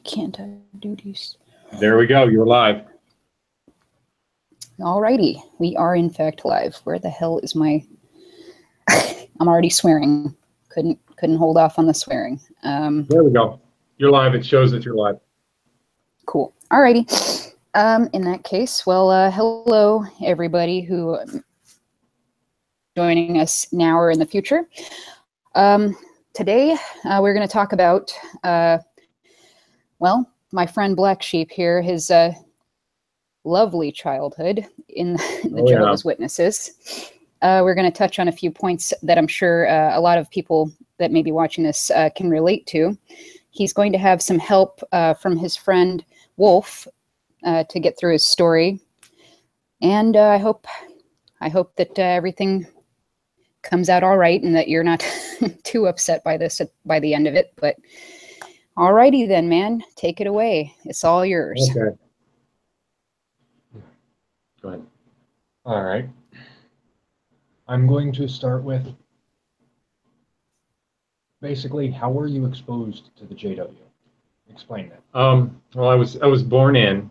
Can't I do these? There we go. You're live. Alrighty, we are in fact live. Where the hell is my? I'm already swearing. Couldn't hold off on the swearing. There we go. You're live. It shows that you're live. Cool. Alrighty. In that case, well, hello everybody who joining us now or in the future. Today we're going to talk about, well, my friend Black Sheep here, his lovely childhood in the Jehovah's Witnesses. We're going to touch on a few points that I'm sure a lot of people that may be watching this can relate to. He's going to have some help from his friend Wolf to get through his story, and I hope that everything comes out all right and that you're not too upset by this by the end of it. But alrighty then, man, take it away. It's all yours. Okay. Go ahead. All right. I'm going to start with basically, how were you exposed to the JW? Explain that. Well, I was born in,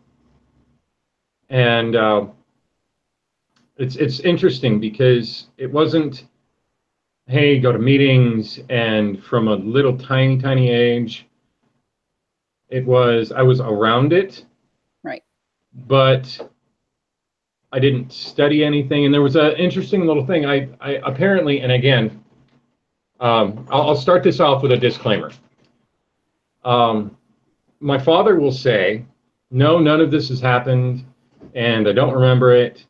and it's interesting because it wasn't, hey, go to meetings, and from a little tiny age, it was, I was around it, right? But I didn't study anything, and there was an interesting little thing. I apparently, and again, I'll start this off with a disclaimer. My father will say, no, none of this has happened, and I don't remember it,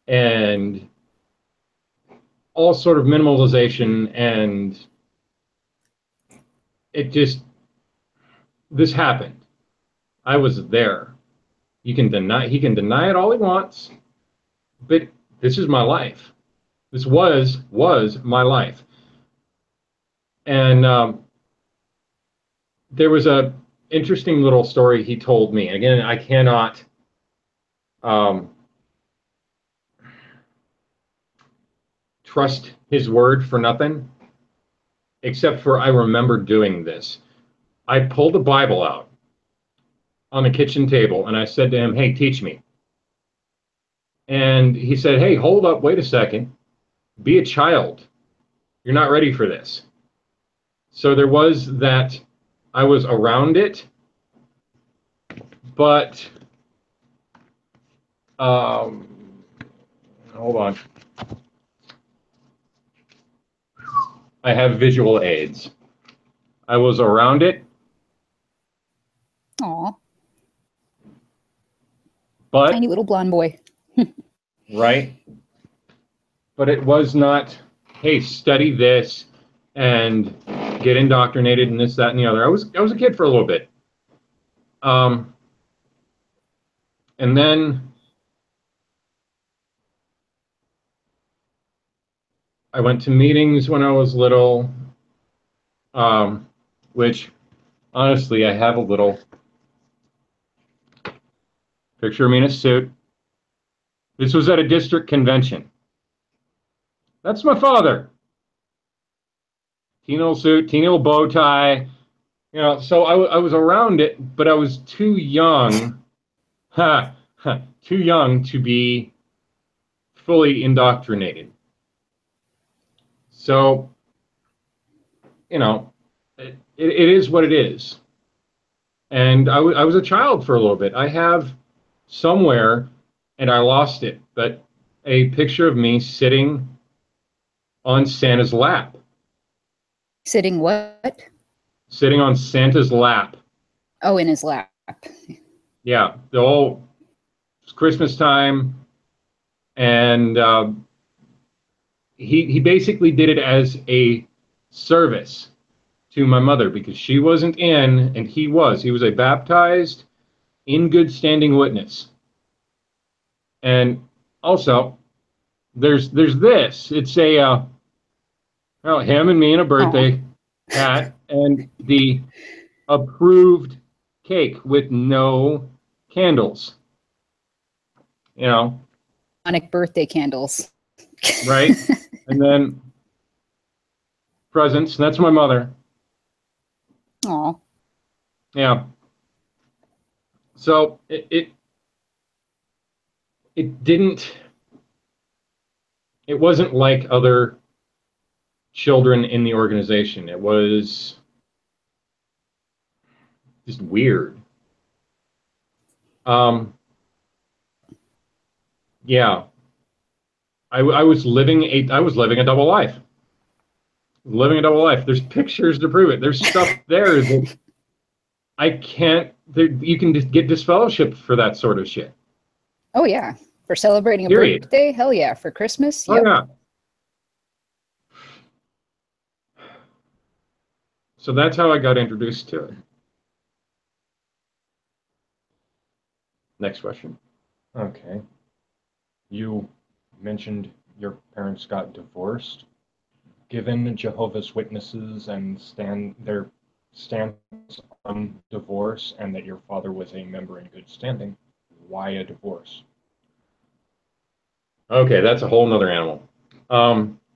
and all sort of minimalization, and it just, this happened. I was there. He can deny it all he wants, but this is my life. This was my life. And there was a interesting little story he told me. Again, I cannot trust his word for nothing, except for I remember doing this. I pulled a Bible out on the kitchen table, and I said to him, hey, teach me. And he said, hey, hold up, wait a second. Be a child. You're not ready for this. So there was that, I was around it, but hold on. I have visual aids. I was around it. Aw. But tiny little blonde boy. right? But it was not, hey, study this and get indoctrinated and this, that, and the other. I was a kid for a little bit. And then I went to meetings when I was little, which honestly, I have a little picture of me in a suit. This was at a district convention. That's my father. Teeny little suit, teeny little bow tie. You know, so I was around it, but I was too young, too young to be fully indoctrinated. So, you know, it is what it is. And I was a child for a little bit. I have somewhere, and I lost it, but a picture of me sitting on Santa's lap. Sitting what? Sitting on Santa's lap. Oh, in his lap. Yeah, the whole Christmas time, and he basically did it as a service to my mother because she wasn't in, and he was. He was a baptized, in good standing witness. And also, there's this. It's a well, him and me and a birthday hat and the approved cake with no candles. You know, Sonic birthday candles. right? And then presents. And that's my mother. Aw. Yeah. So it didn't. It wasn't like other children in the organization. It was just weird. Yeah, I was living a double life. Living a double life. There's pictures to prove it. There's stuff there that I can't. You can just get disfellowshipped for that sort of shit. Oh yeah, for celebrating a Period. birthday, hell yeah. For Christmas, Oh yep. yeah. So that's how I got introduced to it. Next question. Okay. You mentioned your parents got divorced. Given Jehovah's Witnesses and their stance on divorce, and that your father was a member in good standing, why a divorce? Okay, that's a whole nother animal.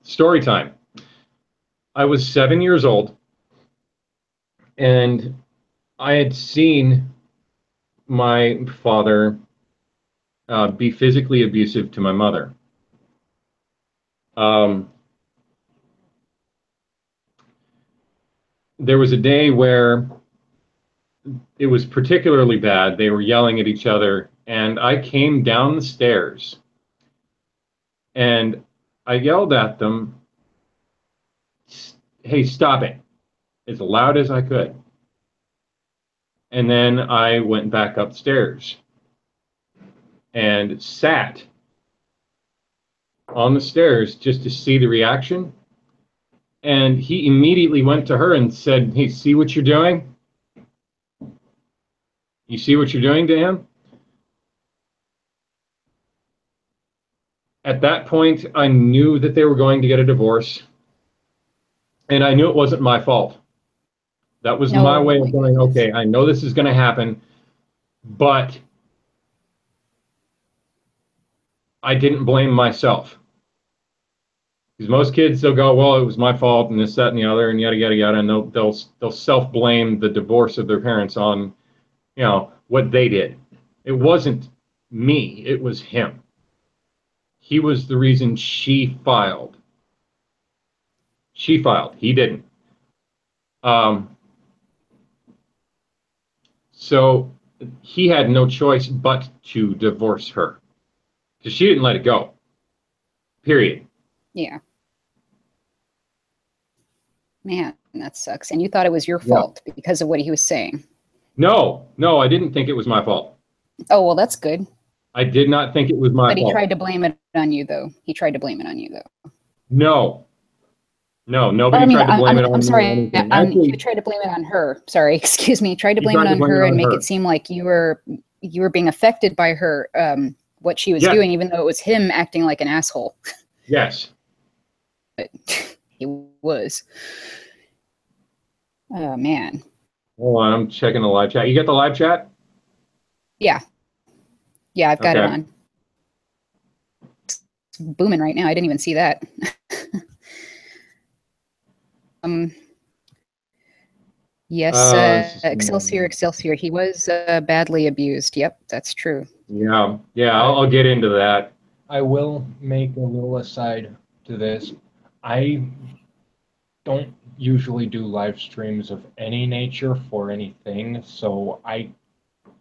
Story time. I was 7 years old, and I had seen my father be physically abusive to my mother. There was a day where it was particularly bad. They were yelling at each other, and I came down the stairs, and I yelled at them, "Hey, stop it," as loud as I could. And then I went back upstairs and sat on the stairs just to see the reaction. And he immediately went to her and said, "Hey, see what you're doing? You see what you're doing to him?" At that point, I knew that they were going to get a divorce, and I knew it wasn't my fault. That was my way of going, okay, I know this is going to happen, but I didn't blame myself. Because most kids, they'll go, well, it was my fault, and this, that, and the other, and yada, yada, yada, and they'll self-blame the divorce of their parents on, what they did. It wasn't me, it was him. He was the reason she filed. She filed, he didn't. So he had no choice but to divorce her, because she didn't let it go. Period. Yeah. Man, that sucks. And you thought it was your fault because of what he was saying. No, I didn't think it was my fault. Oh, well, that's good. I did not think it was my fault. But he tried to blame it on you, though. No, nobody tried to blame it on me. I'm sorry. Actually, he tried to blame it on her. Sorry, excuse me. He tried to blame it on her and make it seem like you were being affected by her, what she was doing, even though it was him acting like an asshole. Yes. But he was. Oh, man. Hold on, I'm checking the live chat. You got the live chat? Yeah. Yeah, I've got it on. It's booming right now. I didn't even see that. Yes, Excelsior. He was badly abused. Yep, that's true. Yeah, I'll get into that. I will make a little aside to this. I don't usually do live streams of any nature for anything, so I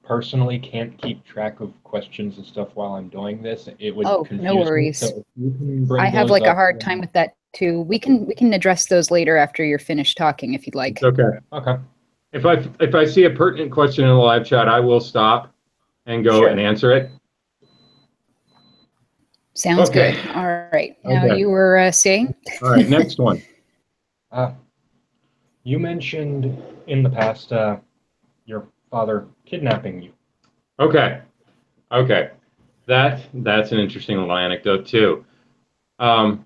personally can't keep track of questions and stuff while I'm doing this. It would confuse no worries. me. So you can bring I have like a hard time with that too. We can address those later after you're finished talking if you'd like. Okay. If I see a pertinent question in the live chat, I will stop and go and answer it. Sounds good. All right. Now you were saying? All right, next one. You mentioned in the past your father kidnapping you. Okay. That's an interesting little anecdote too. I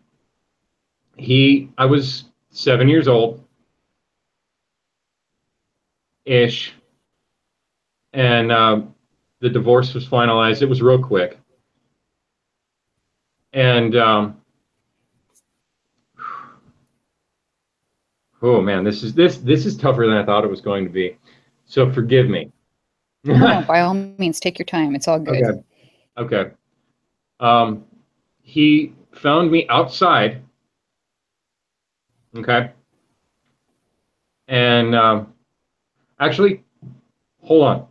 was 7 years old ish, and the divorce was finalized. It was real quick, and oh man, this is tougher than I thought it was going to be. So forgive me. No, by all means, take your time. It's all good. Okay. He found me outside. Okay. And actually, hold on.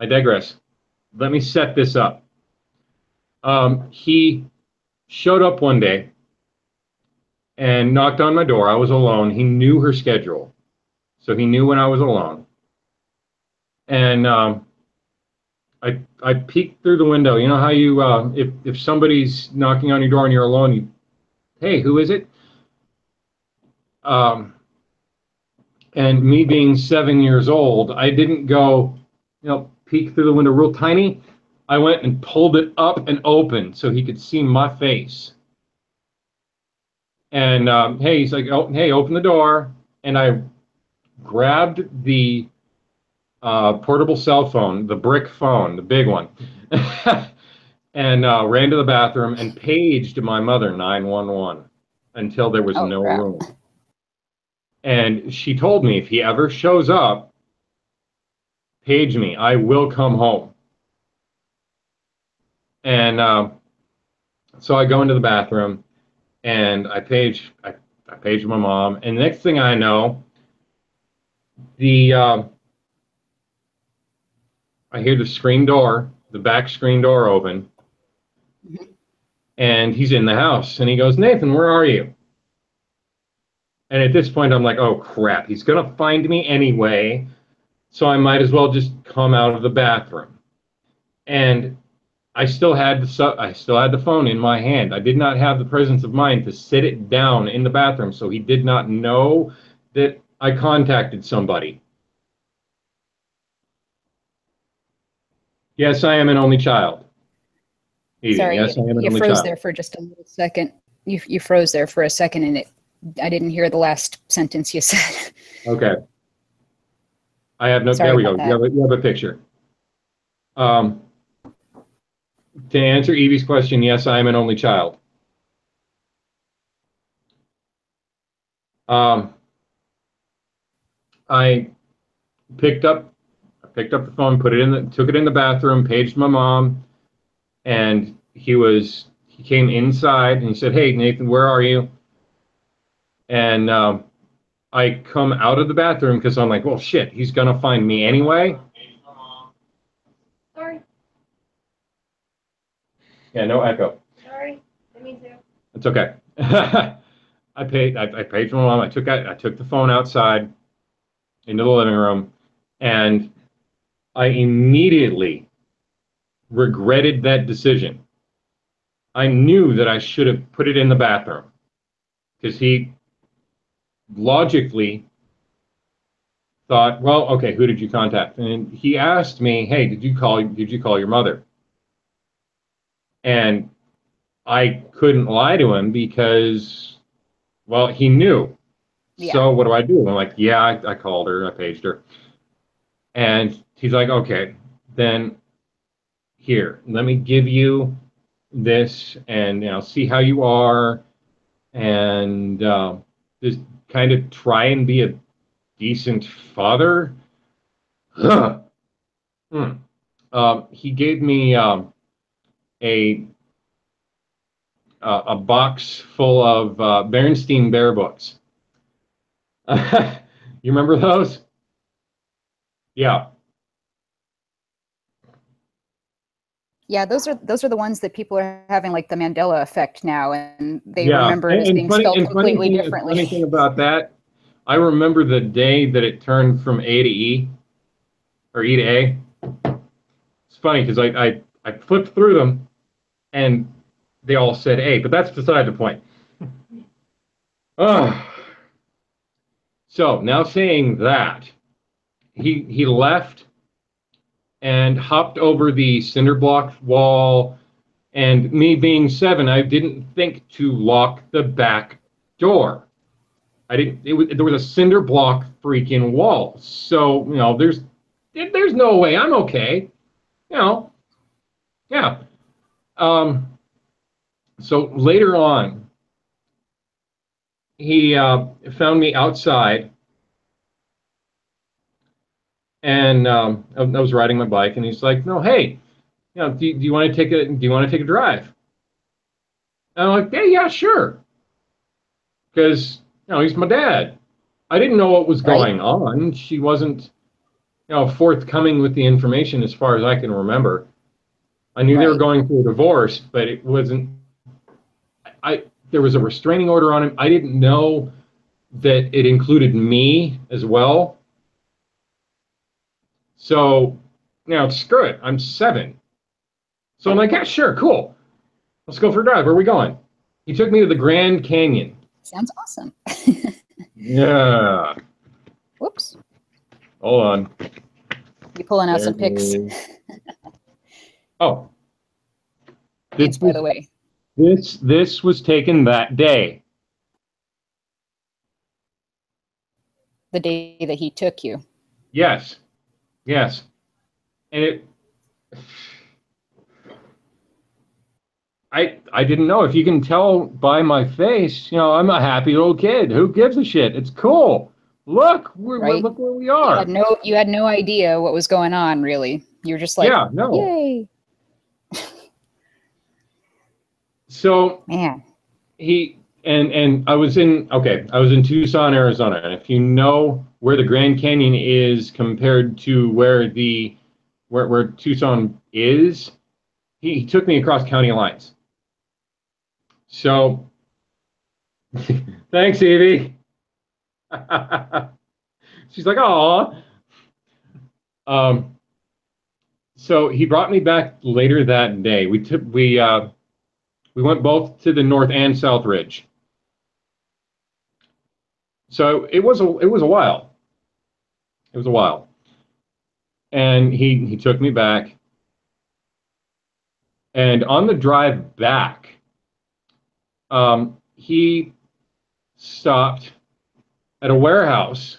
I digress. Let me set this up. He showed up one day and knocked on my door. I was alone. He knew her schedule, so he knew when I was alone. And I peeked through the window. You know how you if somebody's knocking on your door and you're alone, you, hey, who is it? And me being 7 years old, I didn't go, peek through the window real tiny. I went and pulled it up and open so he could see my face. And hey, he's like, oh, hey, open the door. And I grabbed the portable cell phone, the brick phone, the big one, and ran to the bathroom and paged my mother 911 until there was no room. And she told me, if he ever shows up, page me. I will come home. And so I go into the bathroom and I page my mom. And the next thing I know, I hear the screen door, the back screen door open, and he's in the house. And he goes, Nathan, where are you? And at this point, I'm like, oh, crap. He's going to find me anyway, so I might as well just come out of the bathroom. And I still had the phone in my hand. I did not have the presence of mind to sit it down in the bathroom, so he did not know that I contacted somebody. Yes, I am an only child. Sorry, yes, I am an you only froze child. there for just a little second. You froze there for a second, and I didn't hear the last sentence you said. Okay. I have no. Sorry There we go. about You have a picture. To answer Evie's question, yes, I am an only child. I picked up the phone, took it in the bathroom, paged my mom, and he came inside and he said, "Hey, Nathan, where are you?" And I come out of the bathroom because I'm like, well, shit, he's gonna find me anyway. Sorry. Yeah, no echo. Sorry. I mean to. It's okay. I paged my mom. I took the phone outside into the living room, and I immediately regretted that decision. I knew that I should have put it in the bathroom because he logically thought, well, okay, who did you contact? And he asked me, hey, did you call your mother? And I couldn't lie to him because, well, he knew. Yeah. So what do I do? I'm like, yeah, I called her, I paged her. And he's like, okay, then here, let me give you this and see how you are, and just kind of try and be a decent father. He gave me a box full of Berenstain Bear books. You remember those? Yeah. Yeah, those are the ones that people are having like the Mandela effect now, and they remember it as being spelled completely differently. Funny thing about that, I remember the day that it turned from A to E, or E to A. It's funny because I flipped through them, and they all said A, but that's beside the point. So now saying that, he left and hopped over the cinder block wall, and me being 7, I didn't think to lock the back door. There was a cinder block freaking wall, so there's no way I'm okay, yeah. So later on, he found me outside, And I was riding my bike, and he's like, "No, hey, do you want to take a drive?" And I'm like, yeah, sure, because he's my dad. I didn't know what was Right. going on. She wasn't forthcoming with the information as far as I can remember. I knew they were Right. going through a divorce, but it wasn't. There was a restraining order on him. I didn't know that it included me as well. So screw it. I'm 7. So I'm like, yeah, sure, cool. Let's go for a drive. Where are we going? He took me to the Grand Canyon. Sounds awesome. Yeah. Whoops. Hold on. You pulling out some pics? Oh. Thanks, by the way. This was taken that day. The day that he took you. Yes. Yes. And I didn't know. If you can tell by my face, I'm a happy little kid. Who gives a shit? It's cool. Look, look where we are. You had no idea what was going on, really. You were just like, yeah, no. Yay. So man. I was in Tucson, Arizona. And if you know where the Grand Canyon is compared to where Tucson is, he took me across county lines. So thanks, Evie. She's like, "Aw." So he brought me back later that day. We went both to the North and South Ridge. So it was a while. It was a while. And he took me back. And on the drive back, he stopped at a warehouse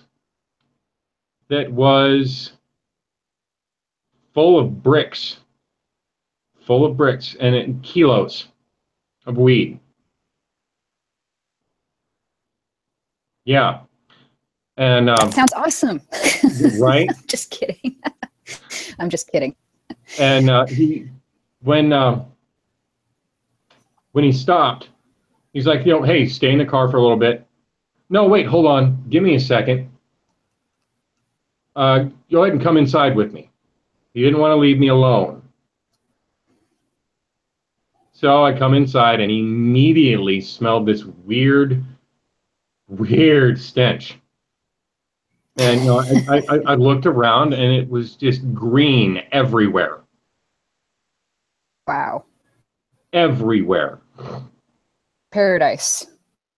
that was full of bricks and kilos of weed. Yeah. And that sounds awesome. Right? Just kidding. I'm just kidding. And when he stopped, he's like, hey, stay in the car for a little bit. No, wait, hold on. Give me a second. Go ahead and come inside with me. He didn't want to leave me alone. So I come inside and immediately smelled this weird stench. And I looked around and it was just green everywhere. Wow. Everywhere. Paradise.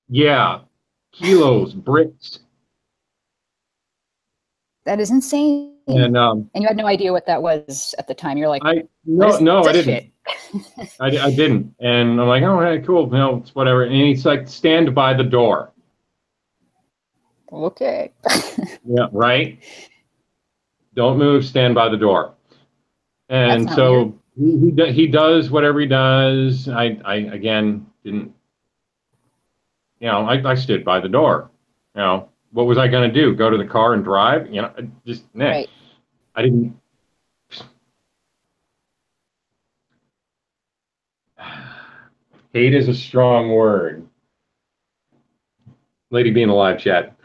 Yeah. Kilos, bricks. That is insane. And you had no idea what that was at the time. You're like, no, I didn't. I didn't. And I'm like, oh, hey, cool. No, it's whatever. And he's like, stand by the door. Okay. Yeah, right. Don't move. Stand by the door. And so he does whatever he does. I again didn't. I stood by the door. What was I going to do? Go to the car and drive? Just right. I didn't. Hate is a strong word. Lady being a live chat.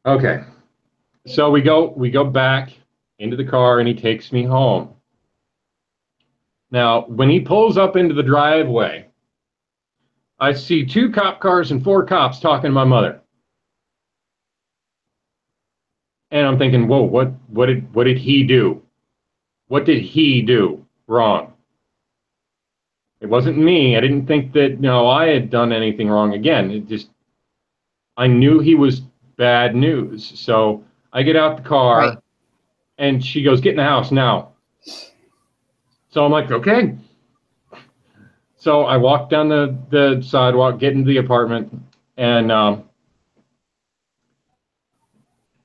Okay. So we go back into the car and he takes me home. Now, when he pulls up into the driveway, I see 2 cop cars and 4 cops talking to my mother. And I'm thinking, whoa, what did he do? What did he do wrong? It wasn't me. I didn't think that I had done anything wrong. Again, I knew he was bad news. So I get out the car, right. And she goes, "Get in the house now." So I'm like, okay. So I walk down the sidewalk, get into the apartment, and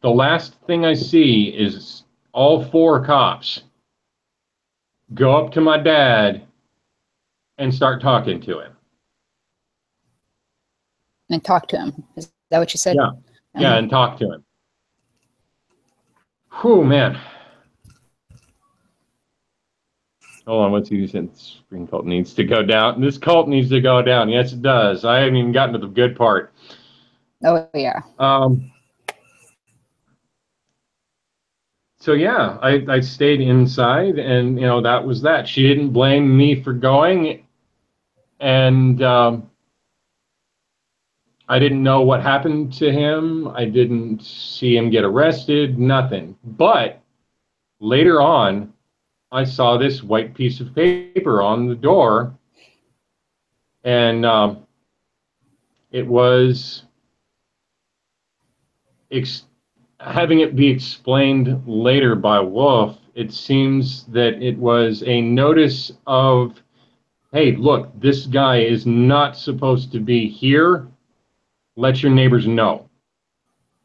the last thing I see is all 4 cops go up to my dad and start talking to him. And talk to him. Is that what you said? Yeah. Yeah, and talk to him. Whew, man. Hold on, what's he saying? Spring cult needs to go down. This cult needs to go down. Yes, it does. I haven't even gotten to the good part. Oh, yeah. So yeah, I stayed inside, and that was that. She didn't blame me for going, and I didn't know what happened to him. I didn't see him get arrested. Nothing. But later on, I saw this white piece of paper on the door, and it was having it be explained later by Wolf. It seems that it was a notice of, hey, look, this guy is not supposed to be here. Let your neighbors know.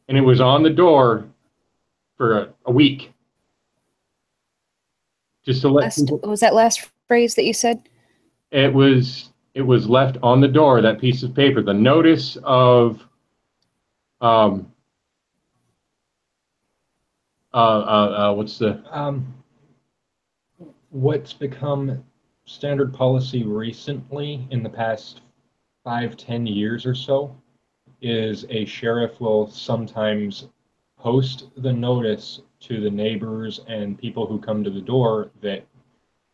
And it was on the door for a week. Just to let people. What was that last phrase that you said? It was left on the door, that piece of paper, the notice of what's become standard policy recently in the past 5-10 years or so is a sheriff will sometimes post the notice to the neighbors and people who come to the door that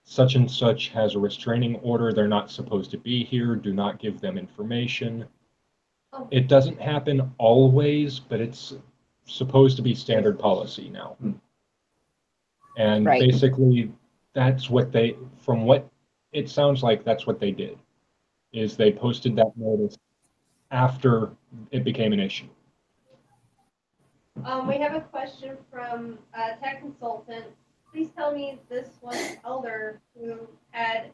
such and such has a restraining order. They're not supposed to be here. Do not give them information. It doesn't happen always, but it's supposed to be standard policy now. And right. Basically, that's what from what it sounds like, that's what they did, is they posted that notice after it became an issue. We have a question from a tech consultant. Please tell me this was elder who had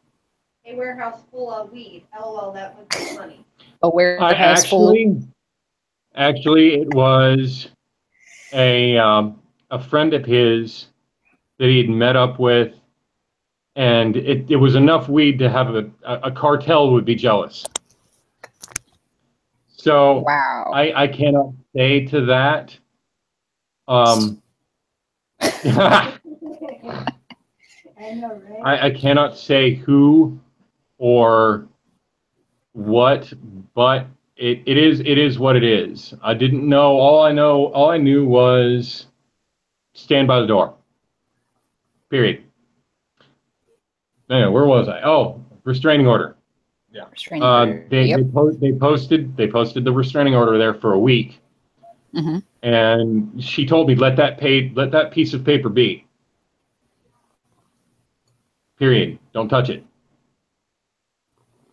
a warehouse full of weed. LOL, that would be funny. A warehouse full. Actually, it was a friend of his that he'd met up with, and it was enough weed to have a cartel would be jealous. So wow. I cannot say to that. I know, right? I cannot say who or what, but it is what it is. I didn't know. All I knew was stand by the door. Period. Anyway, where was I? Oh, restraining order. Yeah. Restraining order. They posted the restraining order there for a week. Mm-hmm. And she told me, let that piece of paper be. Period. Don't touch it.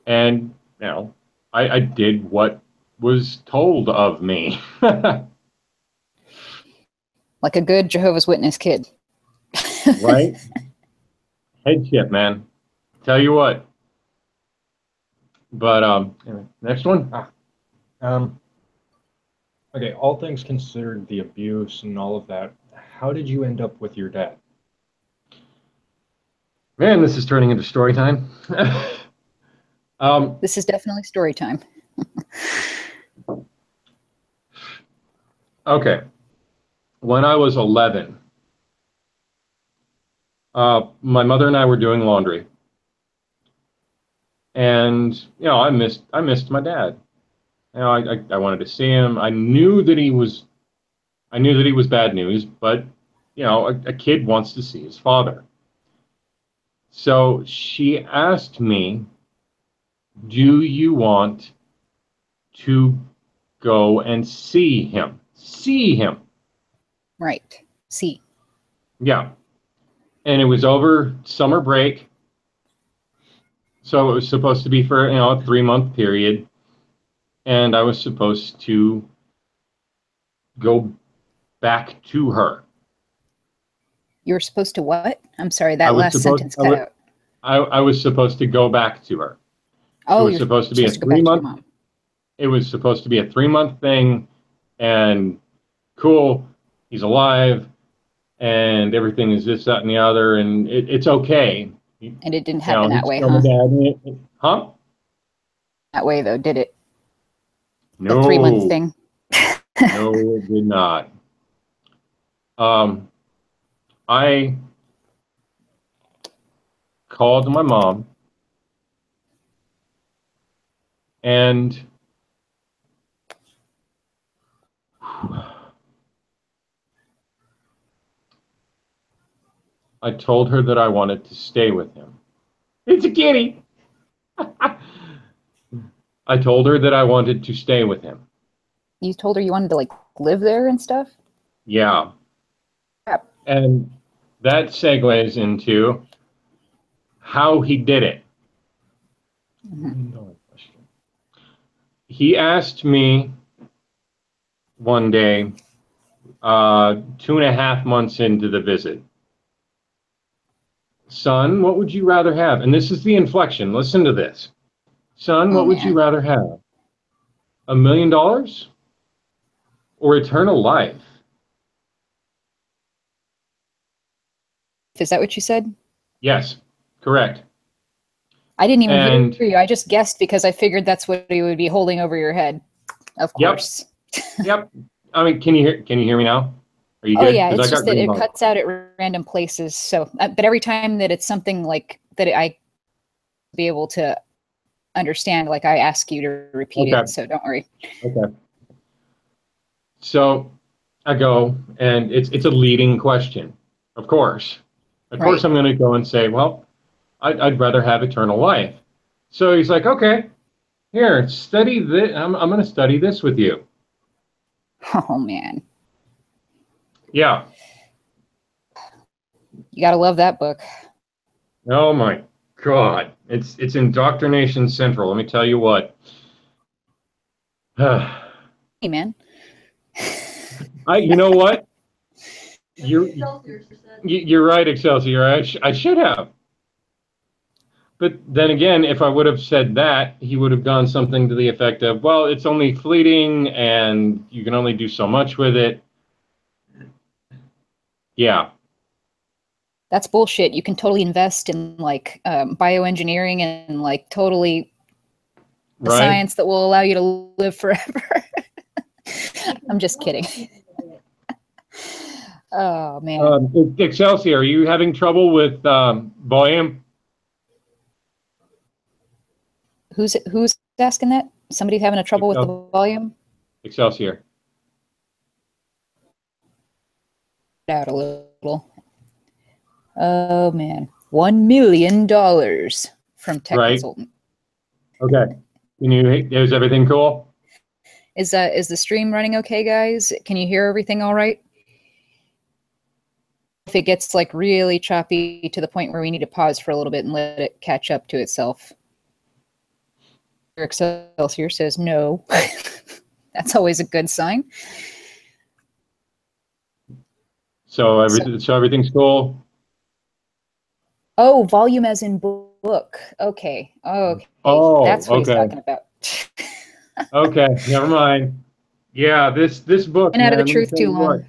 And I did what was told of me. Like a good Jehovah's Witness kid. Right? Headship, man. Tell you what. But anyway, next one. Okay, all things considered, the abuse and all of that, how did you end up with your dad? Man, this is turning into story time. This is definitely story time. Okay. When I was 11, my mother and I were doing laundry. And, I missed my dad. I wanted to see him. I knew that he was bad news, but, a kid wants to see his father. So she asked me, do you want to go and see him? See him. Right. See. Yeah. And it was over summer break. So it was supposed to be for, a 3-month period. And I was supposed to go back to her. You were supposed to what? I'm sorry, that last sentence cut out. I was supposed to go back to her. Oh, it was supposed to be a 3-month. It was supposed to be a 3-month thing, and cool, he's alive, and everything is this, that, and the other, and it's okay. And it didn't happen that way, huh? Huh? That way, though, did it? No. The 3-month thing. No, it did not. I called my mom, and I told her that I wanted to stay with him. It's a kitty. I told her that I wanted to stay with him. You told her you wanted to like live there and stuff? Yeah. Yep. And that segues into how he did it. Mm-hmm. He asked me one day, 2.5 months into the visit, son, what would you rather have? And this is the inflection. Listen to this. Son, what would you rather have? $1 million or eternal life? Is that what you said? Yes, correct. I didn't even hear you. I just guessed because I figured that's what you would be holding over your head. Of course. Yep. I mean, can you hear me now? Are you good? Oh yeah, it's just that it cuts out at random places. So, but every time that it's something like that, I be able to understand. Like I ask you to repeat it, so don't worry. Okay. So I go, and it's a leading question, of course. Of course, I'm going to go and say, well, I'd rather have eternal life. So he's like, okay, here, study this. I'm going to study this with you. Oh man. Yeah. You gotta love that book. Oh my God. It's Indoctrination Central. Let me tell you what. Hey man. You know what? You're right, Excelsior. I should have. But then again, if I would have said that, he would have gone something to the effect of, well, it's only fleeting and you can only do so much with it. Yeah. That's bullshit. You can totally invest in like bioengineering and like totally the science that will allow you to live forever. I'm just kidding. Oh man. Excelsior, are you having trouble with volume? Who's asking that? Somebody having a trouble with the volume? Excelsior. Out a little. Oh man, $1 million from Tech Consultant. Okay. Is everything cool? Is the stream running okay, guys? Can you hear everything all right? If it gets like really choppy to the point where we need to pause for a little bit and let it catch up to itself. Excelsior says no. That's always a good sign. So everything's cool? Oh, volume as in book. Okay. Okay. Oh, that's what he's talking about. Okay, never mind. Yeah, this book. Been out of the truth too long.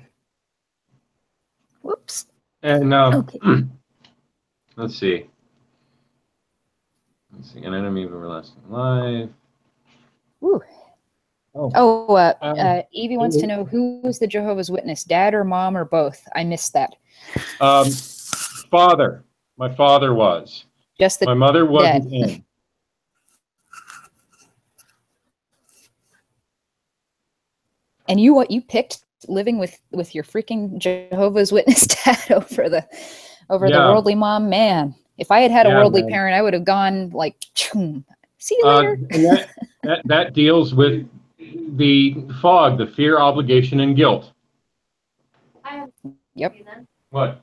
Whoops. And let's see. An enemy of everlasting life. Ooh. Evie wants to know who was the Jehovah's Witness, dad or mom or both? I missed that. Father. My father was. Just the my mother wasn't in. And you picked living with your freaking Jehovah's Witness dad over the worldly mom, man. If I had a worldly parent, I would have gone like, see you later. And that deals with the fog, the fear, obligation, and guilt. Yep. What?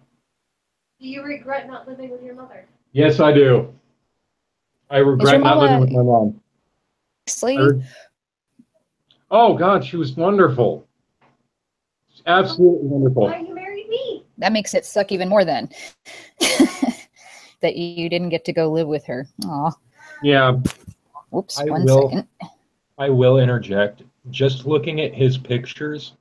Do you regret not living with your mother? Yes, I do. I regret not living with my mom. Oh God, she was wonderful. Absolutely wonderful. Why you married me? That makes it suck even more then. That you didn't get to go live with her. Aw. Yeah. Whoops, one second. I will interject. Just looking at his pictures,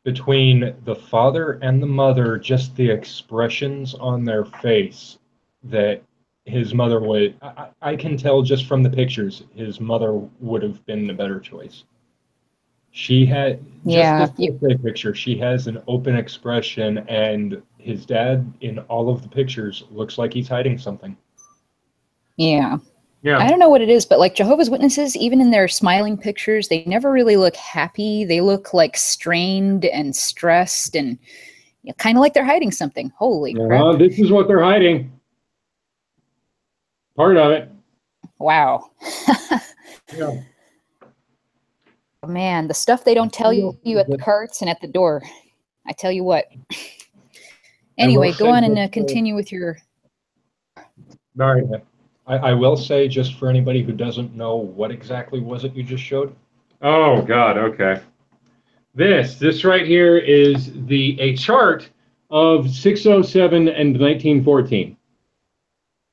between the father and the mother, just the expressions on their face that his mother would, I can tell just from the pictures, his mother would have been the better choice. She had Yeah, just this birthday picture. She has an open expression, and his dad in all of the pictures looks like he's hiding something. yeah. Yeah. I don't know what it is, but like Jehovah's Witnesses, even in their smiling pictures, they never really look happy. They look like strained and stressed and kind of like they're hiding something. Holy crap. This is what they're hiding. Part of it. Wow. Yeah. Oh, man, the stuff they don't tell you at the carts and at the door. I tell you what. Anyway, go on and continue with your... All right. I will say, just for anybody who doesn't know, what exactly was it you just showed? Oh, God, okay. This right here is a chart of 607 and 1914.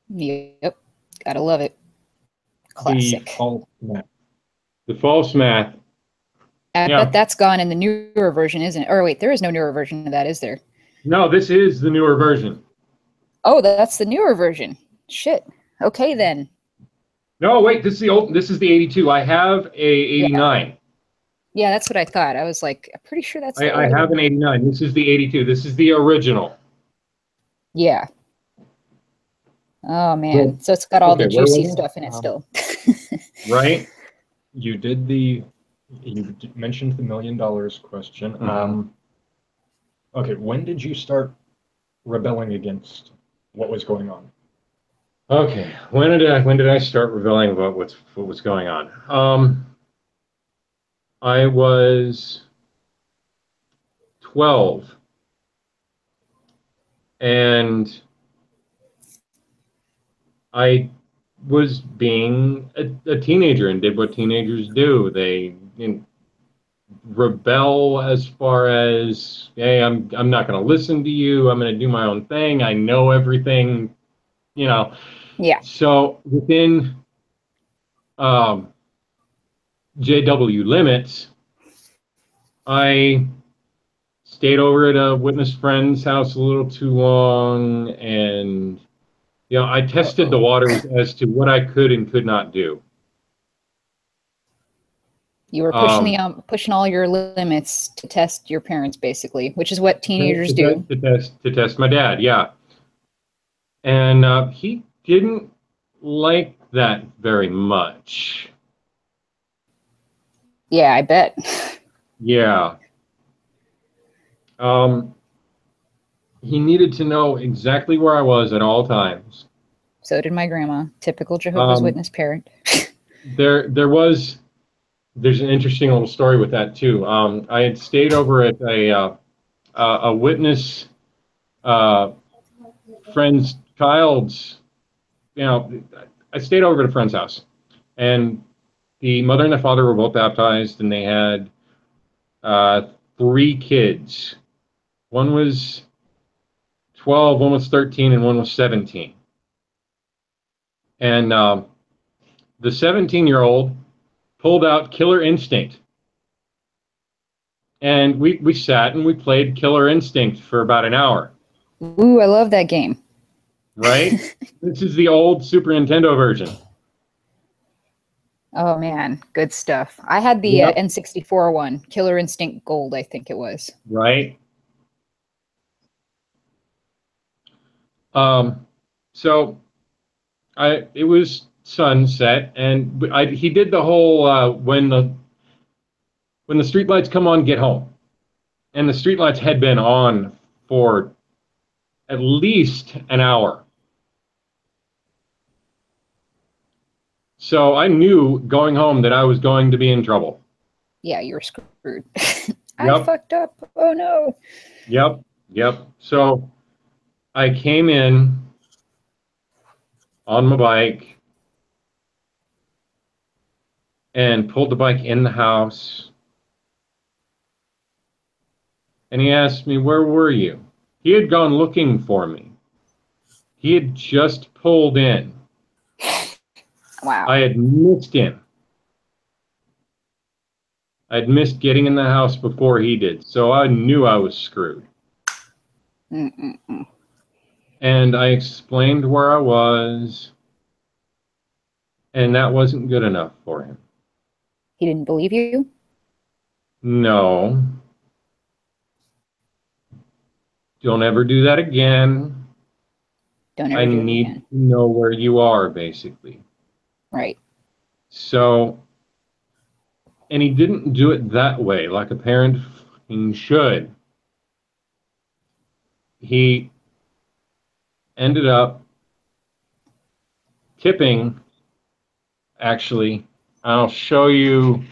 Yep, gotta love it. Classic. The false math. The false math. I bet that's gone in the newer version, isn't it? Or wait, there is no newer version of that, is there? No, this is the newer version. Oh, that's the newer version. Shit. Okay, then. No, wait, this is the old. This is the 82. I have a 89. Yeah, that's what I thought. I was like, I'm pretty sure that's the I have an 89. This is the 82. This is the original. Yeah. Oh, man. So it's got all the juicy stuff in it still. Right? You mentioned the $1 million question. Okay, when did you start rebelling against what was going on? Okay, when did I start rebelling about what was going on? I was 12, and I was being a teenager and did what teenagers do. They rebel as far as, hey, I'm not going to listen to you. I'm going to do my own thing. I know everything, Yeah. So within JW limits, I stayed over at a witness friend's house a little too long, and I tested the waters as to what I could and could not do. You were pushing all your limits to test your parents, basically, which is what teenagers do. To test my dad, yeah. And he didn't like that very much. Yeah, I bet. Yeah. He needed to know exactly where I was at all times. So did my grandma. Typical Jehovah's Witness parent. There's an interesting little story with that too. I had stayed over at a witness friend's child's. I stayed over at a friend's house, and the mother and the father were both baptized, and they had 3 kids. One was 12, one was 13, and one was 17. And the 17-year-old pulled out Killer Instinct. And we sat and we played Killer Instinct for about an hour. Ooh, I love that game. Right? This is the old Super Nintendo version. Oh, man. Good stuff. I had the N64 one, Killer Instinct Gold, I think it was. Right? So it was sunset, and he did the whole when the streetlights come on, get home. And the streetlights had been on for at least an hour. So I knew going home that I was going to be in trouble. Yeah, you were screwed. I fucked up. Oh, no. Yep. So I came in on my bike and pulled the bike in the house. And he asked me, where were you? He had gone looking for me. He had just pulled in. Wow. I had missed him. I'd missed getting in the house before he did, so I knew I was screwed. And I explained where I was, and that wasn't good enough for him. He didn't believe you? No. Don't ever do that again. Don't ever I do it need again. to know where you are, basically. Right. So, and he didn't do it that way, like a parent fucking should. He ended up tipping, actually. I'll show you.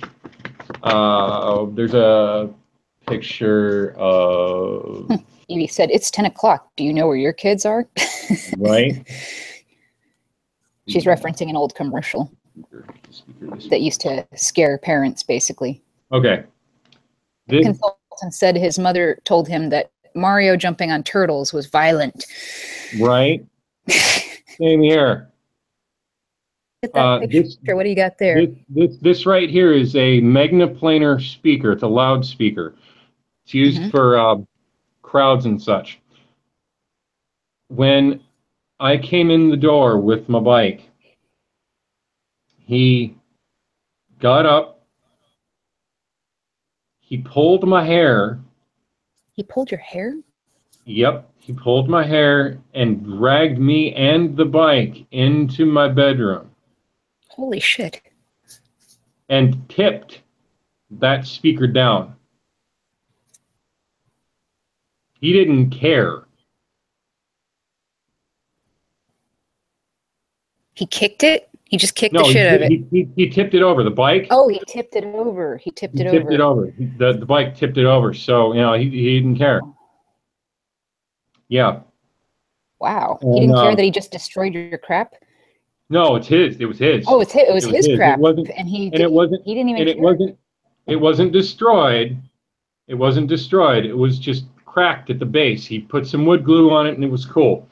There's a picture of. Evie said, "It's 10 o'clock. Do you know where your kids are?" Right. She's referencing an old commercial that used to scare parents, basically. Okay. The consultant said his mother told him that Mario jumping on turtles was violent. Right. Same here. Get that picture. What do you got there? This right here is a magnaplanar speaker. It's a loudspeaker. It's used for crowds and such. When I came in the door with my bike, he got up, he pulled my hair. He pulled your hair? Yep, he pulled my hair and dragged me and the bike into my bedroom. Holy shit. And tipped that speaker down. He didn't care. He kicked it? He just kicked the shit out of it? He tipped it over. The bike? Oh, he tipped it over. He tipped it over. The bike tipped it over. So, you know, he didn't care. Yeah. Wow. He didn't care that he just destroyed your crap? No, it's his. It was his. Oh, it was his crap. It wasn't, and he wasn't even care. It wasn't destroyed. It wasn't destroyed. It was just cracked at the base. He put some wood glue on it and it was cool.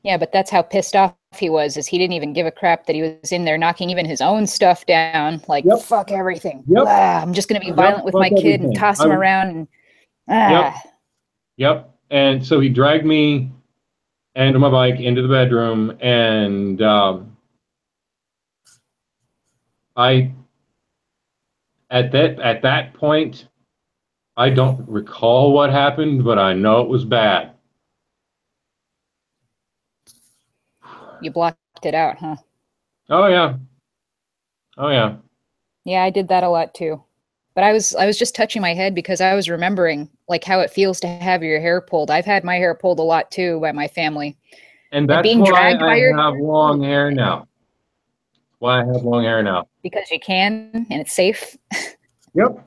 Yeah, but that's how pissed off he was, is he didn't even give a crap that he was in there knocking even his own stuff down. Like, fuck everything. Yep. Blah, I'm just going to be violent with my kid and toss him around. And, Yep. And so he dragged me and my bike into the bedroom, and at that point, I don't recall what happened, but I know it was bad. You blocked it out, huh? Oh yeah. Oh yeah. Yeah, I did that a lot too. But I was just touching my head because I was remembering like how it feels to have your hair pulled. I've had my hair pulled a lot too by my family. And that's being why dragged by I have long hair now. Why I have long hair now. Because you can and it's safe. Yep.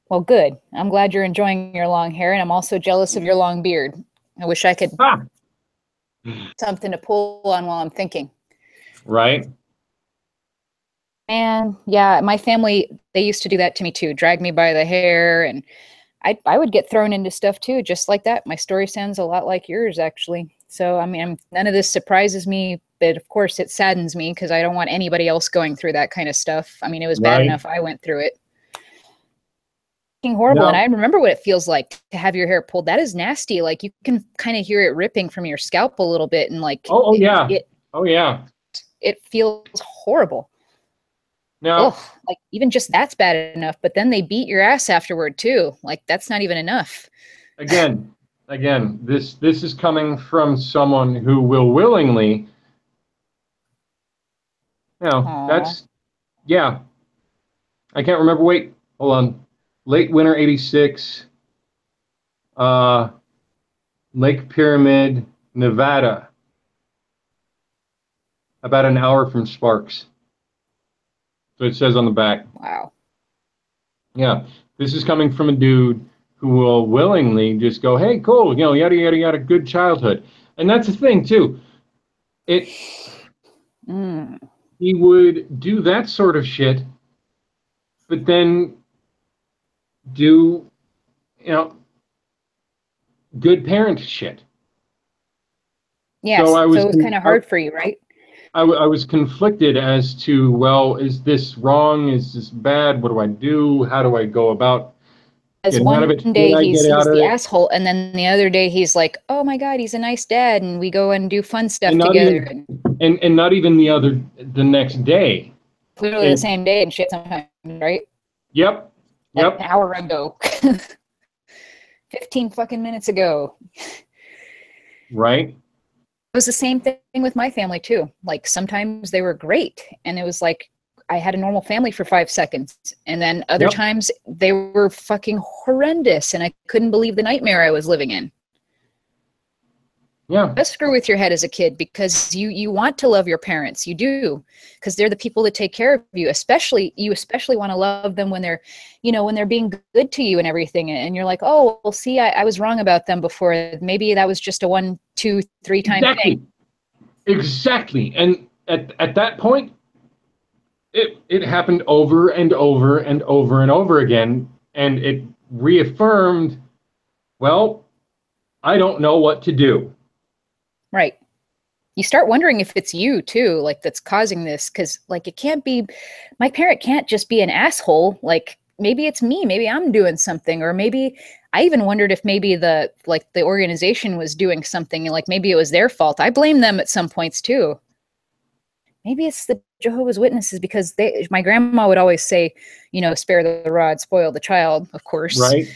Well, good. I'm glad you're enjoying your long hair, and I'm also jealous of your long beard. I wish I could something to pull on while I'm thinking. Right. And yeah, my family, they used to do that to me too, drag me by the hair, and I would get thrown into stuff too, just like that. My story sounds a lot like yours, actually. So, I mean, none of this surprises me, but of course it saddens me because I don't want anybody else going through that kind of stuff. I mean, it was bad enough I went through it. Horrible. And I remember what it feels like to have your hair pulled. That is nasty. Like you can kind of hear it ripping from your scalp a little bit, and like it feels horrible. Now, like even just that's bad enough, but then they beat your ass afterward too. Like that's not even enough. Again, this is coming from someone who will willingly, you know, that's I can't remember. Wait, hold on. Late winter '86, Lake Pyramid, Nevada, about an hour from Sparks. So it says on the back. Wow. Yeah, this is coming from a dude who will willingly just go, hey, cool, you know, yada, yada, yada, good childhood. And that's the thing, too. He would do that sort of shit, but then do, you know, good parent shit. Yeah, so it was kind of hard for you, right? I was conflicted as to, well, is this wrong? Is this bad? What do I do? How do I go about getting out of it? One day he's the asshole, and then the other day he's like, oh my God, he's a nice dad, and we go and do fun stuff together. And not even the next day. Literally the same day and shit sometimes, right? Yep. Like Yep. an hour ago. 15 fucking minutes ago. Right. It was the same thing with my family too. Like sometimes they were great and it was like I had a normal family for 5 seconds, and then other Yep. times they were fucking horrendous and I couldn't believe the nightmare I was living in. Yeah. Just screw with your head as a kid, because you want to love your parents. You do, because they're the people that take care of you. You especially want to love them when they're, when they're being good to you and everything. And you're like, oh, well, see, I was wrong about them before. Maybe that was just a 1, 2, 3 time thing. Exactly. And at that point, it happened over and over and over and over again. And it reaffirmed, well, I don't know what to do. Right. You start wondering if it's you too, like that's causing this, because like it can't be, my parent can't just be an asshole. Like maybe it's me, maybe I'm doing something, or maybe I even wondered if maybe the organization was doing something, and like maybe it was their fault. I blame them at some points too. Maybe it's the Jehovah's Witnesses, because my grandma would always say, spare the rod, spoil the child, of course. Right.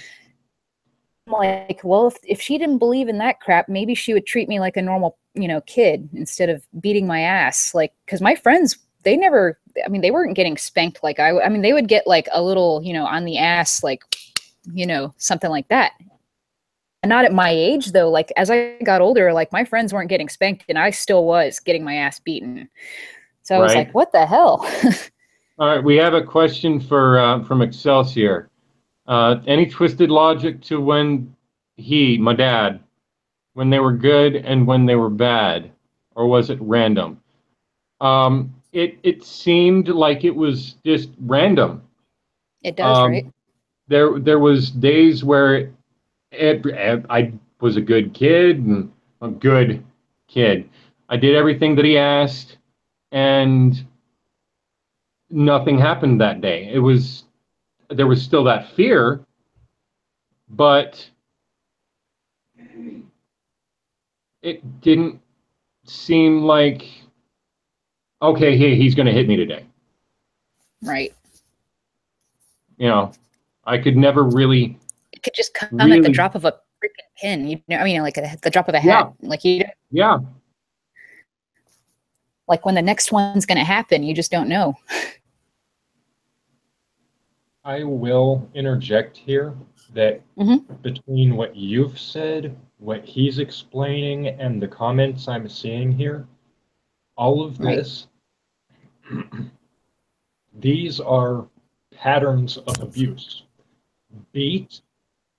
I'm like, well, if she didn't believe in that crap, maybe she would treat me like a normal, kid instead of beating my ass. Like, because my friends, they weren't getting spanked like I mean, they would get like a little, on the ass, like, something like that. And not at my age though. Like as I got older, like my friends weren't getting spanked and I still was getting my ass beaten. So I was like, what the hell? All right, we have a question from Excelsior. Any twisted logic to when my dad, when they were good and when they were bad, or was it random? It seemed like it was just random. It does, right? There was days where I was a good kid and a good kid. I did everything that he asked, and nothing happened that day. There was still that fear, but it didn't seem like, okay, he's going to hit me today. Right. I could never really. It could just come at the drop of a freaking pin. Like the drop of a hat. Yeah. Like Yeah. Like when the next one's going to happen, you just don't know. I will interject here that between what you've said, what he's explaining, and the comments I'm seeing here, all of this, these are patterns of abuse. Beat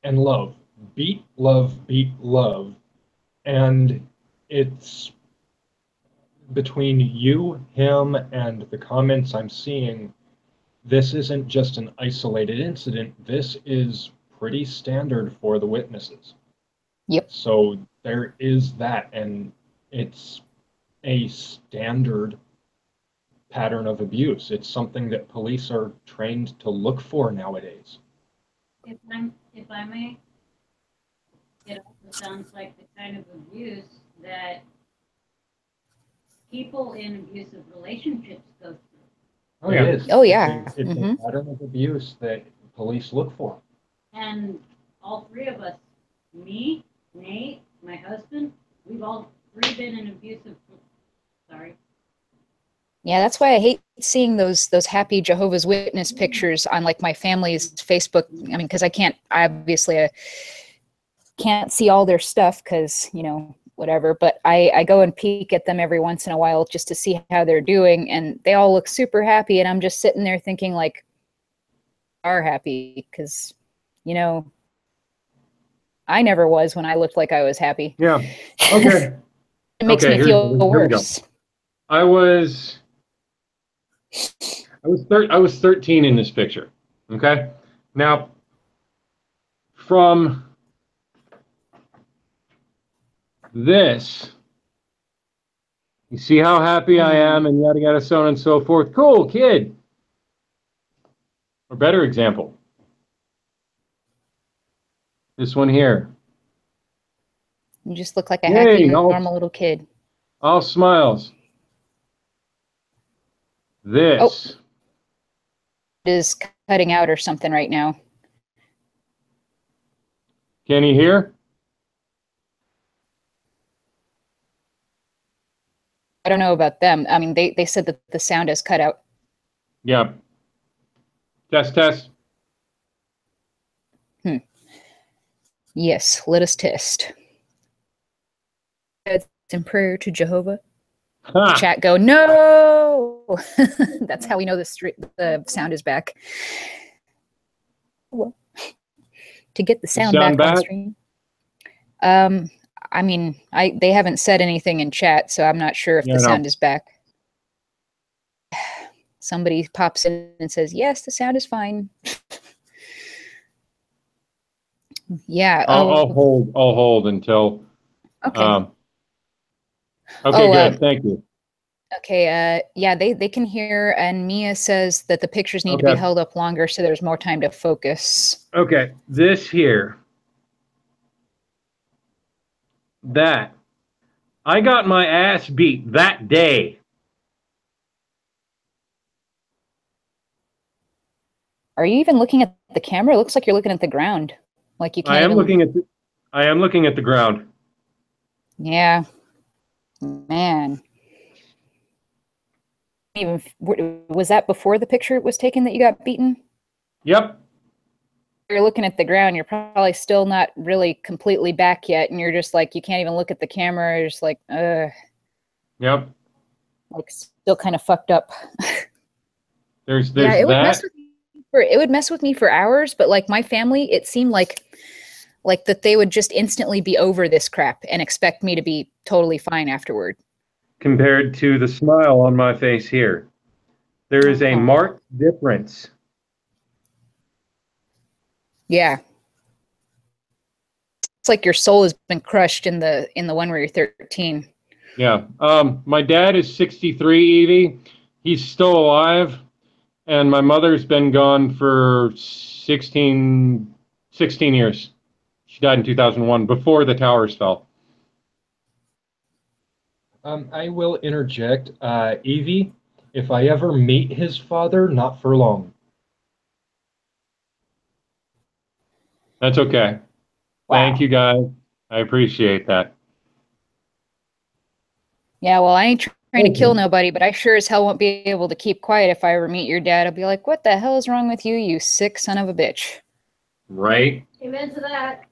and love. Beat, love, beat, love. And it's between you, him, and the comments I'm seeing, this isn't just an isolated incident. This is pretty standard for the witnesses. Yep. So there is that, and it's a standard pattern of abuse. It's something that police are trained to look for nowadays. If I may, it also sounds like the kind of abuse that people in abusive relationships go through. Oh, yeah. It is. Oh, yeah. It's a pattern of abuse that police look for. And all three of us, me, Nate, my husband, we've all three been in abusive. Sorry. Yeah, that's why I hate seeing those happy Jehovah's Witness pictures on like my family's Facebook. I mean, because I obviously can't see all their stuff because, whatever, but I go and peek at them every once in a while just to see how they're doing, and they all look super happy, and I'm just sitting there thinking like, are happy, because, I never was when I looked like I was happy. Yeah. Okay. It makes me feel worse. I was 13 in this picture. Okay. Now, from this, you see how happy I am, and yada yada, so on and so forth. Cool kid. Or better example, this one here. You just look like a happy, normal little kid. All smiles. This is cutting out or something right now. Can you hear? I don't know about them. I mean, they said that the sound is cut out. Yeah. Test. Yes, let us test. It's in prayer to Jehovah. Ha! Chat go, no! That's how we know the sound is back. To get the sound back on stream. I mean, they haven't said anything in chat, so I'm not sure if the sound is back. Somebody pops in and says, yes, the sound is fine. Yeah. I'll hold until. Okay. Okay, good. Thank you. Okay. Yeah, they can hear, and Mia says that the pictures need to be held up longer so there's more time to focus. Okay, this here. That. I got my ass beat that day. Are you even looking at the camera? It looks like you're looking at the ground. Like you can't. I am looking at the ground. Yeah. Man. Even was that before the picture was taken that you got beaten? Yep. You're looking at the ground. You're probably still not really completely back yet, and you're just like you can't even look at the camera. You're just like, ugh. Yep. Like still kind of fucked up. There's yeah, it that. would mess with me for hours, but like my family, it seemed like that they would just instantly be over this crap and expect me to be totally fine afterward. Compared to the smile on my face here, there is a marked difference. Yeah. It's like your soul has been crushed in the one where you're 13. Yeah. My dad is 63, Evie. He's still alive. And my mother's been gone for 16 years. She died in 2001, before the towers fell. I will interject. Evie, if I ever meet his father, not for long. That's okay. Wow. Thank you, guys. I appreciate that. Yeah, well, I ain't trying to kill nobody, but I sure as hell won't be able to keep quiet if I ever meet your dad. I'll be like, what the hell is wrong with you, you sick son of a bitch? Right? Amen to that.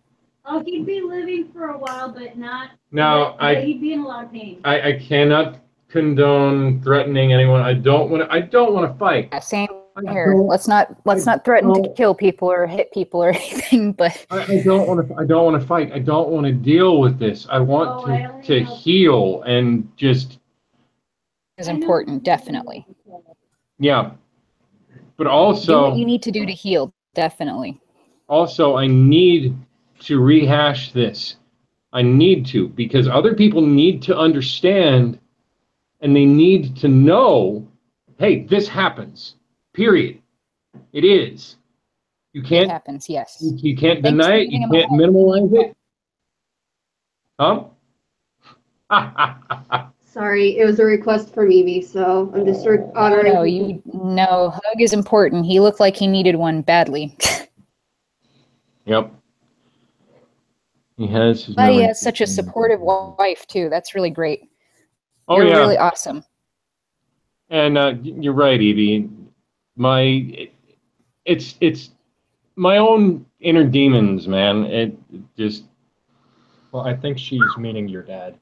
Oh, he'd be living for a while, but not. No, he'd be in a lot of pain. I cannot condone threatening anyone. I don't want to fight. Yeah, same here. Let's not threaten to kill people or hit people or anything. But I don't want to fight. I don't want to deal with this. I want to heal and just. Is important, definitely. Yeah, but also do what you need to do to heal. Definitely. Also, I need to rehash this. I need to, because other people need to understand, and they need to know, hey, this happens. Period. It is. You can't. It happens. Yes. You can't deny it. You can't minimize it. Huh? Sorry, it was a request from Evie, so I'm just honoring. No, hug is important. He looked like he needed one badly. Yep. He has. But he has such a supportive wife too. That's really great. Oh, You're really awesome. And you're right, Evie. It's my own inner demons, man. It just. Well, I think she's meaning your dad.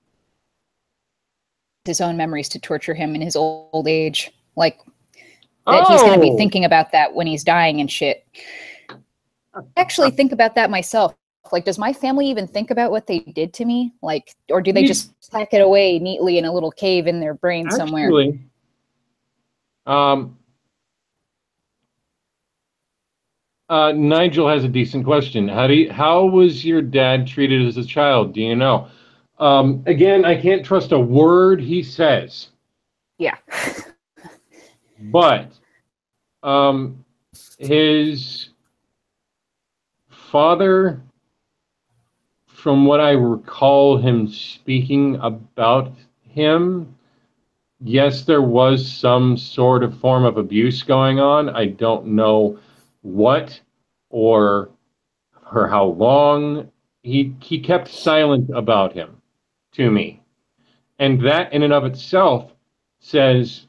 His own memories to torture him in his old age, like that he's going to be thinking about that when he's dying and shit. I actually think about that myself. Like, does my family even think about what they did to me? Like, or do they just pack it away neatly in a little cave in their brain somewhere? Nigel has a decent question. How was your dad treated as a child? Do you know? Again, I can't trust a word he says. Yeah. But his father, from what I recall him speaking about him, yes, there was some sort of form of abuse going on. I don't know what or for how long. He kept silent about him to me. And that in and of itself says,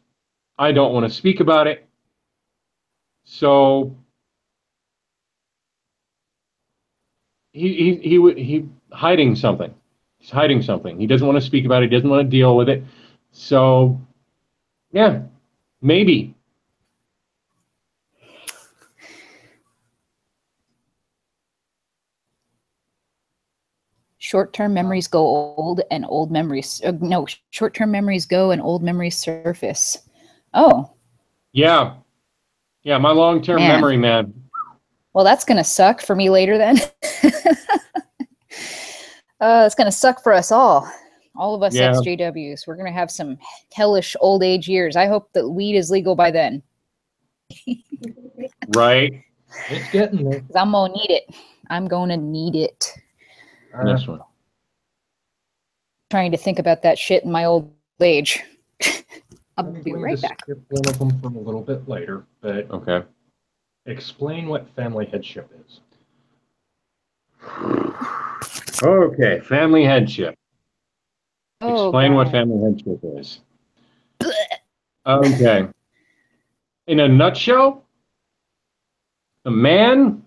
I don't want to speak about it. So he hiding something. He's hiding something. He doesn't want to speak about it. He doesn't want to deal with it. So, yeah, maybe. Short-term memories go old and old memories. No, short-term memories go and old memories surface. Oh. Yeah. Yeah, my long-term memory, man. Well, that's going to suck for me later then. It's going to suck for us all. All of us Ex-JWs. We're going to have some hellish old age years. I hope that weed is legal by then. Right. It's getting there. I'm going to need it. I'm going to need it. Next one. Trying to think about that shit in my old age. I'll be right back. Skip one of them from a little bit later, but okay. Explain what family headship is. Okay, family headship. Explain what God. family headship is. Okay. In a nutshell, the man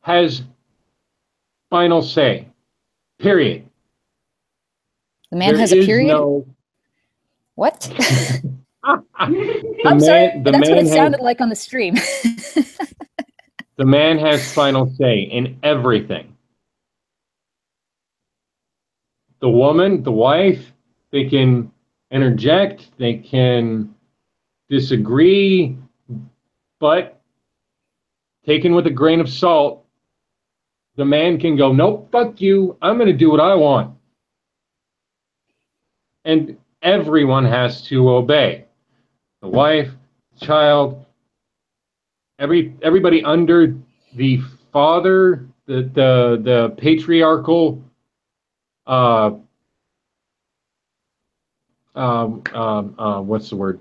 has final say. Period. The man has a period? No... What? I'm sorry, that's what it sounded like on the stream. The man has final say in everything. The woman, the wife, they can interject, they can disagree, but taken with a grain of salt, the man can go, nope, fuck you, I'm going to do what I want. And everyone has to obey. The wife, the child, everybody under the father, the patriarchal what's the word?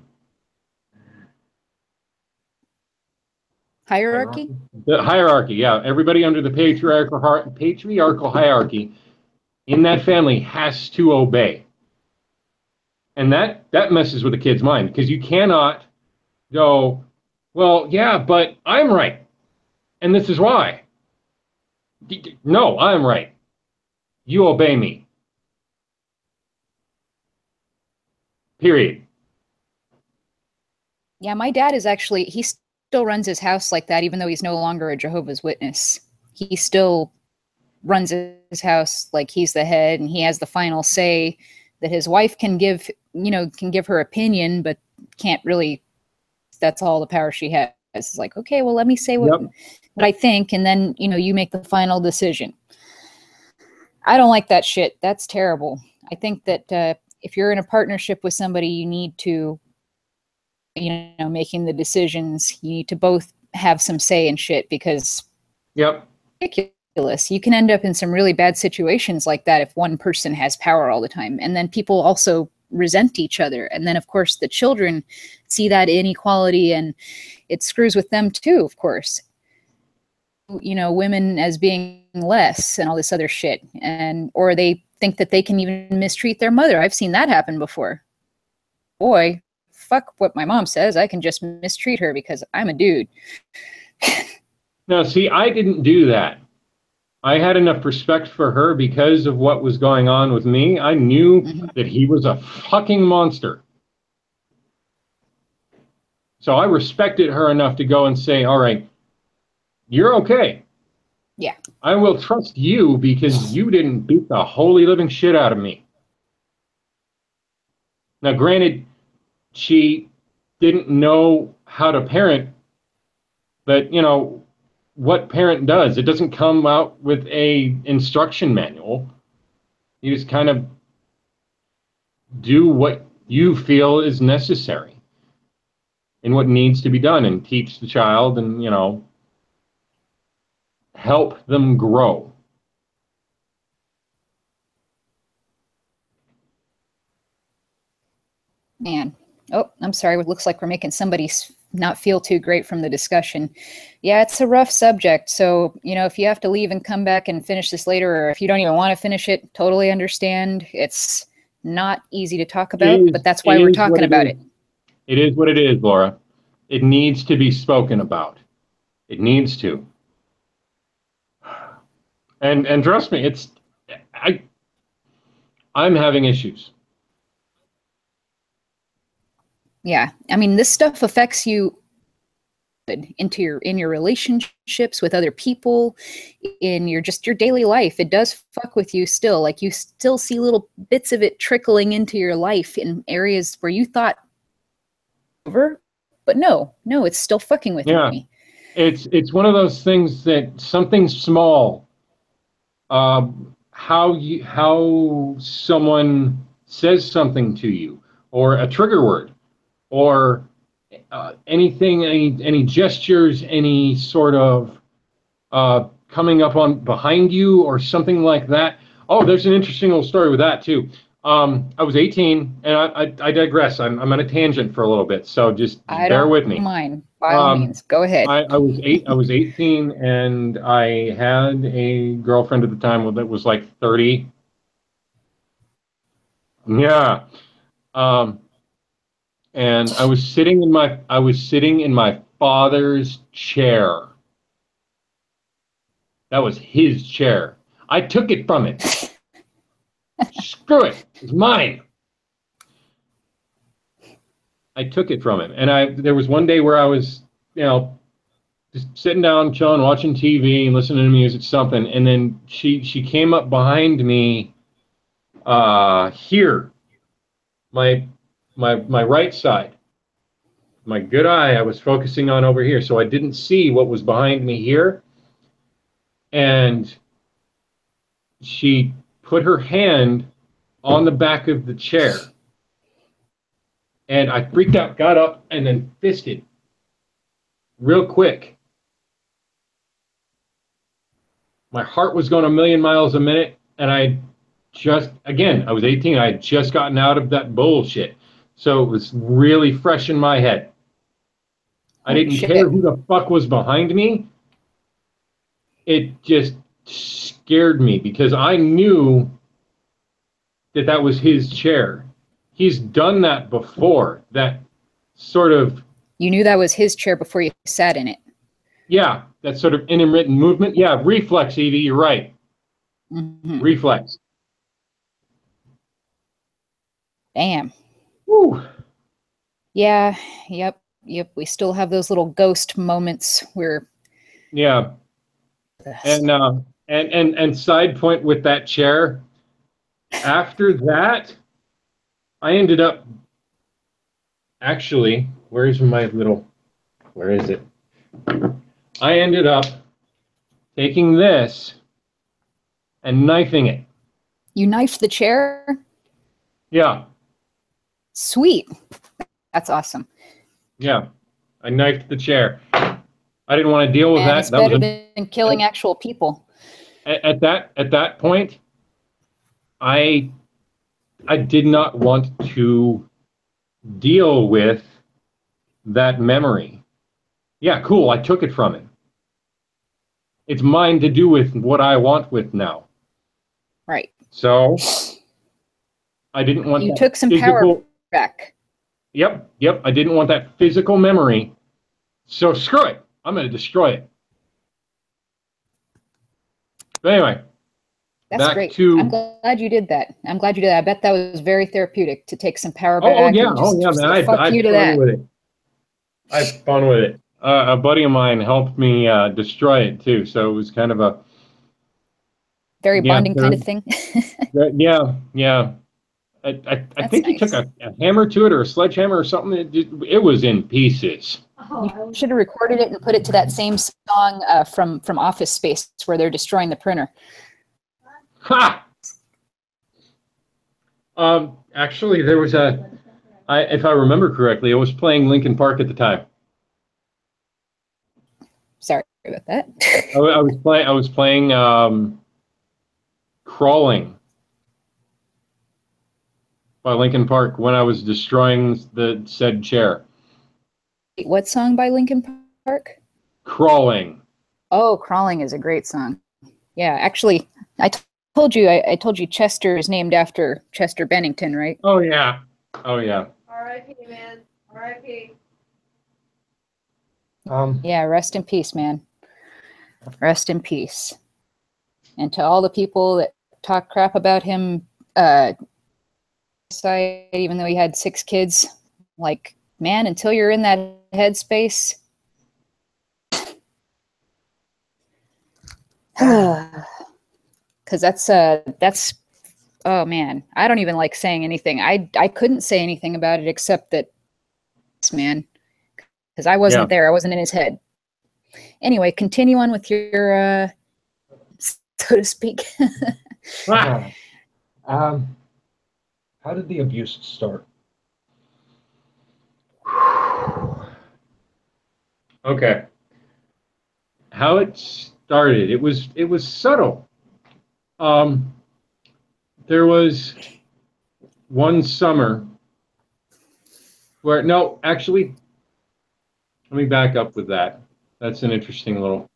Hierarchy? The hierarchy, yeah. Everybody under the patriarchal hierarchy in that family has to obey. And that messes with the kid's mind, because you cannot go, well, yeah, but I'm right. And this is why. No, I'm right. You obey me. Period. Yeah, my dad is actually, he still runs his house like that, even though he's no longer a Jehovah's Witness. He still runs his house like he's the head, and he has the final say. That his wife can give, can give her opinion, but can't really, that's all the power she has. It's like, okay, well, let me say what I think, and then, you make the final decision. I don't like that shit. That's terrible. I think that if you're in a partnership with somebody, you need to, making the decisions, you need to both have some say in shit, because ridiculous. You can end up in some really bad situations like that if one person has power all the time. And then people also resent each other. And then, of course, the children see that inequality, and it screws with them too, of course. Women as being less and all this other shit. Or they think that they can even mistreat their mother. I've seen that happen before. Boy, fuck what my mom says. I can just mistreat her because I'm a dude. Now, see, I didn't do that. I had enough respect for her because of what was going on with me. I knew that he was a fucking monster. So I respected her enough to go and say, all right, you're okay. Yeah. I will trust you because you didn't beat the holy living shit out of me. Now, granted, she didn't know how to parent, but, what parent does? It doesn't come out with a instruction manual. You just kind of do what you feel is necessary and what needs to be done, and teach the child and, help them grow. Man. Oh, I'm sorry. It looks like we're making somebody's not feel too great from the discussion. Yeah, it's a rough subject. So, you know, if you have to leave and come back and finish this later, or if you don't even want to finish it, totally understand. It's not easy to talk about, but that's why we're talking about it. It is what it is, Laura. It needs to be spoken about. It needs to. And trust me, I'm having issues. Yeah. I mean, this stuff affects you in your relationships with other people, in your daily life. It does fuck with you still. Like, you still see little bits of it trickling into your life in areas where you thought over, but no, it's still fucking with me. It's one of those things that something small, how someone says something to you, or a trigger word, or anything, any gestures, any sort of coming up on behind you or something like that. Oh, there's an interesting little story with that too. I was 18, and I digress. I'm on a tangent for a little bit, so just bear with me. I don't mind. By all means, go ahead. I was 18, and I had a girlfriend at the time that was like 30. Yeah. And I was sitting in my father's chair. That was his chair. I took it from him. Screw it. It's mine. I took it from him. And there was one day where I was, just sitting down, chilling, watching TV, listening to music, something, and then she came up behind me here. My right side. My good eye, I was focusing on over here, so I didn't see what was behind me here. And she put her hand on the back of the chair. And I freaked out, got up, and then fisted real quick. My heart was going a million miles a minute, and I was 18, I had just gotten out of that bullshit. So it was really fresh in my head. I didn't care who the fuck was behind me. It just scared me because I knew that was his chair. He's done that before. That sort of... You knew that was his chair before you sat in it. Yeah, that sort of intermittent movement. Yeah, reflex, Evie, you're right. Mm-hmm. Reflex. Damn. Woo. Yeah, yep. We still have those little ghost moments where... Yeah. And side point with that chair, after that, I ended up... Actually, where is it? I ended up taking this and knifing it. You knifed the chair? Yeah. Sweet. That's awesome. Yeah. I knifed the chair. I didn't want to deal with that. It's better than killing actual people. At that point, I did not want to deal with that memory. Yeah, cool. I took it from him. It's mine to do with what I want with now. Right. So I didn't want you took some power back. Yep. I didn't want that physical memory. So screw it. I'm going to destroy it. But anyway. That's great. I'm glad you did that. I bet that was very therapeutic to take some power back. Man. I had fun with it. I had fun with it. A buddy of mine helped me destroy it too, so it was kind of a very bonding kind of thing. Yeah. I think he took a hammer to it or a sledgehammer or something. It was in pieces. You should have recorded it and put it to that same song from Office Space where they're destroying the printer. Ha! Actually, there was if I remember correctly, I was playing Linkin Park at the time. Sorry about that. I was playing Crawling by Linkin Park when I was destroying the said chair. what song by Linkin Park? Crawling. Oh, Crawling is a great song. Yeah, actually, I told you Chester is named after Chester Bennington, right? Oh yeah. Oh yeah. R.I.P. man. R.I.P. Yeah, rest in peace, man. Rest in peace. And to all the people that talk crap about him, even though he had 6 kids, like, man, until you're in that headspace. Because that's oh man, I don't even like saying anything. I couldn't say anything about it except that, man, because I wasn't there. I wasn't in his head. Anyway, continue on with your, so to speak. How did the abuse start? Okay. How it started, it was subtle. There was one summer where, no, actually, let me back up with that. That's an interesting little.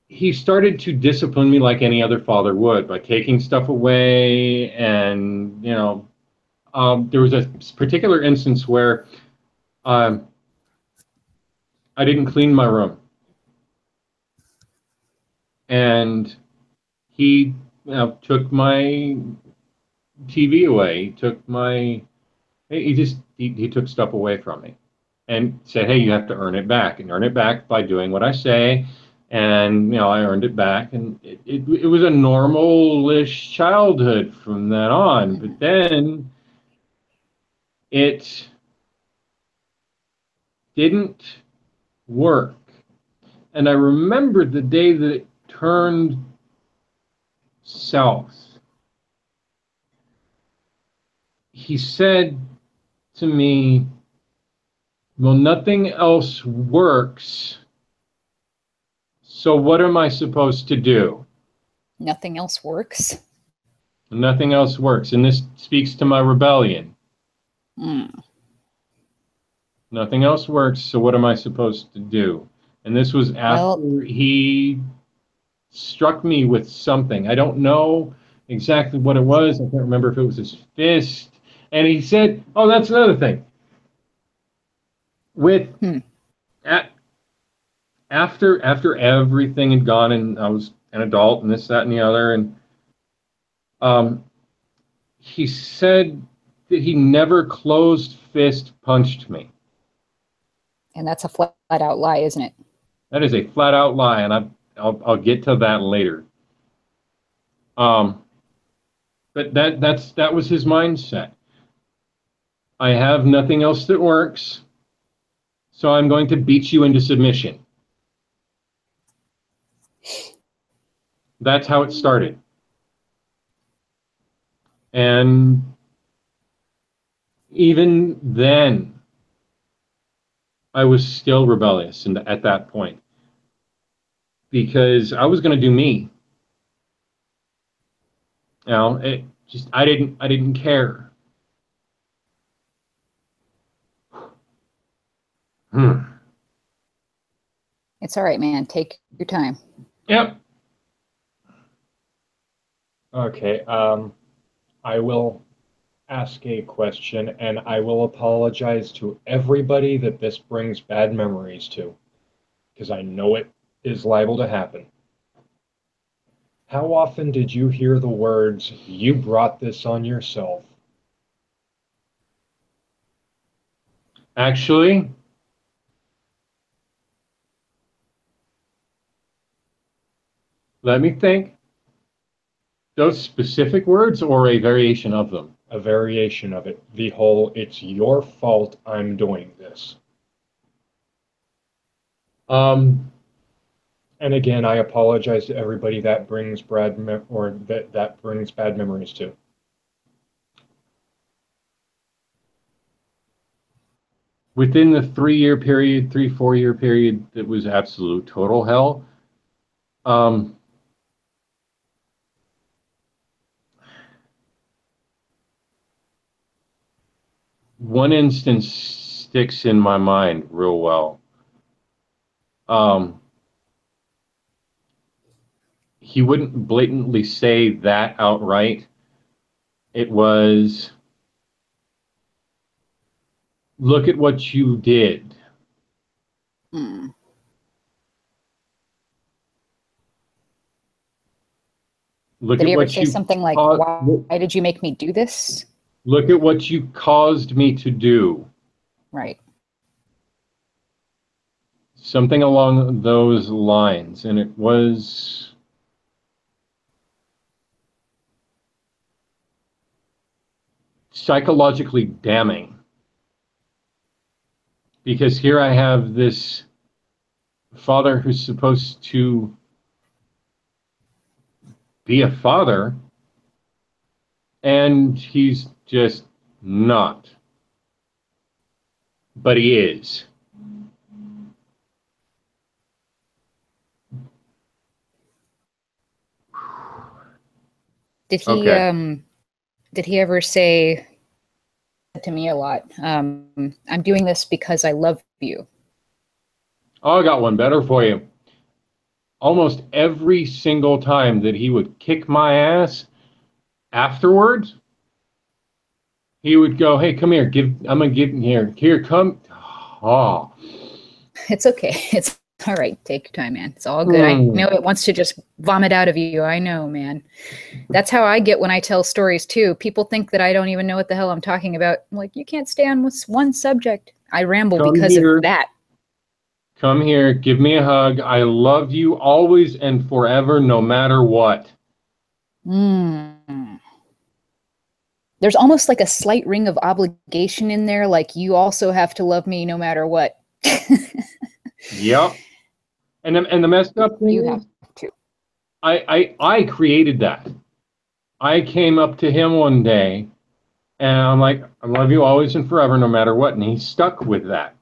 He started to discipline me like any other father would, by taking stuff away, and there was a particular instance where I didn't clean my room, and he took my TV away. He took he took stuff away from me, and said, "Hey, you have to earn it back, and earn it back by doing what I say." And I earned it back, and it was a normal-ish childhood from that on. But then it didn't work, and I remember the day that it turned south. He said to me, "Well, nothing else works. So what am I supposed to do?" Nothing else works. Nothing else works. And this speaks to my rebellion. Nothing else works. So what am I supposed to do? And this was after he struck me with something. I don't know exactly what it was. I can't remember if it was his fist. And he said, oh, that's another thing. After everything had gone, and I was an adult and this, that, and the other, and he said that he never closed fist punched me. And that's a flat out lie, isn't it? That is a flat out lie, and I'll get to that later. But that was his mindset. I have nothing else that works, so I'm going to beat you into submission. That's how it started. And even then, I was still rebellious at that point, because I was going to do me. I didn't care. It's all right, man. Take your time. Yep. Okay. I will ask a question, and I will apologize to everybody that this brings bad memories to, because I know it is liable to happen. How often did you hear the words, "You brought this on yourself"? Actually, let me think. Those specific words or a variation of them? A variation of it. The whole, "It's your fault I'm doing this." And again, I apologize to everybody that brings that brings bad memories to. Within the 3-year period, 4-year period, it was absolute total hell. one instance sticks in my mind real well. He wouldn't blatantly say that outright. It was, look at what you did. Hmm. Look Did at he ever what say you something like, why did you make me do this? Look at what you caused me to do. Right. Something along those lines. And it was psychologically damning. Because here I have this father who's supposed to be a father, and he's just not. But he is. Did he Okay. did he ever say to me a lot, I'm doing this because I love you? Oh, I got one better for you. Almost every single time that he would kick my ass afterwards, he would go, "Hey, come here. I'm gonna give here. Come." Oh, It's okay. It's all right. Take your time, man. It's all good. I know it wants to just vomit out of you. I know, man. That's how I get when I tell stories too. People think that I don't even know what the hell I'm talking about. I'm like, you can't stay on one subject. I ramble because of that. Come here. Give me a hug. I love you always and forever, no matter what. There's almost like a slight ring of obligation in there. Like, you also have to love me no matter what. Yep. And the messed up thing You is, have to. I created that. I came up to him one day and I'm like, I love you always and forever, no matter what. And he stuck with that.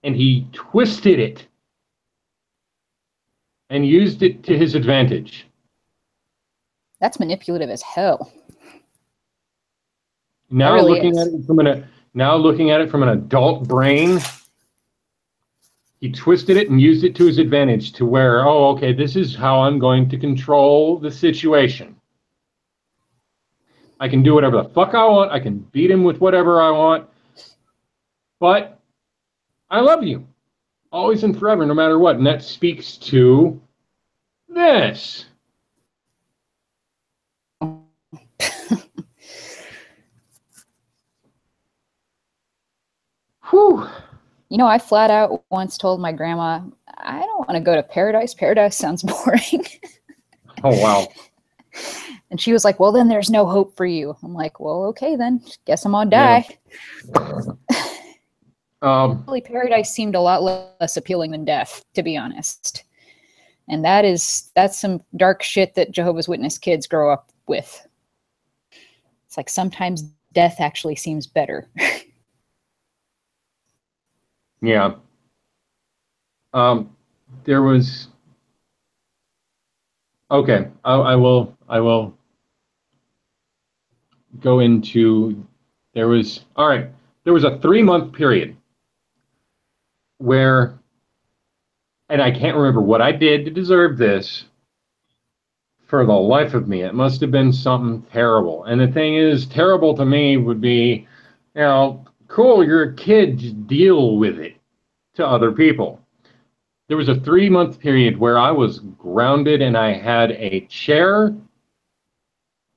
And he twisted it and used it to his advantage. That's manipulative as hell. Now really looking at it from an adult brain, he twisted it and used it to his advantage to where, oh, okay, this is how I'm going to control the situation. I can do whatever the fuck I want. I can beat him with whatever I want. But I love you always and forever, no matter what. And that speaks to this. Whew. You know, I flat out once told my grandma, I don't want to go to paradise. Paradise sounds boring. Oh, wow. And she was like, well, then there's no hope for you. I'm like, well, okay, then. Guess I'm gonna die. Really, paradise seemed a lot less appealing than death, to be honest. And that's some dark shit that Jehovah's Witness kids grow up with. It's like sometimes death actually seems better. Yeah. There was. Okay, I will go into. There was a 3-month period where, and I can't remember what I did to deserve this. For the life of me, it must have been something terrible. And the thing is, terrible to me would be, cool, you're a kid, just deal with it to other people. There was a 3-month period where I was grounded and I had a chair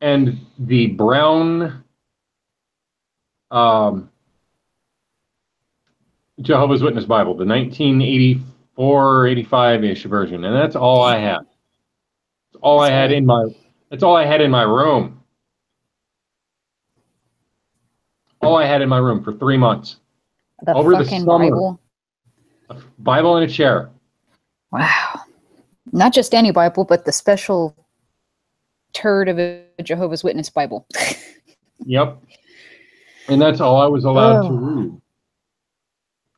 and the brown Jehovah's Witness Bible, the 1984, 85-ish version. And that's all I had. That's all I had in my room. All I had in my room for 3 months. Over the summer. Bible. A Bible and a chair. Wow. Not just any Bible, but the special turd of a Jehovah's Witness Bible. Yep. And that's all I was allowed to read.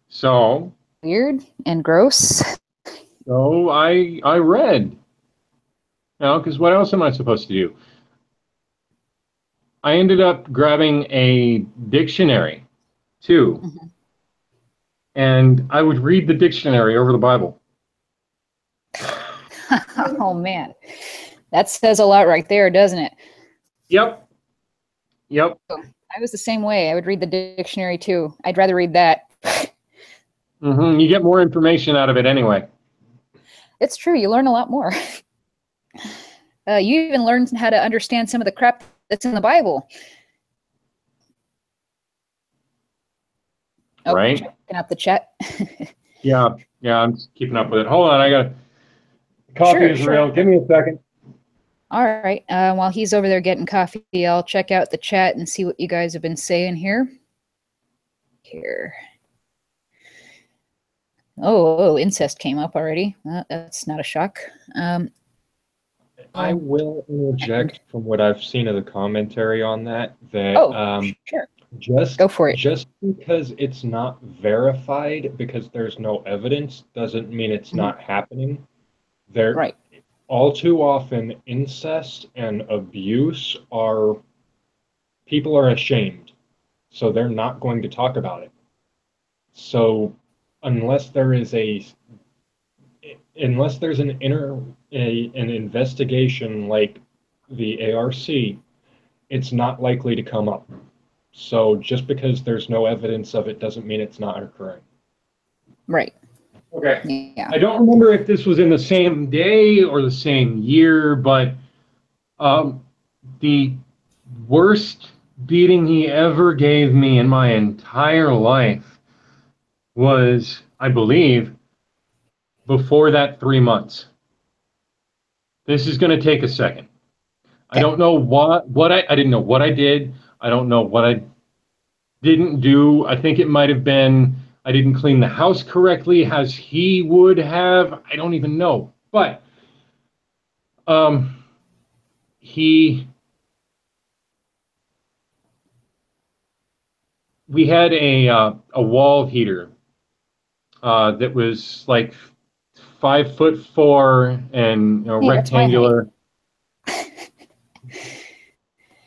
So. Weird and gross. So I read. Because what else am I supposed to do? I ended up grabbing a dictionary too. Mm-hmm. And I would read the dictionary over the Bible. Oh man, that says a lot right there, doesn't it? Yep. I was the same way. I would read the dictionary too. I'd rather read that. You get more information out of it anyway. It's true. You learn a lot more. You even learn how to understand some of the crap that's in the Bible. Oh, right? Checking out the chat. Yeah, I'm just keeping up with it. Hold on, I got coffee is real. Give me a second. All right. While he's over there getting coffee, I'll check out the chat and see what you guys have been saying here. Oh, incest came up already. That's not a shock. I will interject from what I've seen of the commentary on that. Sure. Just go for it. Just because it's not verified, because there's no evidence, doesn't mean it's not happening. Right. All too often, incest and abuse people are ashamed, so they're not going to talk about it. So unless there's an investigation like the ARC, it's not likely to come up. So just because there's no evidence of it doesn't mean it's not occurring. Right. Okay. Yeah. I don't remember if this was in the same day or the same year, but the worst beating he ever gave me in my entire life was, I believe, before that 3 months. This is going to take a second. I don't know what I didn't know what I did. I don't know what I didn't do. I think it might have been I didn't clean the house correctly as he would have. I don't even know. But we had a wall heater that was like 5'4" and rectangular.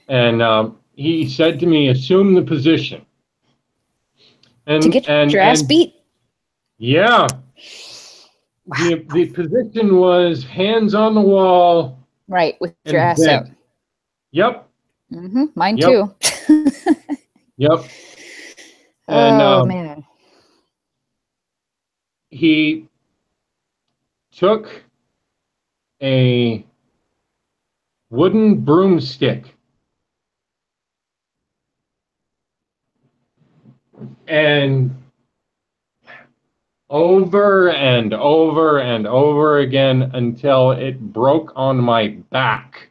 And he said to me, "Assume the position." And to get your ass beat. Yeah. Wow. The position was hands on the wall. Right, with your ass out. Yep. Mine too. Yep. And man. He took a wooden broomstick and over and over and over again until it broke on my back.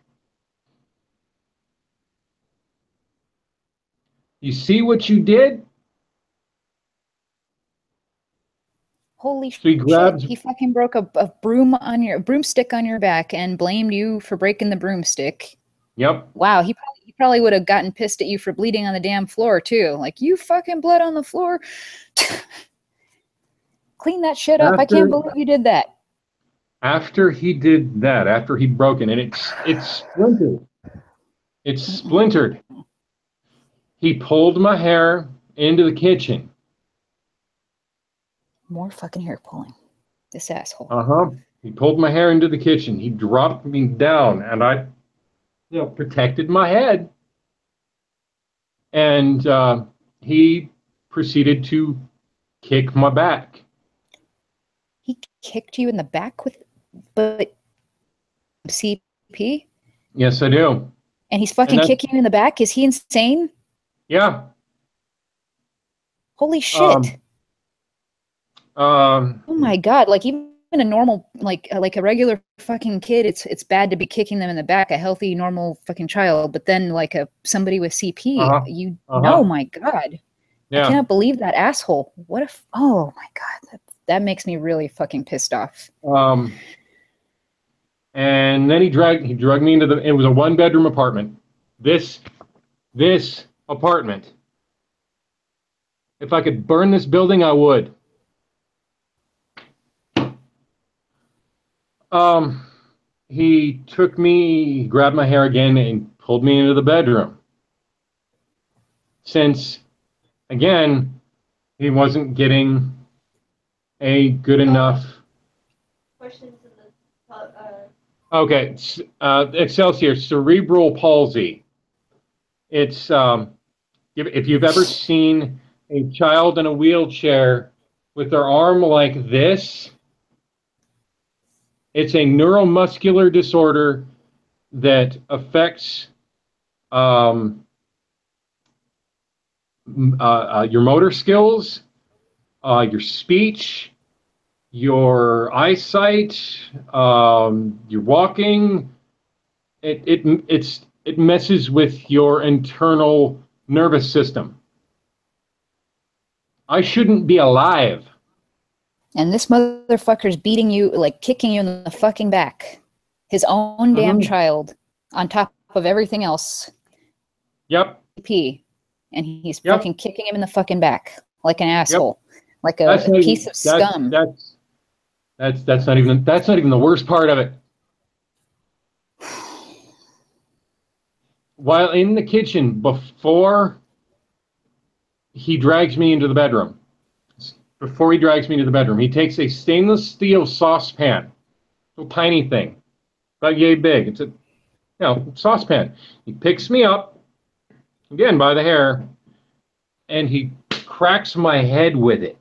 You see what you did? Holy shit! He fucking broke a broomstick on your back and blamed you for breaking the broomstick. Yep. Wow, he probably would have gotten pissed at you for bleeding on the damn floor too. Like, you fucking bled on the floor. Clean that shit up. I can't believe you did that. After he did that, after he broke it, and it's splintered. It's splintered. He pulled my hair into the kitchen. More fucking hair pulling. This asshole. He pulled my hair into the kitchen. He dropped me down, and I, protected my head. And he proceeded to kick my back. He kicked you in the back with CP? Yes, I do. And he's fucking kicking you in the back? Is he insane? Yeah. Holy shit. Oh my god, like even a normal, like a regular fucking kid, it's bad to be kicking them in the back, a healthy, normal fucking child, but then like somebody with CP, oh my god. Yeah. I cannot believe that asshole. What if, oh my god, that makes me really fucking pissed off. And then he dragged me into it was a 1-bedroom apartment. This apartment, if I could burn this building, I would. He grabbed my hair again and pulled me into the bedroom. since, again, he wasn't getting a good enough. Questions in the Okay, Excelsior, cerebral palsy. It's if you've ever seen a child in a wheelchair with their arm like this, it's a neuromuscular disorder that affects your motor skills, your speech, your eyesight, your walking. It messes with your internal nervous system. I shouldn't be alive. And this motherfucker's beating you, like kicking you in the fucking back. His own damn child, on top of everything else. Yep. And he's fucking kicking him in the fucking back like an asshole, like a piece of scum. That's not even the worst part of it. While in the kitchen, before he drags me into the bedroom, he takes a stainless steel saucepan, little tiny thing, about yay big. It's a saucepan. He picks me up, again by the hair, and he cracks my head with it.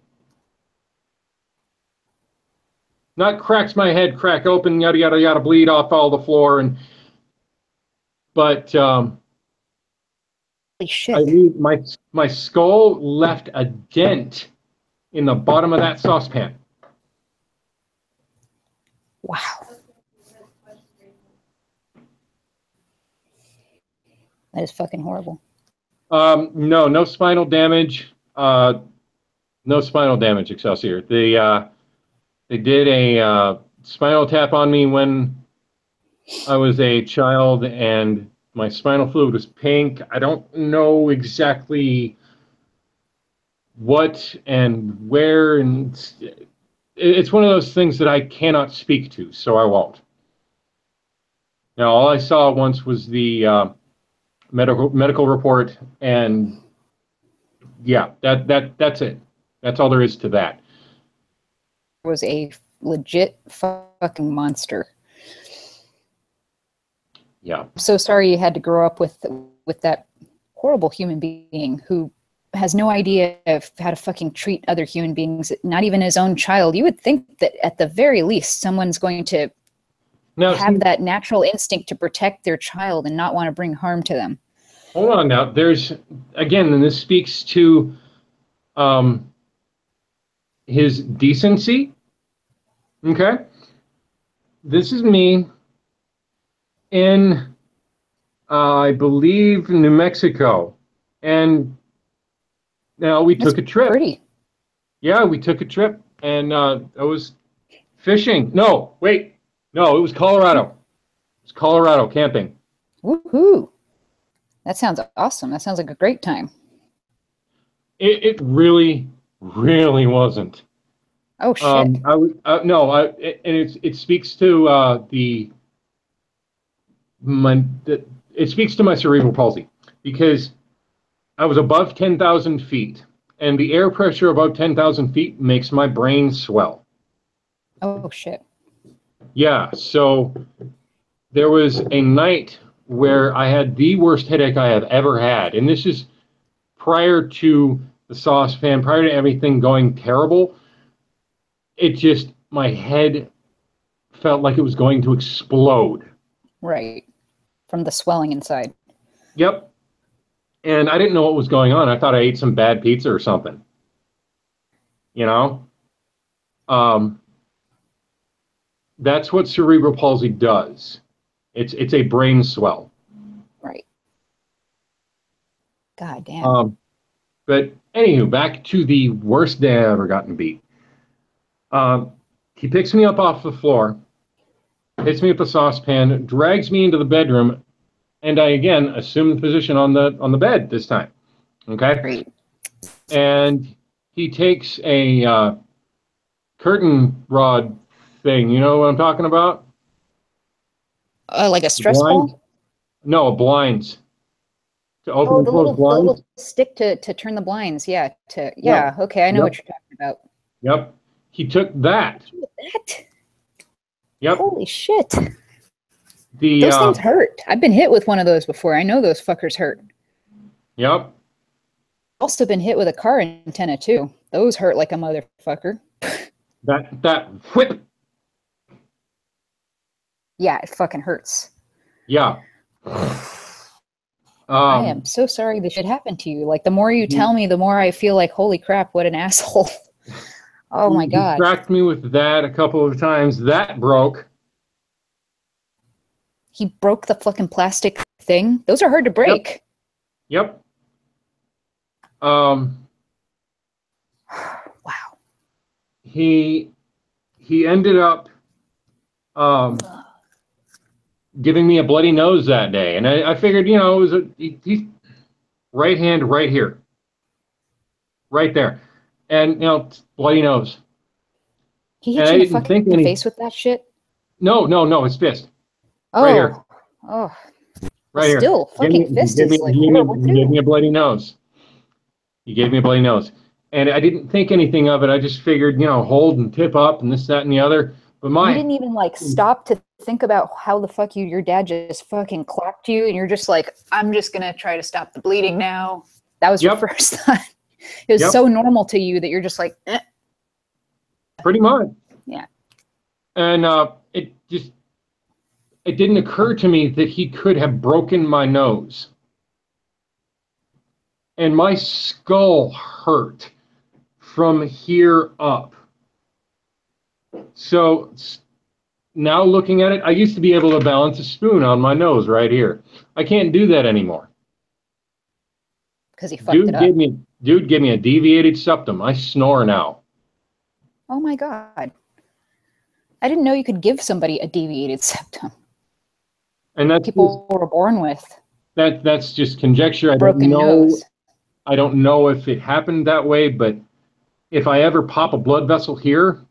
Not cracks my head, crack open, yada yada yada, bleed off all the floor, but holy shit! My skull left a dent in the bottom of that saucepan. Wow. That is fucking horrible. No spinal damage. No spinal damage, Excelsior. They did a spinal tap on me when I was a child, and my spinal fluid was pink. I don't know exactly what and where, and it's one of those things that I cannot speak to, so I won't. Now, all I saw once was the medical report, and yeah, that's it. That's all there is to that. Was a legit fucking monster. Yeah. I'm so sorry you had to grow up with that horrible human being who has no idea of how to fucking treat other human beings, not even his own child. You would think that at the very least someone's going to have that natural instinct to protect their child and not want to bring harm to them. Hold on now. There's, again, and this speaks to his decency. Okay? This is me in, I believe, New Mexico. And now we took a trip. Pretty. Yeah, we took a trip, and I was fishing. No, wait. No, it was Colorado. It was Colorado camping. Woohoo. That sounds awesome. That sounds like a great time. It really, really wasn't. Oh shit! It speaks to it speaks to my cerebral palsy, because I was above 10,000 feet, and the air pressure above 10,000 feet makes my brain swell. Oh shit! Yeah, so there was a night where I had the worst headache I have ever had, and this is prior to the saucepan, prior to everything going terrible. It just, my head felt like it was going to explode. Right. From the swelling inside. Yep. And I didn't know what was going on. I thought I ate some bad pizza or something. You know? That's what cerebral palsy does. It's a brain swell. Right. God damn. But anywho, back to the worst day I ever gotten beat. He picks me up off the floor, hits me with the saucepan, drags me into the bedroom, and I again assume the position on the bed this time. Okay? Great. And he takes a curtain rod thing. You know what I'm talking about? Like a stress ball? No, blinds. to open and the close blinds. little stick to turn the blinds. Yeah. Okay, I know what you're talking about. Yep. He took that. That? Yep. Holy shit. The those things hurt. I've been hit with one of those before. I know those fuckers hurt. Yep. Also been hit with a car antenna too. Those hurt like a motherfucker. That whip. Yeah, it fucking hurts. Yeah. I am so sorry this shit happened to you. Like, the more you tell me, the more I feel like, holy crap, what an asshole. Oh my God. He cracked me with that a couple of times. That broke. He broke the fucking plastic thing. Those are hard to break. Yep. Wow. He ended up giving me a bloody nose that day, and I figured, you know, it was he's right hand right here, right there, and you know, bloody nose. He hit you in the fucking face with that shit? No, his fist. Oh, right here. Oh, right here. Still, fucking fist is like horrible too. He gave me a bloody nose. He gave me a bloody nose, and I didn't think anything of it. I just figured, you know, hold and tip up and this, that, and the other. But you didn't even like stop to think about how the fuck your dad just fucking clocked you, and you're just like, I'm just gonna try to stop the bleeding now. That was your first thought. It was so normal to you that you're just like, eh. Pretty much. Yeah. And it didn't occur to me that he could have broken my nose. And my skull hurt from here up. So now looking at it, I used to be able to balance a spoon on my nose right here. I can't do that anymore. Because he fucked it up. Dude gave me a deviated septum. I snore now. Oh my God. I didn't know you could give somebody a deviated septum. And that's people were born with. That's just conjecture. I broken nose. I don't know if it happened that way, but if I ever pop a blood vessel here,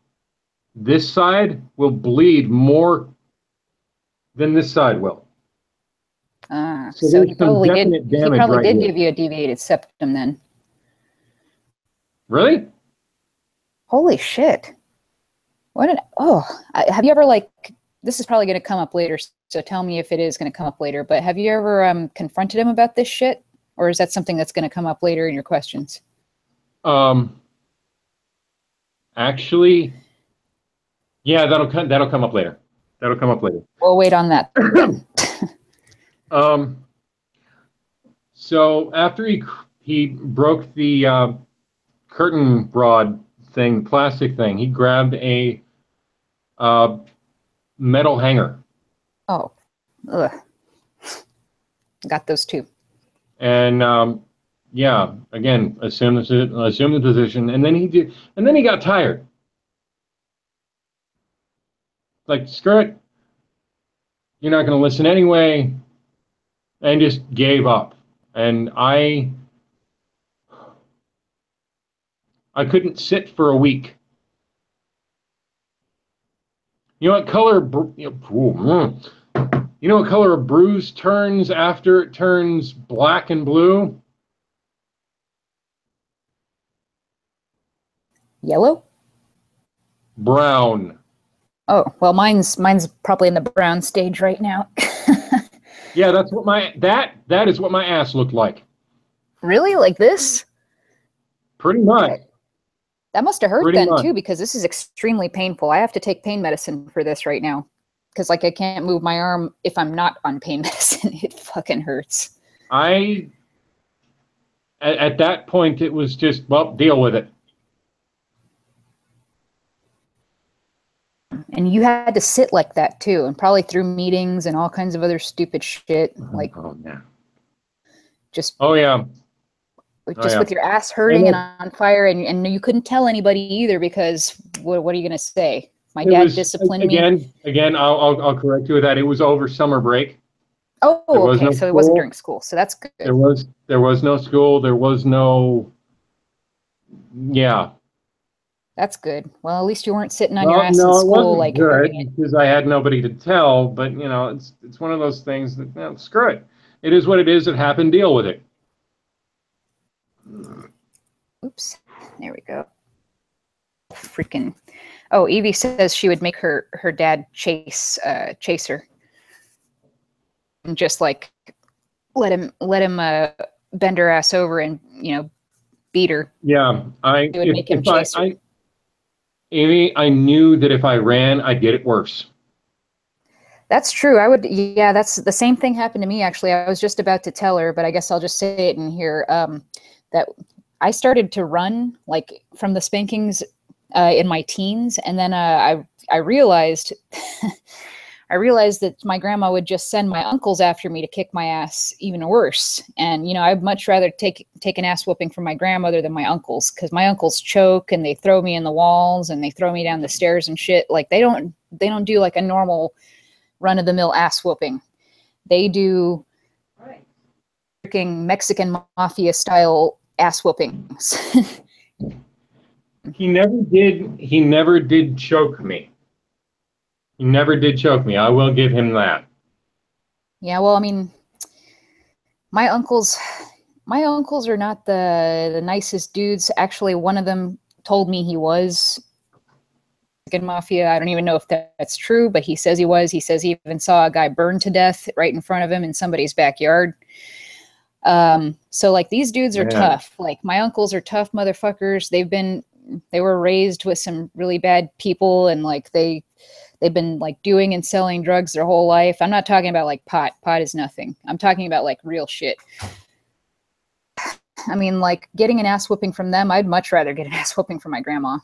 this side will bleed more than this side will. So he probably did give you a deviated septum then. Really? Holy shit. Have you ever, like, this is probably going to come up later, so tell me if it is going to come up later, but have you ever confronted him about this shit? Or is that something that's going to come up later in your questions? Actually, yeah, that'll come up later. That'll come up later. We'll wait on that then. So after he broke the curtain rod thing, plastic thing, he grabbed a metal hanger. Oh, ugh. Got those too. And yeah, again, assume the position, and then he got tired. Like, screw it, you're not going to listen anyway, and just gave up. And I couldn't sit for a week. You know what color? You know what color a bruise turns after it turns black and blue? Yellow? Brown. Oh, well, mine's probably in the brown stage right now. Yeah, that's what that is what my ass looked like. Really? Like this? Pretty much. Okay. That must have hurt then too, because this is extremely painful. I have to take pain medicine for this right now. Because, like, I can't move my arm if I'm not on pain medicine. It fucking hurts. At that point, it was just, well, deal with it. And you had to sit like that too, and probably through meetings and all kinds of other stupid shit. Like, oh yeah, just with your ass hurting and on fire, and you couldn't tell anybody either, because what are you gonna say? My dad disciplined me. Again, I'll correct you with that. It was over summer break. Oh, okay. So it wasn't during school. So that's good. There was no school. There was no. Yeah. That's good. Well, at least you weren't sitting on your ass in school, like, good, because I had nobody to tell. But you know, it's one of those things that, screw it. it is what it is. It happened. Deal with it. Oops. There we go. Freaking. Oh, Evie says she would make her dad chase her, and just like let him bend her ass over and beat her. Yeah, It would make him chase her. Amy, I knew that if I ran, I'd get it worse. That's true. I would. Yeah, that's the same thing happened to me. Actually, I was just about to tell her, but I guess I'll just say it in here. That I started to run like from the spankings in my teens, and then I realized I realized that my grandma would just send my uncles after me to kick my ass even worse. And I'd much rather take an ass whooping from my grandmother than my uncles, because my uncles choke and they throw me in the walls and they throw me down the stairs and shit. Like they don't do like a normal run of the mill ass whooping. They do freaking Mexican mafia style ass whoopings. He never did choke me. He never did choke me. I will give him that. Yeah, well, I mean, my uncles are not the nicest dudes. Actually, one of them told me he was Mexican mafia. I don't even know if that's true, but he says he was. He says he even saw a guy burned to death right in front of him in somebody's backyard. So like these dudes are tough. Like my uncles are tough motherfuckers. They were raised with some really bad people, and like they've been like doing and selling drugs their whole life. I'm not talking about like pot. Pot is nothing. I'm talking about like real shit. I mean, like getting an ass whooping from them, I'd much rather get an ass whooping from my grandma.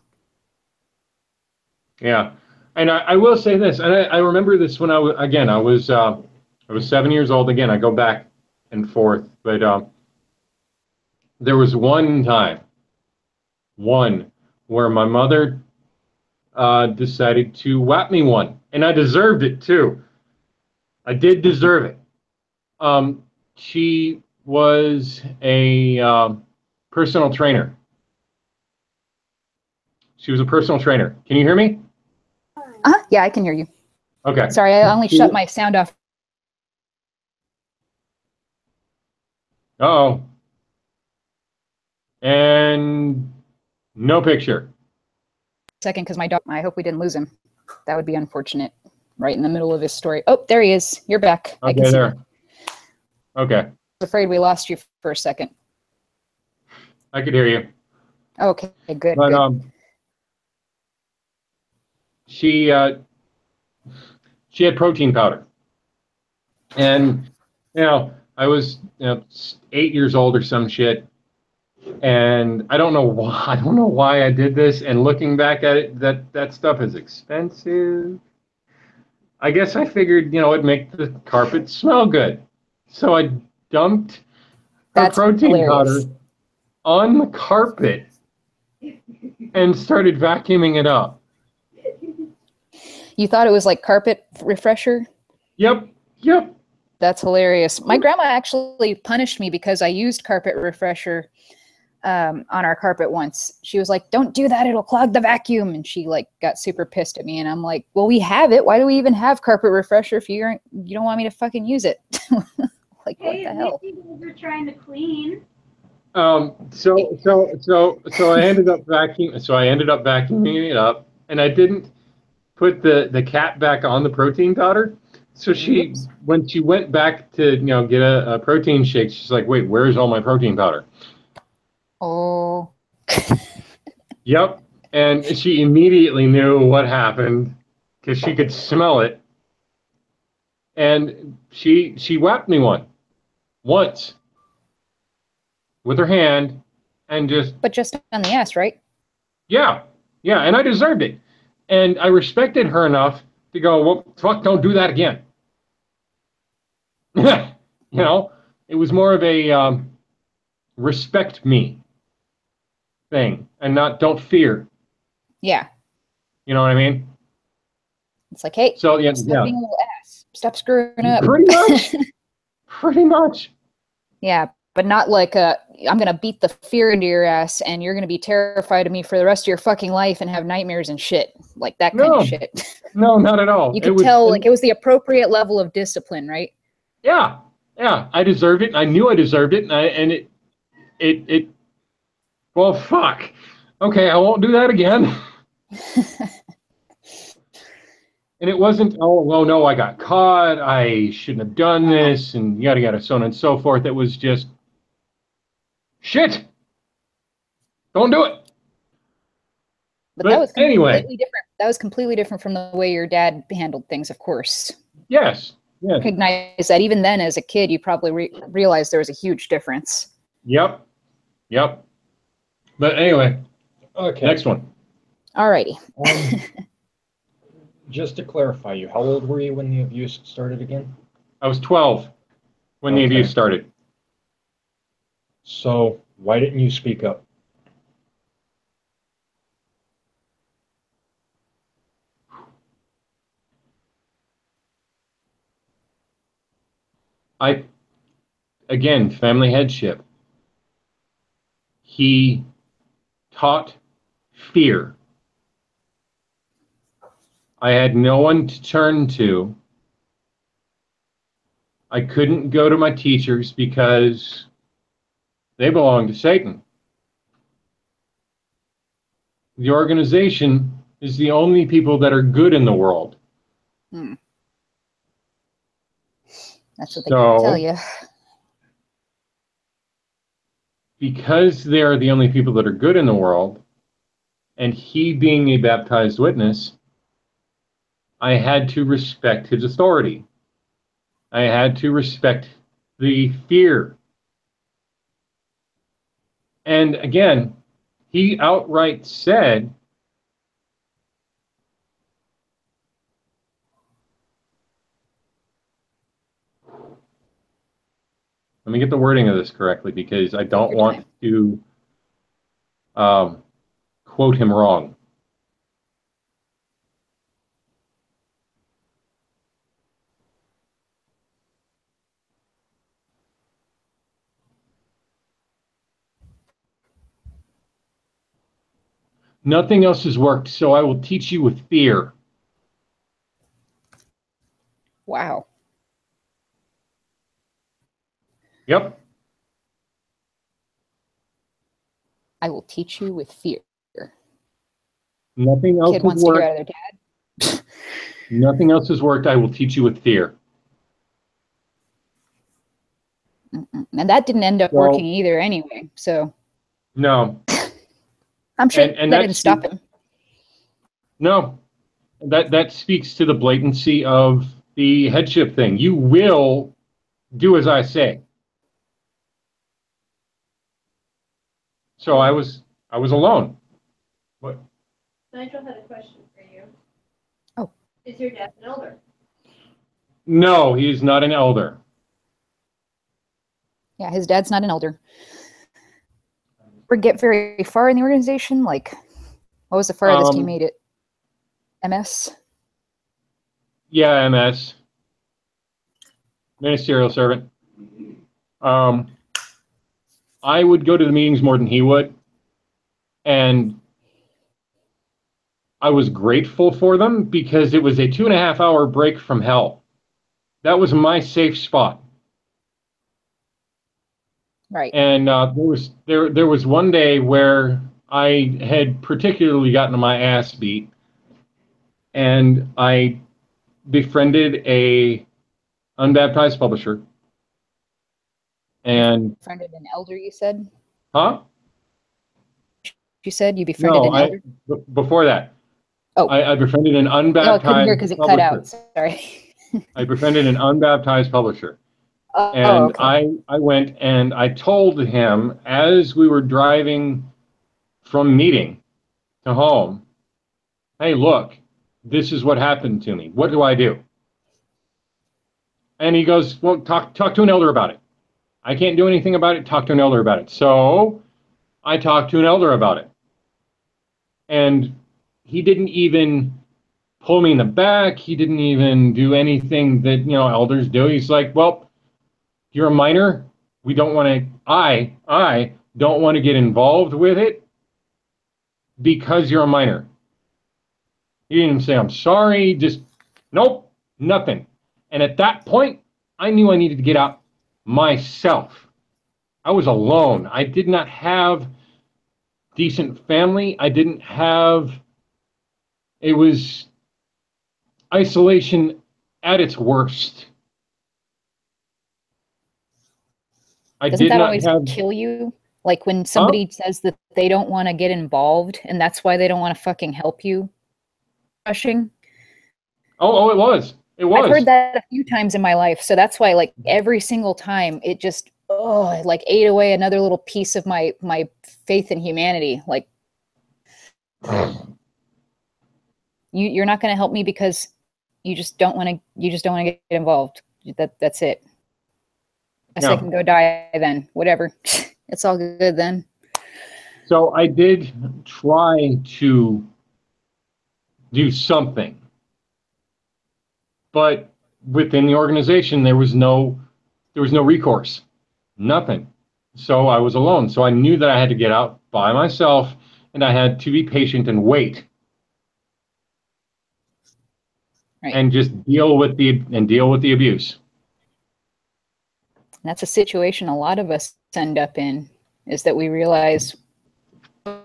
Yeah. And I will say this, and I remember this when I was 7 years old. Again, I go back and forth, but there was one time where my mother decided to whap me one, and I deserved it too. I did deserve it. She was a personal trainer. She was a personal trainer. Can you hear me? Yeah, I can hear you. Okay. Sorry, I only shut my sound off. Uh-oh. And no picture. Second, because my dog, I hope we didn't lose him. That would be unfortunate. Right in the middle of his story. Oh, there he is. You're back. Okay, I can see there. you. Okay. I was afraid we lost you for a second. I could hear you. Okay, good. But good. She had protein powder, and I was 8 years old or some shit, and I don't know why I did this. And looking back at it, that stuff is expensive. I guess I figured it'd make the carpet smell good, so I dumped her protein powder on the carpet and started vacuuming it up. You thought it was like carpet refresher? Yep. That's hilarious. My grandma actually punished me because I used carpet refresher on our carpet once. She was like, "Don't do that, it'll clog the vacuum." And she like got super pissed at me, and I'm like, "Well, we have it. Why do we even have carpet refresher if you don't want me to fucking use it?" Like, hey, what the hell? You guys are trying to clean. So I ended up vacuuming it up, and I didn't put the cap back on the protein powder. So when she went back to get a protein shake, she's like, "Wait, where's all my protein powder?" Oh. Yep. And she immediately knew what happened because she could smell it. And she whacked me once with her hand, and But just on the ass, right? Yeah, and I deserved it. And I respected her enough to go, "Well, fuck, don't do that again." It was more of a respect me thing, and not don't fear. Yeah. You know what I mean? It's like, hey, so stop being a little ass. Stop screwing up. Pretty much. Yeah, but not like I'm going to beat the fear into your ass and you're going to be terrified of me for the rest of your fucking life and have nightmares and shit. Like that kind of shit. No, not at all. You could tell like it was the appropriate level of discipline, right? Yeah. Yeah, I deserved it. I knew I deserved it, and it. Well, fuck. Okay, I won't do that again. And it wasn't, oh, well, no, I got caught. I shouldn't have done this, and yada, yada, so on and so forth. It was just, shit, don't do it. But that was anyway. Completely different. That was completely different from the way your dad handled things, of course. Yes. Yes. Recognize that even then, as a kid, you probably realized there was a huge difference. Yep. Yep. But anyway, okay. Next one. Alrighty. Just to clarify, how old were you when the abuse started again? I was 12 when the abuse started. So why didn't you speak up? Again, family headship. He taught fear. I had no one to turn to. I couldn't go to my teachers because they belong to Satan. The organization is the only people that are good in the world. That's what they tell you. Because they are the only people that are good in the world, and he being a baptized witness, I had to respect his authority. I had to respect the fear. And again, he outright said, let me get the wording of this correctly because I don't want to quote him wrong. Nothing else has worked, so I will teach you with fear. Wow. Yep. I will teach you with fear. Nothing else Kid has wants worked. To hear out of their dad. Nothing else has worked. I will teach you with fear. And that didn't end up working either anyway, so. No. I'm sure that didn't stop him. No. That speaks to the blatancy of the headship thing. You will do as I say. So I was alone. What? Nigel had a question for you. Oh. Is your dad an elder? No, he is not an elder. Yeah, his dad's not an elder. Or get very far in the organization? Like, what was the farthest he made it? MS? Yeah, MS. Ministerial servant. I would go to the meetings more than he would. And I was grateful for them because it was a 2.5-hour break from hell. That was my safe spot. Right. And there was one day where I had particularly gotten my ass beat, and I befriended a unbaptized publisher. And befriended an elder, you said? Huh? You said you befriended an elder? Before that. Oh. I befriended an unbaptized I couldn't hear because it cut out. Sorry. I befriended an unbaptized publisher. And okay. I went and I told him as we were driving from meeting to home, hey, look, this is what happened to me. What do I do? And he goes, well, talk to an elder about it. I can't do anything about it. Talk to an elder about it. So I talked to an elder about it. And he didn't even pull me in the back. He didn't even do anything that, elders do. He's like, well, you're a minor. We don't want to, I don't want to get involved with it because you're a minor. He didn't even say, I'm sorry. Just, nope, nothing. And at that point, I knew I needed to get out. myself. I was alone. I did not have decent family. I didn't have, it was isolation at its worst. Doesn't that always kill you? Like when somebody says that they don't want to get involved and that's why they don't want to fucking help you. Rushing. Oh, it was. It was. I've heard that a few times in my life. So that's why, like, every single time it just, it like ate away another little piece of my faith in humanity. Like, you're not going to help me because you just don't want to get involved. That's it. Guess I can go die then. Whatever. It's all good then. So I did try to do something, but within the organization there was no recourse, nothing. So I was alone. So I knew that I had to get out by myself, and I had to be patient and wait, and just deal with the abuse. That's a situation a lot of us end up in, is that we realize no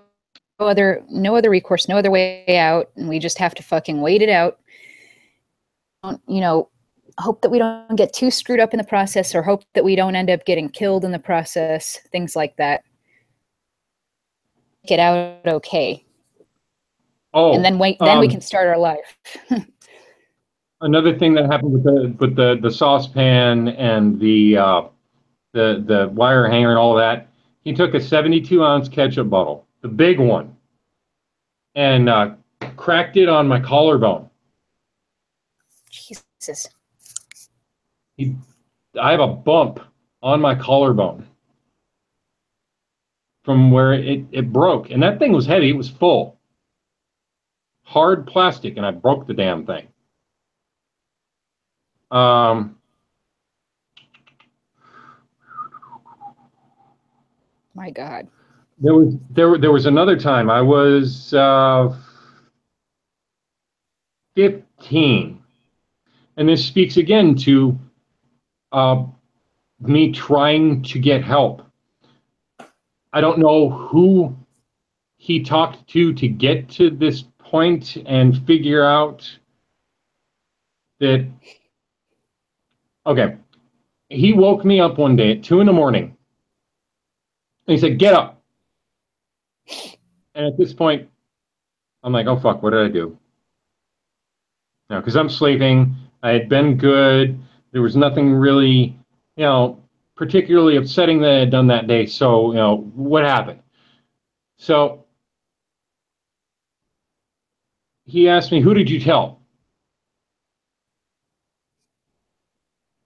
other recourse, no other way out, and we just have to fucking wait it out. You know, hope that we don't get too screwed up in the process, or hope that we don't end up getting killed in the process, things like that. Get out okay. Oh, and then then we can start our life. Another thing that happened with the saucepan and the wire hanger and all of that, he took a 72-ounce ketchup bottle, the big one, and cracked it on my collarbone. Jesus. I have a bump on my collarbone from where it broke, and that thing was heavy. It was full, hard plastic, and I broke the damn thing. My God. There was another time I was 15, and this speaks again to me trying to get help. I don't know who he talked to get to this point and figure out that. Okay, he woke me up one day at 2 a.m. and he said, "Get up." And at this point, I'm like, "Oh fuck, what did I do?" No, because I'm sleeping. I had been good. There was nothing really, particularly upsetting that I had done that day. So, what happened? So he asked me, "Who did you tell?"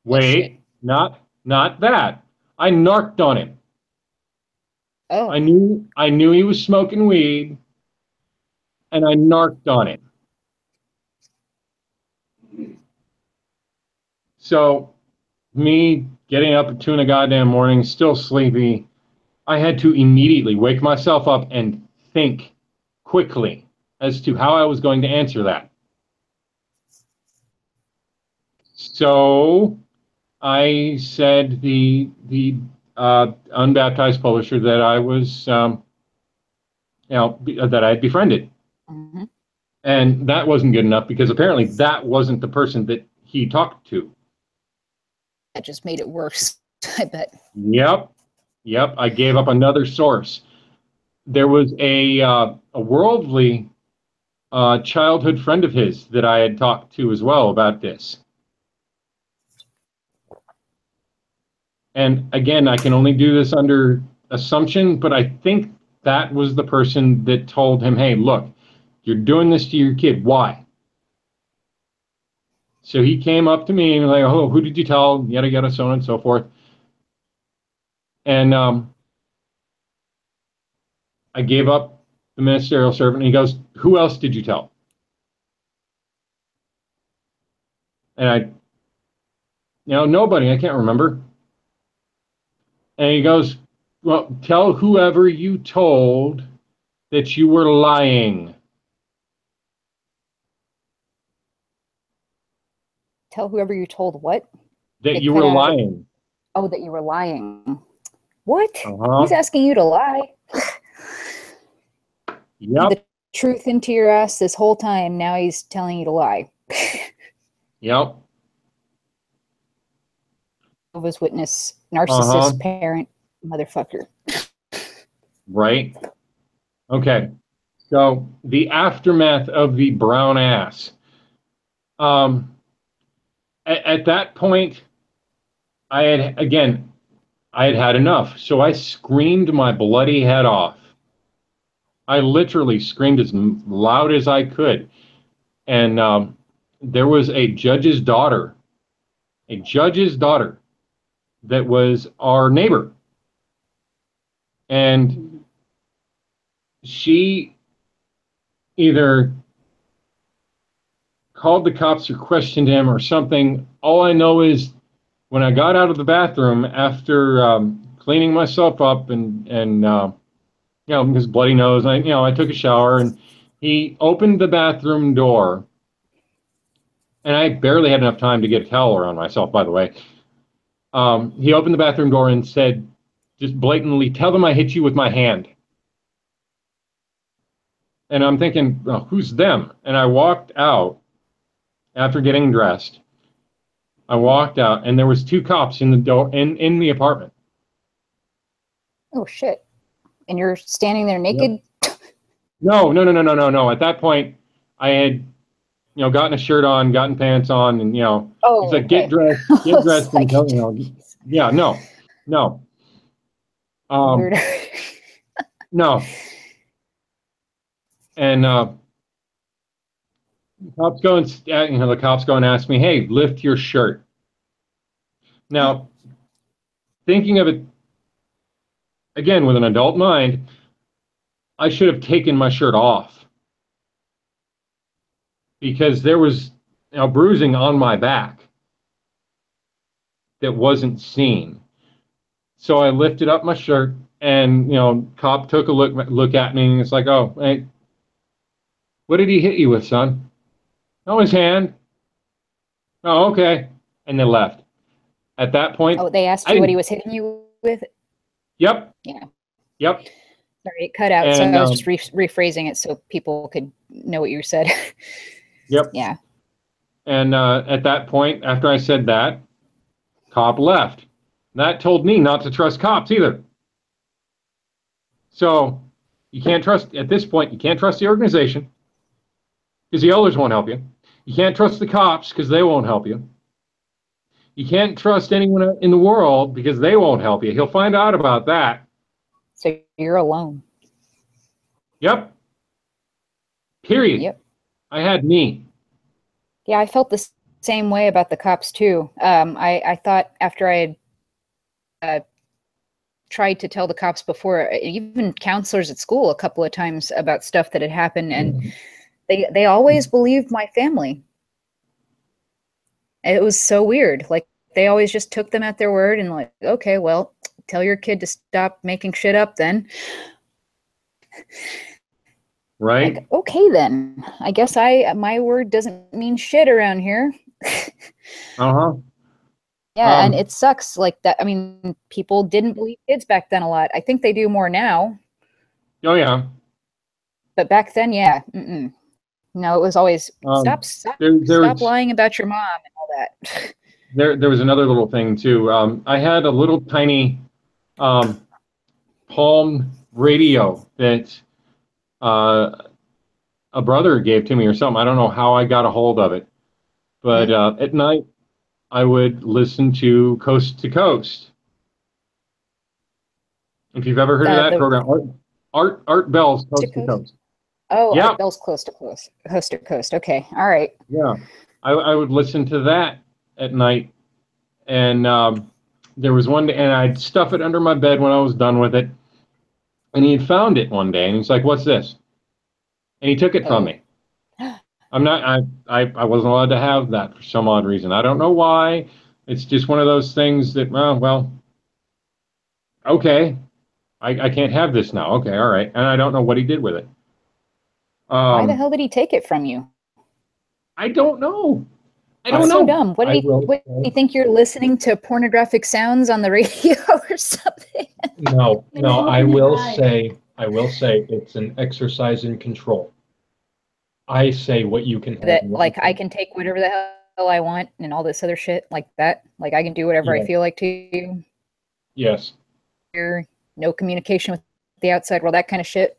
Wait, not that. I narked on him. Oh. I knew he was smoking weed, and I narked on him. So, me getting up at 2 a.m, still sleepy, I had to immediately wake myself up and think quickly as to how I was going to answer that. So I said the unbaptized publisher that I was, that I had befriended. Mm-hmm. And that wasn't good enough, because apparently that wasn't the person that he talked to. That just made it worse, I bet. Yep. I gave up another source. There was a worldly childhood friend of his that I had talked to as well about this. And again, I can only do this under assumption, but I think that was the person that told him, "Hey, look, you're doing this to your kid. Why?" So he came up to me and was like, "Oh, who did you tell?" Yada, yada, so on and so forth. And I gave up the ministerial servant. And he goes, "Who else did you tell?" And nobody. I can't remember. And he goes, "Well, tell whoever you told that you were lying." Tell whoever you told what? That you were lying. Oh, that you were lying. What? He's asking you to lie. Yep. The truth into your ass this whole time. Now he's telling you to lie. Yep. Jehovah's Witness, narcissist, parent, motherfucker. Right. Okay. So the aftermath of the brown ass. At that point, I had had enough. So I screamed my bloody head off. I literally screamed as loud as I could. And there was a judge's daughter that was our neighbor. And she either called the cops or questioned him or something. All I know is when I got out of the bathroom after cleaning myself up and you know, his bloody nose, I took a shower, and he opened the bathroom door, and I barely had enough time to get a towel around myself, by the way. He opened the bathroom door and said, just blatantly, "Tell them I hit you with my hand." And I'm thinking, oh, who's them? And I walked out after getting dressed. I walked out, and there was 2 cops in the door in the apartment. Oh shit! And you're standing there naked? Yep. No. At that point, I had, gotten a shirt on, gotten pants on, and he's like, okay. get dressed, like, and yeah, no. No. And the cops go and ask me, "Hey, lift your shirt." Now, thinking of it again with an adult mind, I should have taken my shirt off because there was bruising on my back that wasn't seen. So I lifted up my shirt, and cop took a look at me, and it's like, "Oh, hey, what did he hit you with, son?" "Oh, his hand." "Oh, okay," and they left. At that point, they asked you what he was hitting you with? Yep. Yeah. Yep. Sorry, it cut out, and, so I was just rephrasing it so people could know what you said. Yep. Yeah. And at that point, after I said that, cop left. That told me not to trust cops either. So you can't trust, at this point, you can't trust the organization because the elders won't help you. You can't trust the cops because they won't help you. You can't trust anyone in the world because they won't help you. He'll find out about that. So you're alone. Yep. Period. Yep. I had me. Yeah, I felt the same way about the cops too. I thought after I had tried to tell the cops before, even counselors at school a couple of times about stuff that had happened, and they always believed my family. It was so weird. Like, they always just took them at their word and like, okay, well, tell your kid to stop making shit up then. Right. Like, okay, then. I guess my word doesn't mean shit around here. Uh-huh. Yeah, and it sucks like that. I mean, people didn't believe kids back then a lot. I think they do more now. Oh, yeah. But back then, yeah. No, it was always, stop lying about your mom and all that. There was another little thing, too. I had a little tiny Palm radio that a brother gave to me or something. I don't know how I got a hold of it. But at night, I would listen to Coast to Coast. If you've ever heard of that program, Art Bell's Coast to Coast. Oh, yeah. Art Bell's Coast to Coast. Okay, all right. Yeah, I would listen to that at night, and there was one day, and I'd stuff it under my bed when I was done with it, and he had found it one day, and he's like, "What's this?" And he took it from me. I wasn't allowed to have that for some odd reason. I don't know why. It's just one of those things that, well, okay, I can't have this now. Okay, all right. And I don't know what he did with it. Why the hell did he take it from you? I don't know. I don't That's know. so dumb. What do you think you're listening to pornographic sounds on the radio or something? No, I will say it's an exercise in control. I say what you can have. That like I can take whatever the hell I want and all this other shit like that. Like I can do whatever I feel like to you. Yes. No communication with the outside world, that kind of shit.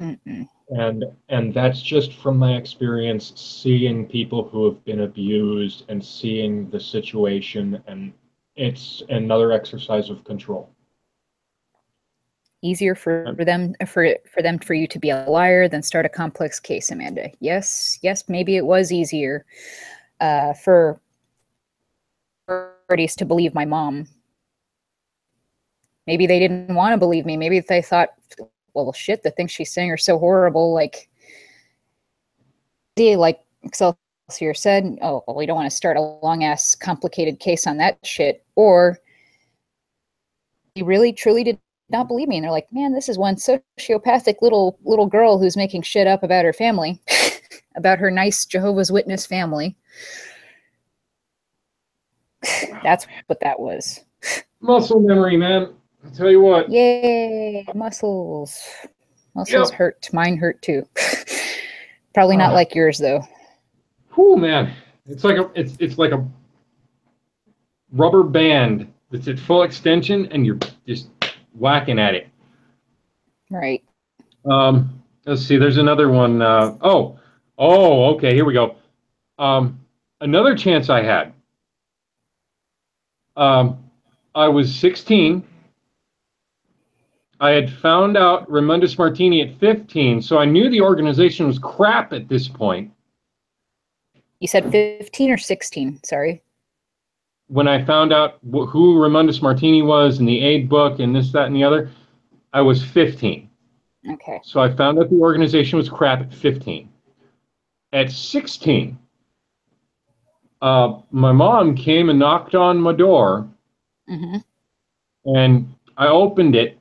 Mm-mm. And that's just from my experience seeing people who have been abused and seeing the situation, and it's another exercise of control. Easier for you to be a liar than start a complex case, Amanda. Yes, maybe it was easier for parties to believe my mom. Maybe they didn't want to believe me. Maybe they thought, well, shit, the things she's saying are so horrible. Like Excelsior said, oh, well, we don't want to start a long-ass complicated case on that shit. Or you really, truly did not believe me. And they're like, man, this is one sociopathic little girl who's making shit up about her family, about her nice Jehovah's Witness family. That's what that was. Muscle memory, man. I'll tell you what. Yay, muscles. Muscles hurt. Mine hurt too. Probably not like yours though. Whew, man. It's like a rubber band that's at full extension and you're just whacking at it. Right. Let's see, there's another one. Okay, here we go. Another chance I had. I was 16. I had found out Remundus Martini at 15, so I knew the organization was crap at this point. You said 15 or 16? Sorry. When I found out who Remundus Martini was and the aid book and this, that, and the other, I was 15. Okay. So I found out the organization was crap at 15. At 16, my mom came and knocked on my door, and I opened it,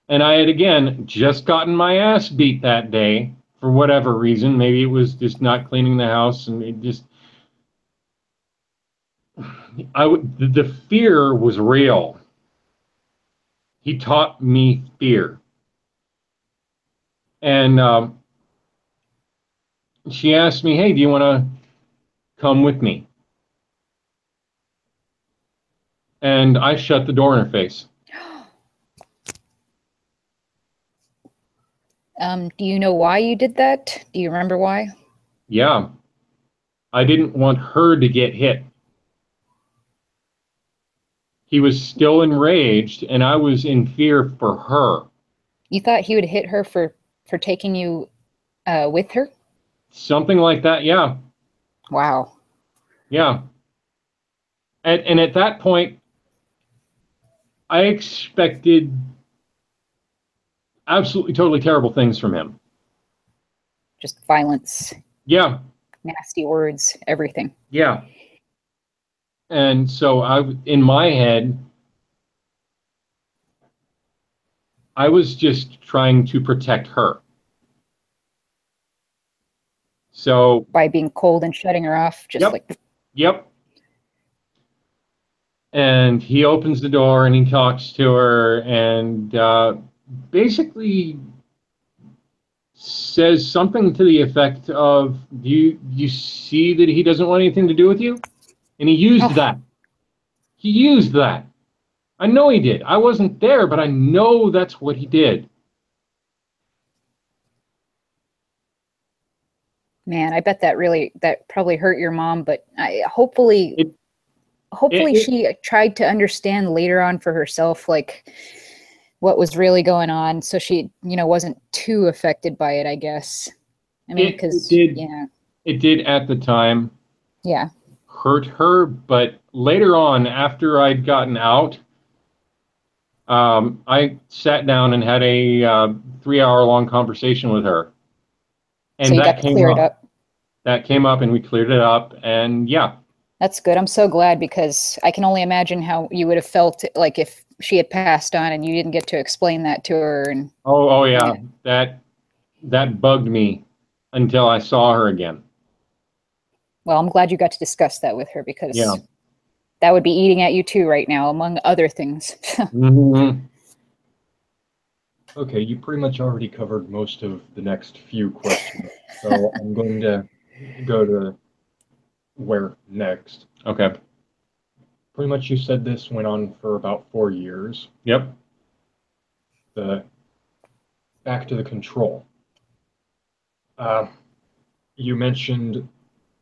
and I had, again, just gotten my ass beat that day for whatever reason. Maybe it was just not cleaning the house, and it just... the fear was real. He taught me fear. And she asked me, hey, do you want to come with me? And I shut the door in her face. Do you know why you did that? Do you remember why? Yeah. I didn't want her to get hit. He was still enraged, and I was in fear for her. You thought he would hit her for taking you with her? Something like that, yeah. Wow. Yeah. And at that point, I expected absolutely, totally terrible things from him. Just violence. Yeah. Nasty words, everything. Yeah. And so in my head, I was just trying to protect her. So by being cold and shutting her off, just like. Yep. And he opens the door and he talks to her and basically says something to the effect of, do you see that he doesn't want anything to do with you? And he used that. He used that. I know he did. I wasn't there, but I know that's what he did. Man, I bet that probably hurt your mom, but hopefully she tried to understand later on for herself, like what was really going on. So she, wasn't too affected by it, I guess. I mean, because, it did at the time. Yeah. Hurt her, but later on, after I'd gotten out, I sat down and had a 3-hour-long conversation with her. And so that came up. That came up and we cleared it up, and yeah. That's good. I'm so glad, because I can only imagine how you would have felt like if she had passed on and you didn't get to explain that to her. And oh yeah. That bugged me until I saw her again. Well, I'm glad you got to discuss that with her, because Yeah. that would be eating at you too right now, among other things. Mm-hmm. Okay, you pretty much already covered most of the next few questions, so I'm going to go to where next. Okay. Pretty much you said this went on for about 4 years. Yep. Back to the control. You mentioned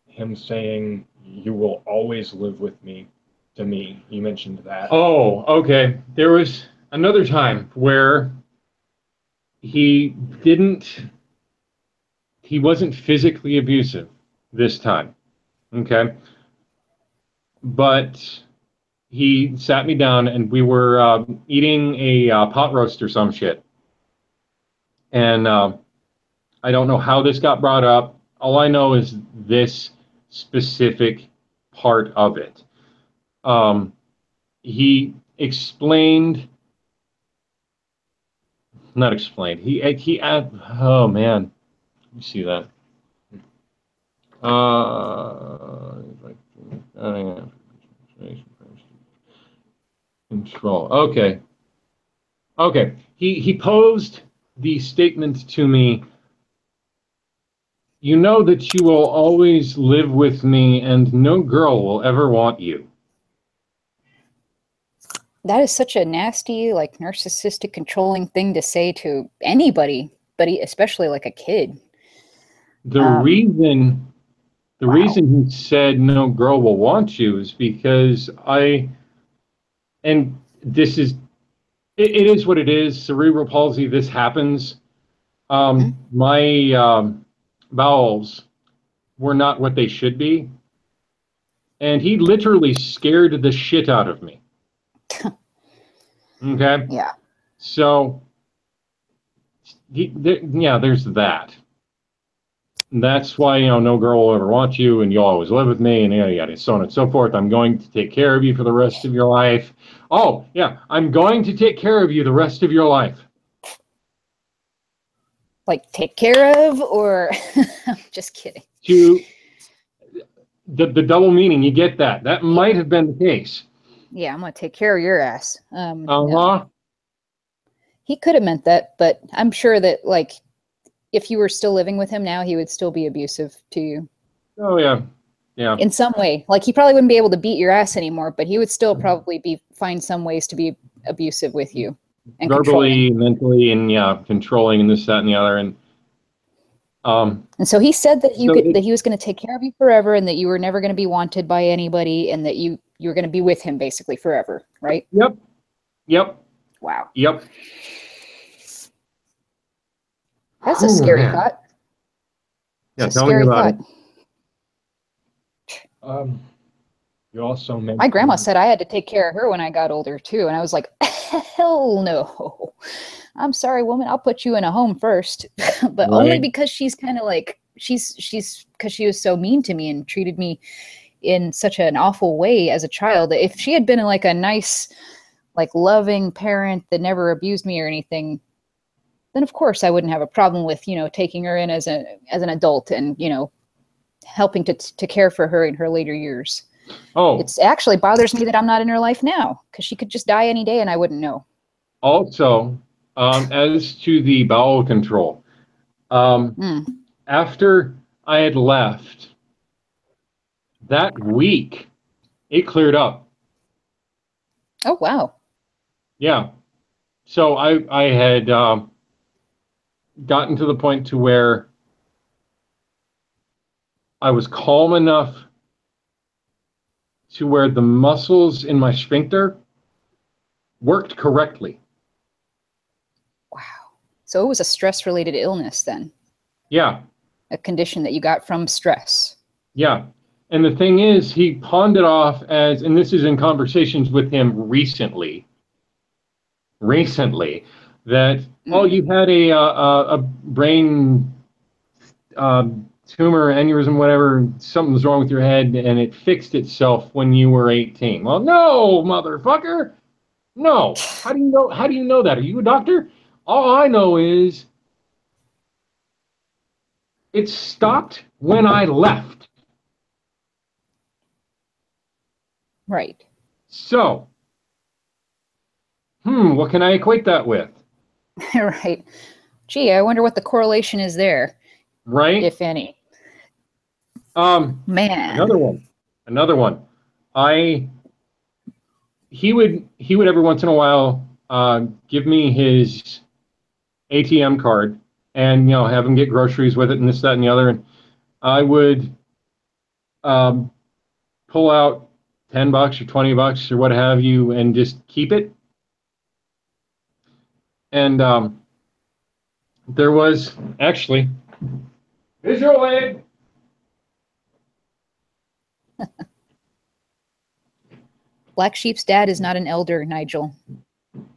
him saying, "You will always live with me," to me. You mentioned that. Oh, okay. There was another time where he wasn't physically abusive this time. Okay. But he sat me down and we were eating a pot roast or some shit. And I don't know how this got brought up. All I know is this specific part of it. He explained, not explained. Oh man, you see that? Control. Okay. Okay. He posed the statement to me. You know that you will always live with me, and no girl will ever want you. That is such a nasty, like, narcissistic, controlling thing to say to anybody, but especially like a kid. The reason he said no girl will want you is because and this is, it is what it is. Cerebral palsy, this happens. My bowels were not what they should be. And he literally scared the shit out of me. Okay? Yeah. So, there's that. That's why, no girl will ever want you, and you'll always live with me, and yada, so on and so forth. I'm going to take care of you for the rest of your life. Oh, yeah, I'm going to take care of you the rest of your life. Like, take care of, or I'm just kidding. The double meaning, you get that. That might have been the case. Yeah, I'm going to take care of your ass. No. He could have meant that, but I'm sure that, like, if you were still living with him now, he would still be abusive to you. Oh, yeah. Yeah. In some way. Like, he probably wouldn't be able to beat your ass anymore, but he would still probably find some ways to be abusive with you. And verbally, mentally, and controlling, and this, that, and the other. And so he said that that he was going to take care of you forever, and that you were never going to be wanted by anybody, and that you were going to be with him basically forever, right? Yep. Wow. Yep. That's a scary thought. Yeah, tell me about it. You also mentioned... My grandma said I had to take care of her when I got older too, and I was like, hell no. I'm sorry, woman, I'll put you in a home first. But only because she's kind of like, because she was so mean to me and treated me in such an awful way as a child. If she had been like a nice, like, loving parent that never abused me or anything, then of course I wouldn't have a problem with, taking her in as an adult and, helping to care for her in her later years. Oh. It actually bothers me that I'm not in her life now, because she could just die any day and I wouldn't know. Also, as to the bowel control, after I had left, that week, it cleared up. Oh, wow. Yeah. So I had gotten to the point to where I was calm enough to where the muscles in my sphincter worked correctly. Wow. So it was a stress-related illness then? Yeah. A condition that you got from stress? Yeah. And the thing is, he pawned it off as, and this is in conversations with him recently, that, oh, you had a brain tumor, aneurysm, whatever, something's wrong with your head, and it fixed itself when you were 18. Well, no, motherfucker. No. How do you know that? Are you a doctor? All I know is it stopped when I left. Right. So, what can I equate that with? Right. Gee, I wonder what the correlation is there, Right? if any. Man. Another one. He would every once in a while give me his ATM card and have him get groceries with it and this, that, and the other. And I would pull out $10 or $20 or what have you and just keep it. And there was actually visual aid. Black Sheep's dad is not an elder, Nigel.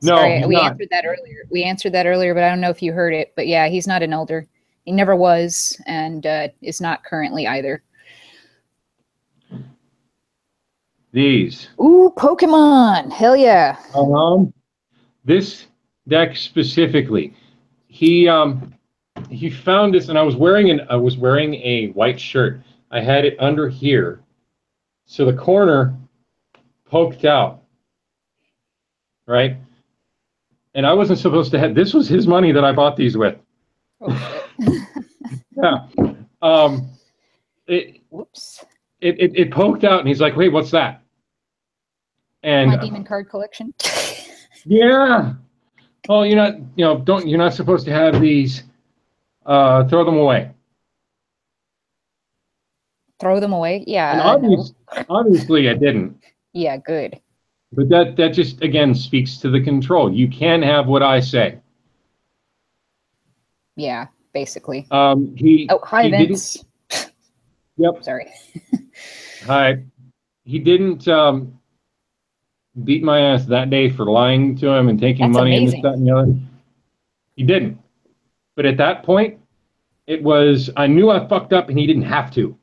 No, Sorry, we not. answered that earlier. We answered that earlier, but I don't know if you heard it. But yeah, he's not an elder. He never was, and is not currently either. These. Ooh, Pokemon! Hell yeah! This deck specifically, he found this, and I was wearing a white shirt. I had it under here, so the corner poked out, right? And I wasn't supposed to have. This was his money that I bought these with. Oh shit! Yeah. Whoops. It poked out, and he's like, "Wait, what's that?" And my demon card collection. Yeah. Oh, you're not supposed to have these. Throw them away. Throw them away? Yeah. And obviously I didn't. Yeah, good. But that just again speaks to the control. You can have what I say. Yeah, basically. Hi, Vince. Yep. Sorry. Hi. He didn't beat my ass that day for lying to him and taking money and this, that, and the other. He didn't. But at that point, it was, I knew I fucked up and he didn't have to.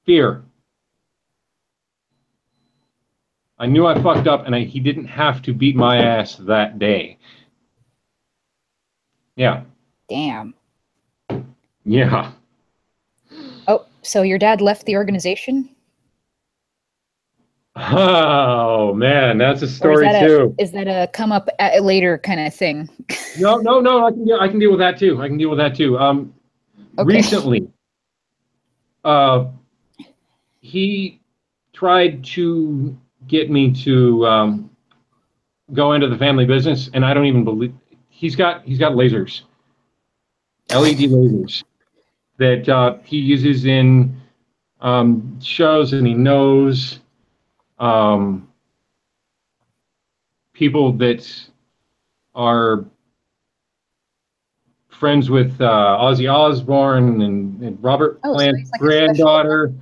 Fear. I knew I fucked up and he didn't have to beat my ass that day. Yeah. Damn. Yeah. Oh, so your dad left the organization? Oh man, that's a story too. Is that a come up later kind of thing? No. I can deal with that too. Okay. Recently, he tried to get me to go into the family business, and I don't even believe he's got lasers, LED lasers that he uses in shows, and he knows people that are friends with Ozzy Osbourne and Robert Plant's granddaughter.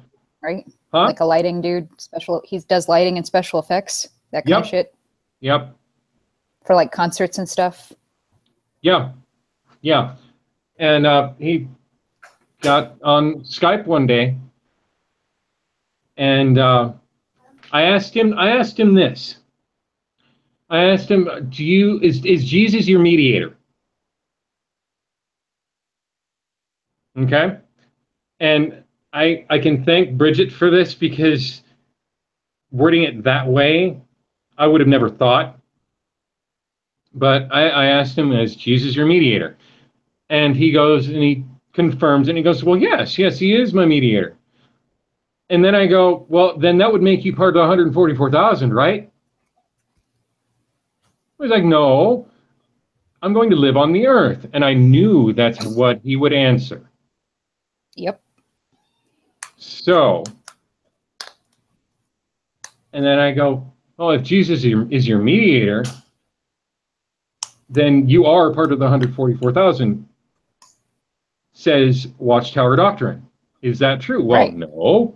Right? Huh? Like a lighting dude, he does lighting and special effects, that kind of shit. Yep. For like concerts and stuff. Yeah. And he got on Skype one day, and I asked him this. I asked him, is Jesus your mediator? Okay. And I can thank Bridget for this, because wording it that way, I would have never thought. But I asked him, is Jesus your mediator? And he goes and he confirms, and he goes, well, yes, he is my mediator. And then I go, well, then that would make you part of the 144,000, right? He was like, no, I'm going to live on the earth. And I knew that's what he would answer. Yep. So, and then I go, well, if Jesus is your mediator, then you are part of the 144,000, says Watchtower Doctrine. Is that true? Well, right. No.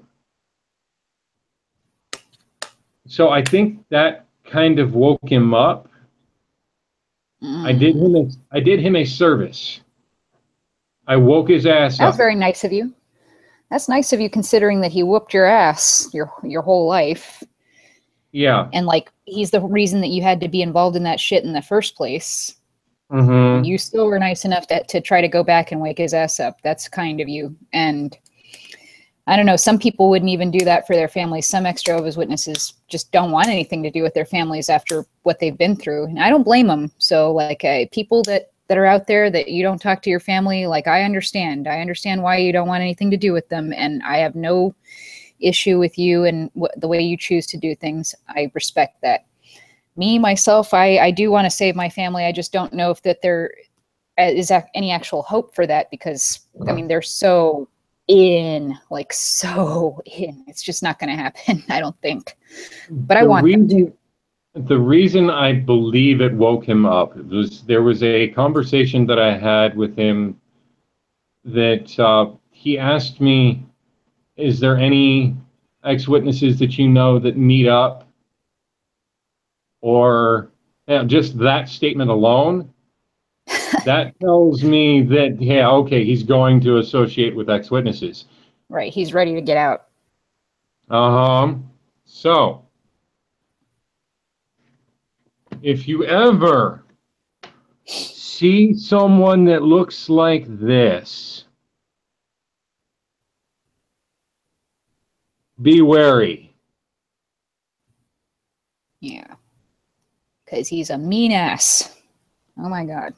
So I think that kind of woke him up. I did him a service. I woke his ass up. That's very nice of you. That's nice of you, considering that he whooped your ass your whole life. Yeah. And like, he's the reason that you had to be involved in that shit in the first place. Mm-hmm. And you still were nice enough to try to go back and wake his ass up. That's kind of you. And I don't know, some people wouldn't even do that for their families. Some ex-Jehovah's Witnesses just don't want anything to do with their families after what they've been through. And I don't blame them. So like people that are out there that you don't talk to your family, like I understand why you don't want anything to do with them. And I have no issue with you and the way you choose to do things. I respect that. Me, myself, I do want to save my family. I just don't know if that there is any actual hope for that because, I mean, they're so in. It's just not going to happen, I don't think. But I want them to. The reason I believe it woke him up was there was a conversation that I had with him that he asked me, is there any ex-witnesses that you know that meet up? Or just that statement alone, that tells me that, yeah, okay, he's going to associate with ex-witnesses. Right, he's ready to get out. So, if you ever see someone that looks like this, be wary. Yeah. Because he's a mean ass. Oh my God.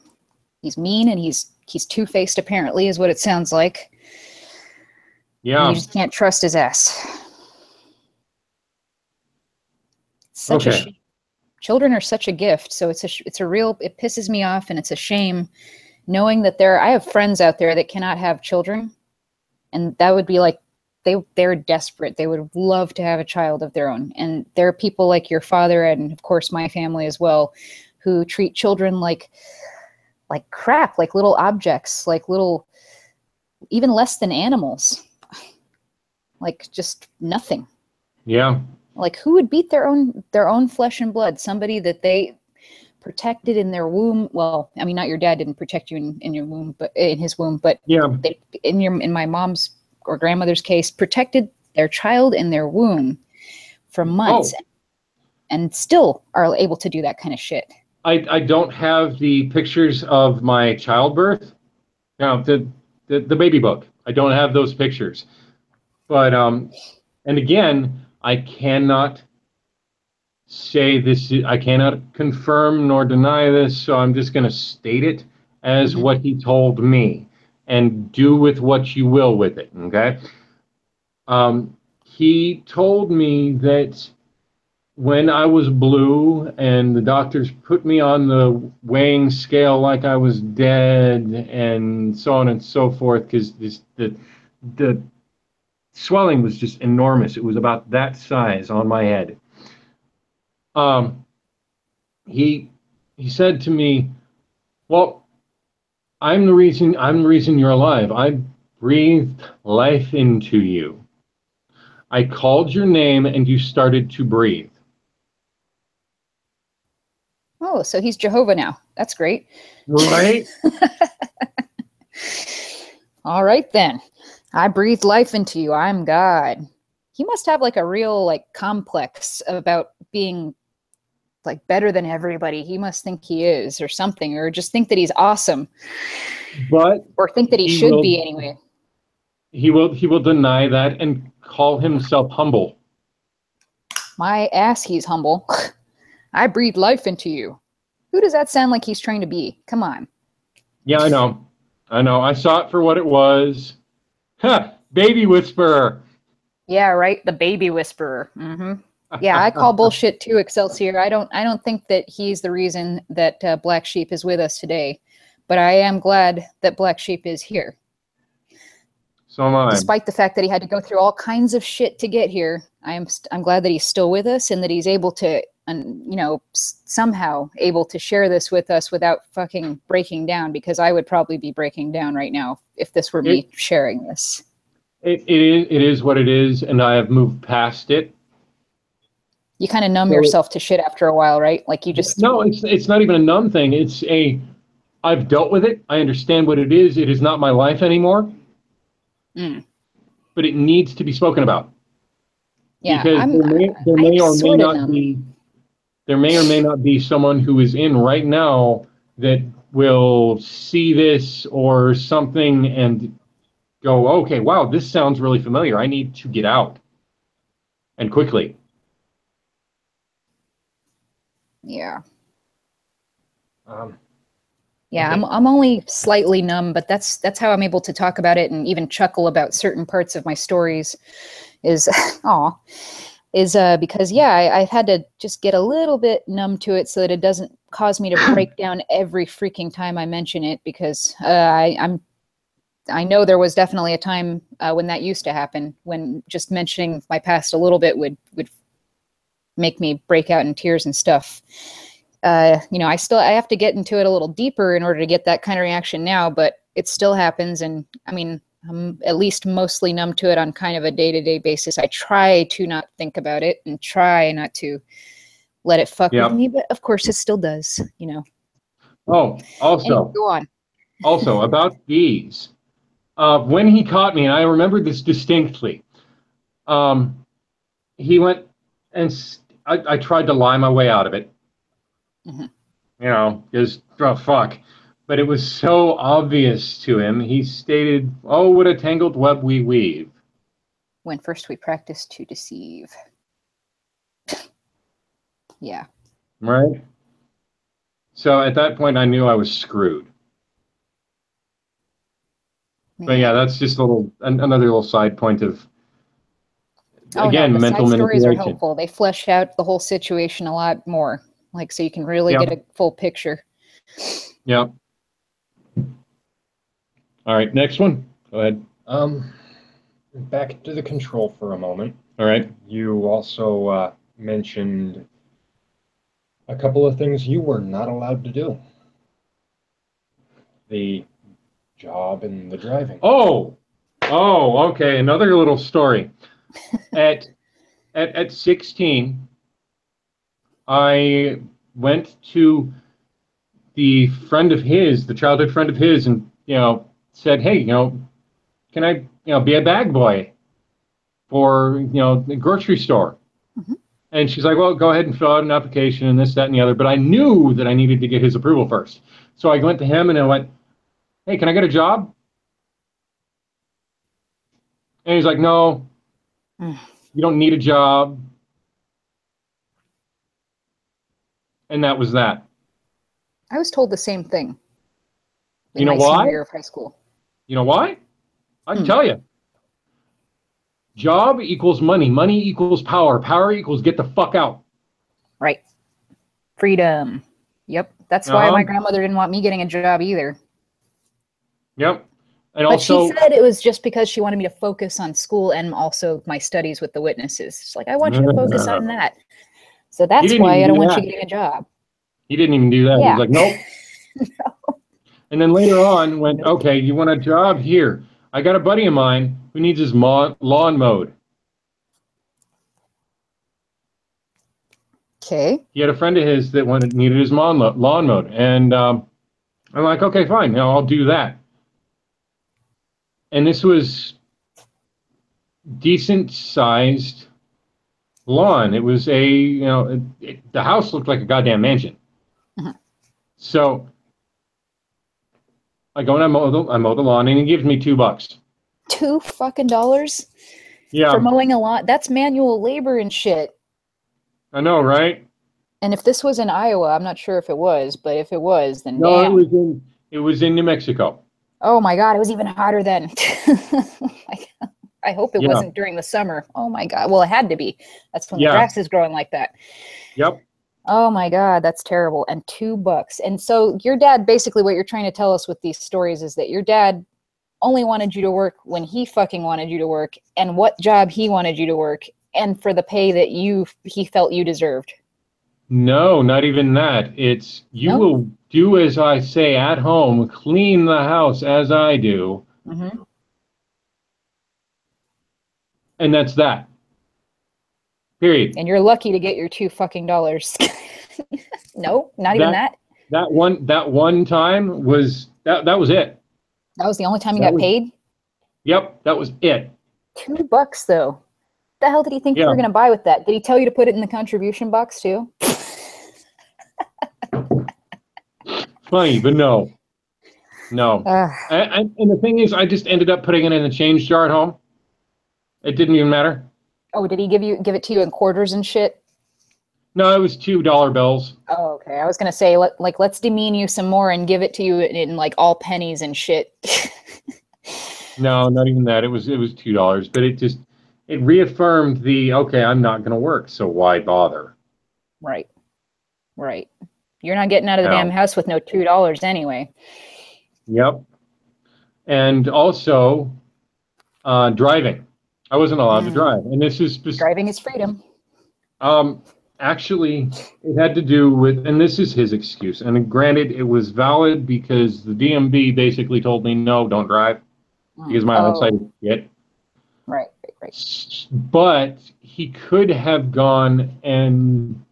He's mean and he's two-faced apparently is what it sounds like. Yeah. And you just can't trust his ass. Such a shame. Children are such a gift, so it pisses me off and it's a shame knowing that I have friends out there that cannot have children, and that would be like they're desperate. They would love to have a child of their own. And there are people like your father and of course my family as well who treat children like crap, like little objects, like little, even less than animals, like just nothing. Yeah. Like who would beat their own flesh and blood? Somebody that they protected in their womb. Well, I mean, not your dad didn't protect you in your womb, but in his womb, but yeah, in my mom's or grandmother's case, protected their child in their womb for months, and still are able to do that kind of shit. I don't have the pictures of my childbirth. Now the baby book. I don't have those pictures, but and again, I cannot say this. I cannot confirm nor deny this, so I'm just going to state it as what he told me, and do with what you will with it. Okay. He told me that when I was blue and the doctors put me on the weighing scale like I was dead and so on and so forth, because the swelling was just enormous. It was about that size on my head. He said to me, well, I'm the reason you're alive. I breathed life into you. I called your name and you started to breathe. Oh, so he's Jehovah now. That's great. Right? All right, then. I breathed life into you. I'm God. He must have like a real complex about being better than everybody. He must think he is or something, or just think that he's awesome. Or think that he should be anyway. He will deny that and call himself humble. My ass, he's humble. I breathe life into you. Who does that sound like he's trying to be? Come on. Yeah, I know. I saw it for what it was. Huh, baby whisperer. Yeah, right. The baby whisperer. Yeah, I call bullshit too, Excelsior. I don't think that he's the reason that Black Sheep is with us today, but I am glad that Black Sheep is here. So am I. Despite the fact that he had to go through all kinds of shit to get here, I'm glad that he's still with us and that he's able to, somehow able to share this with us without fucking breaking down, because I would probably be breaking down right now if this were me sharing this. It is what it is, and I have moved past it. You kind of numb yourself to shit after a while, right? Like you just... No, it's not even a numb thing. I've dealt with it. I understand what it is. It is not my life anymore. But it needs to be spoken about. Yeah, because there may or may not be someone who is in right now that will see this or something and go, okay, wow, this sounds really familiar. I need to get out, and quickly. Yeah. Yeah, okay. I'm only slightly numb, but that's how I'm able to talk about it and even chuckle about certain parts of my stories. Is because I've had to just get a little bit numb to it so that it doesn't cause me to break down every freaking time I mention it, because I know there was definitely a time when that used to happen, when just mentioning my past a little bit would make me break out in tears and stuff. I have to get into it a little deeper in order to get that kind of reaction now, but it still happens. And I mean, I'm at least mostly numb to it on kind of a day-to-day basis. I try to not think about it and try not to let it fuck with me, but of course it still does, Oh, also, anyway, go on. Also about these, when he caught me, and I remember this distinctly, he went and I tried to lie my way out of it. Because, oh, fuck. But it was so obvious to him. He stated, "Oh, what a tangled web we weave. When first we practice to deceive." Yeah. Right? So at that point, I knew I was screwed. Man. But yeah, that's just another little side point of, again, the mental side stories manipulation. are helpful. They flesh out the whole situation a lot more, so you can really get a full picture. Yeah. All right, next one. Go ahead. Back to the control for a moment. All right. You also mentioned a couple of things you were not allowed to do. The job and the driving. Oh, okay. Another little story. At 16, I went to the childhood friend of his, and said, "Hey, can I be a bag boy for the grocery store?" And she's like, "Well, go ahead and fill out an application and this, that, and the other." But I knew that I needed to get his approval first, so I went to him and I went, "Hey, can I get a job?" And he's like, "No, you don't need a job." And that was that. I was told the same thing. You know why? Senior year of high school. You know why? I can tell you. Job equals money. Money equals power. Power equals get the fuck out. Right. Freedom. Yep. That's why my grandmother didn't want me getting a job either. Yep. And but also, she said it was just because she wanted me to focus on school and also my studies with the witnesses. She's like, I want you to focus on that. So that's why I don't want you getting a job. He didn't even do that. Yeah. He was like, nope. No. And then later on went, okay, you want a job? Here. I got a buddy of mine who needs his lawn mowed. Okay. He had a friend of his that needed his lawn mowed. And I'm like, okay, fine. I'll do that. And this was decent sized lawn. It was the house looked like a goddamn mansion. So I go and I mow the lawn, and he gives me $2. $2 fucking dollars? Yeah. For mowing a lawn? That's manual labor and shit. I know, right? And if this was in Iowa, I'm not sure if it was, but if it was, then no, damn. it was in New Mexico. Oh my God, it was even hotter then. I hope it wasn't during the summer. Oh my God. Well, it had to be. That's when the grass is growing like that. Yep. Oh my God, that's terrible. And $2. And so your dad, basically what you're trying to tell us with these stories is that your dad only wanted you to work when he fucking wanted you to work, and what job he wanted you to work, and for the pay that he felt you deserved. No, not even that. It's you will do as I say at home, clean the house as I do. And that's that. Period. And you're lucky to get your $2 fucking dollars. No, not even that. That one time was that was it. That was the only time you got paid? Yep, that was it. $2 though. What the hell did he think you were gonna buy with that? Did he tell you to put it in the contribution box too? Funny, but no. No. And the thing is, I just ended up putting it in the change jar at home. It didn't even matter. Oh, did he give it to you in quarters and shit? No, it was $2 bills. Oh, okay. I was gonna say, let's demean you some more and give it to you in like all pennies and shit. No, not even that. It was $2, but it reaffirmed the, okay, I'm not going to work, so why bother? Right. You're not getting out of the damn house with no $2 anyway. Yep. And also, driving. I wasn't allowed to drive, and this is driving is freedom. Actually, it had to do with, and this is his excuse, and granted, it was valid because the DMV basically told me, no, don't drive, because my eyesight is shit. Right. But he could have gone and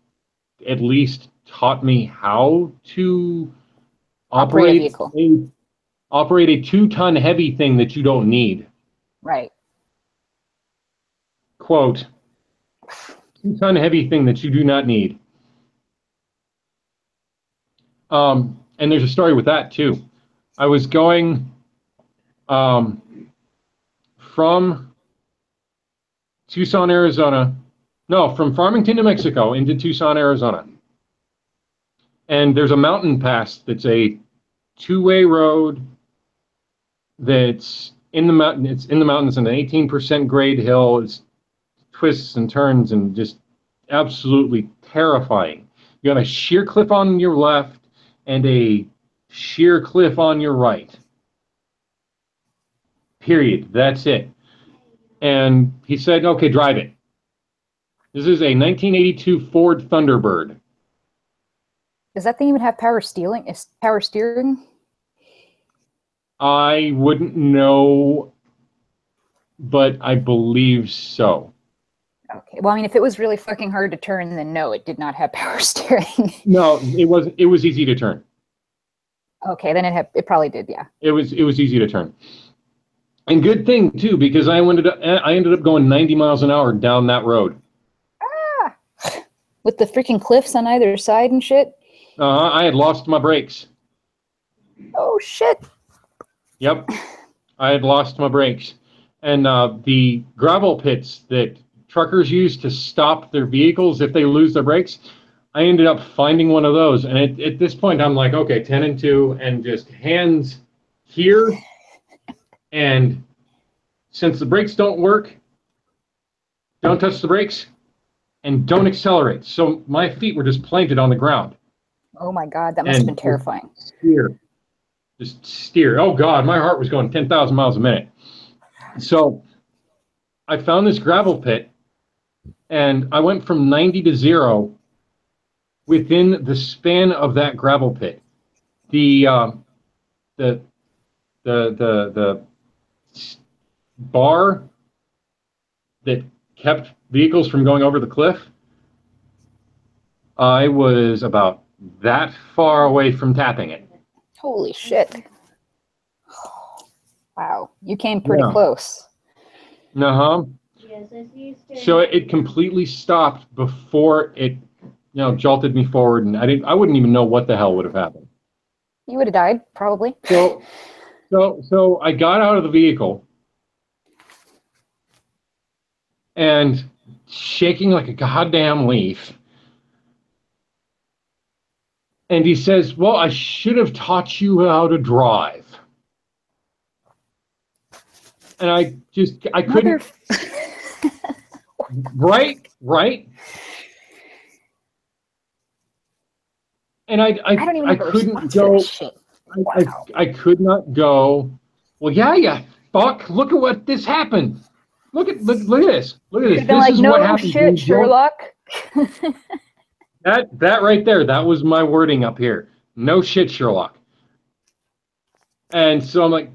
at least taught me how to operate a vehicle. Operate a 2-ton heavy thing that you don't need. Right. Quote, 2-ton heavy thing that you do not need. And there's a story with that too. I was going from Tucson, Arizona. No, from Farmington, New Mexico into Tucson, Arizona. And there's a mountain pass that's a 2-way road that's in the mountain. It's in the mountains, an 18% grade hill. It's twists and turns and just absolutely terrifying. You got a sheer cliff on your left and a sheer cliff on your right. Period. That's it. And he said, okay, drive it. This is a 1982 Ford Thunderbird. Does that thing even have power steering? I wouldn't know, but I believe so. Okay. Well, I mean, if it was really fucking hard to turn, then no, it did not have power steering. No, it was easy to turn. Okay, then it probably did, yeah. It was easy to turn. And good thing too, because I ended up going 90 miles an hour down that road. Ah, with the freaking cliffs on either side and shit. I had lost my brakes. Oh shit. Yep, I had lost my brakes, and the gravel pits that truckers use to stop their vehicles if they lose their brakes, I ended up finding one of those, and at this point I'm like, okay, 10 and 2, and just hands here. And since the brakes don't work, don't touch the brakes and don't accelerate. So my feet were just planted on the ground. Oh my God, that must have been terrifying. Just steer. Oh God, my heart was going 10,000 miles a minute. So I found this gravel pit and I went from 90 to 0 within the span of that gravel pit. The bar that kept vehicles from going over the cliff, I was about that far away from tapping it. Holy shit. Wow, you came pretty close. Uh-huh. So it completely stopped before it, jolted me forward, and I wouldn't even know what the hell would have happened. You would have died, probably. So I got out of the vehicle and shaking like a goddamn leaf. And he says, well, I should have taught you how to drive. And I couldn't. Right. And I couldn't go. Wow. I could not go. Well, yeah, fuck. Look at what this happened. Look at this. Look at this. This is what happened. Shit, Sherlock. That right there, that was my wording up here. No shit, Sherlock. And so I'm like,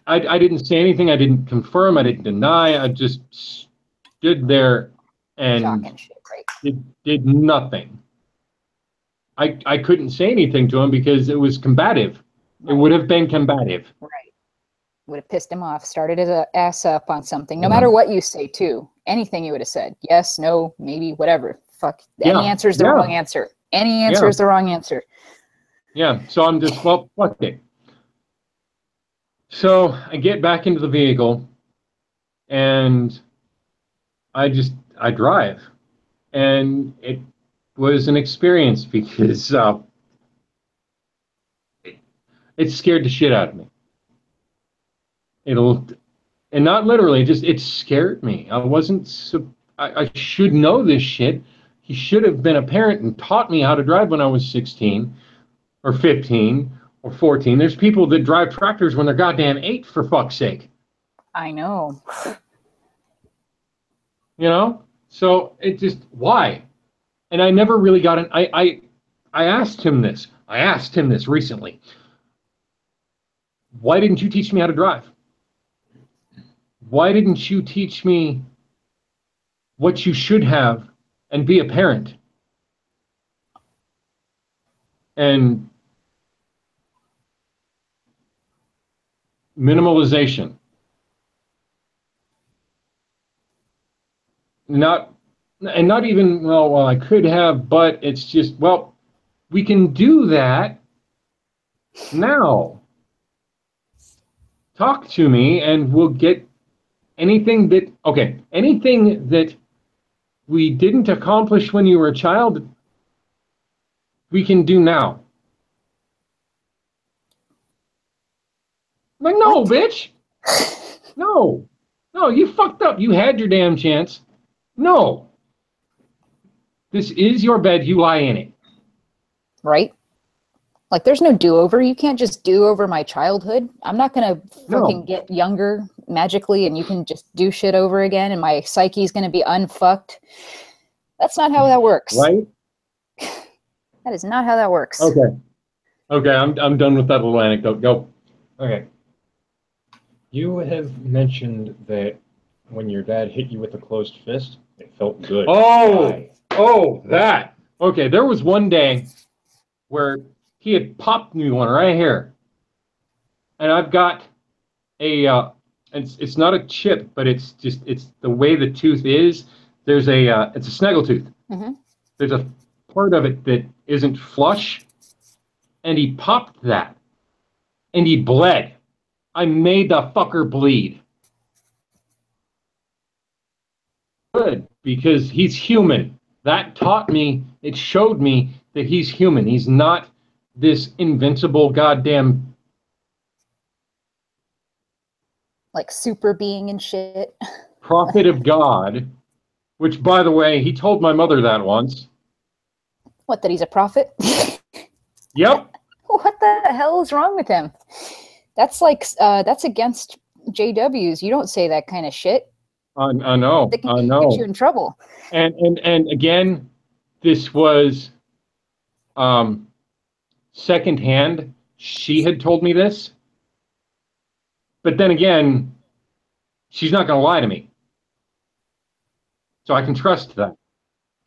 I didn't say anything. I didn't confirm. I didn't deny. I just stood there and did nothing. I couldn't say anything to him because it was combative. Right. It would have been combative. Right. Would have pissed him off, started his ass up on something. No matter what you say, too. Anything you would have said. Yes, no, maybe, whatever. Fuck. Any answer is the wrong answer. Any answer is the wrong answer. Yeah, so I'm just, well, fuck it. So I get back into the vehicle and I drive. And it was an experience because it scared the shit out of me. And not literally, just it scared me. I should know this shit. He should have been a parent and taught me how to drive when I was 16 or 15 or 14. There's people that drive tractors when they're goddamn 8, for fuck's sake. I know. You know? So it just, why? And I never really got an, I asked him this. I asked him this recently. Why didn't you teach me how to drive? Why didn't you teach me what you should have and be a parent? And minimalization. Not even, well, I could have, but it's just, well, we can do that now. Talk to me and we'll get anything that we didn't accomplish when you were a child, we can do now. I'm like, no, bitch. No, you fucked up. You had your damn chance. No. This is your bed. You lie in it. Right? Like, there's no do-over. You can't just do-over my childhood. I'm not going to fucking get younger magically and you can just do shit over again and my psyche's going to be unfucked. That's not how that works. Right? That is not how that works. Okay, I'm done with that little anecdote. Go. Okay. You have mentioned that when your dad hit you with a closed fist, it felt good. That. Okay, there was one day where he had popped me one right here. And I've got it's not a chip, but it's the way the tooth is. There's it's a snaggle tooth. Mm-hmm. There's a part of it that isn't flush, and he popped that, and he bled. I made the fucker bleed. Good, because he's human. That taught me, it showed me that he's human. He's not this invincible goddamn... like super being and shit. prophet of God, which, by the way, he told my mother that once. What, that he's a prophet? Yep. What the hell is wrong with him? That's like, that's against JWs. You don't say that kind of shit. I know. They can get you in trouble. And again, this was secondhand. She had told me this. But then again, she's not going to lie to me. So I can trust that.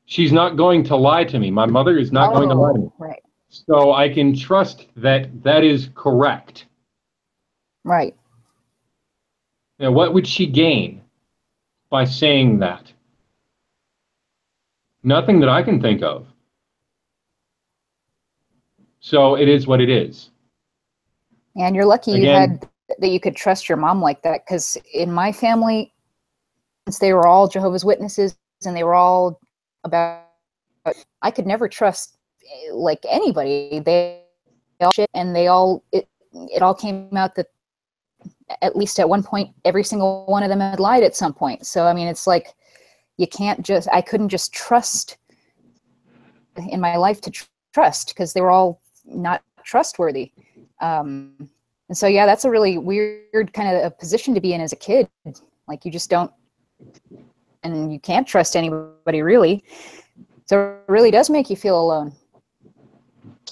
She's not going to lie to me. My mother is not going to lie to me. Right. So I can trust that that is correct. Right. Now, what would she gain by saying that? Nothing that I can think of. So it is what it is. And you're lucky Again, that you could trust your mom like that, because in my family, since they were all Jehovah's Witnesses and they were all about, I could never trust like anybody. They all shit, and it all came out that at least at one point every single one of them had lied at some point. So I mean, it's like I couldn't just trust in my life to trust, because they were all not trustworthy. And so yeah, that's a really weird kind of a position to be in as a kid. Like, you just don't, and you can't trust anybody really. So it really does make you feel alone.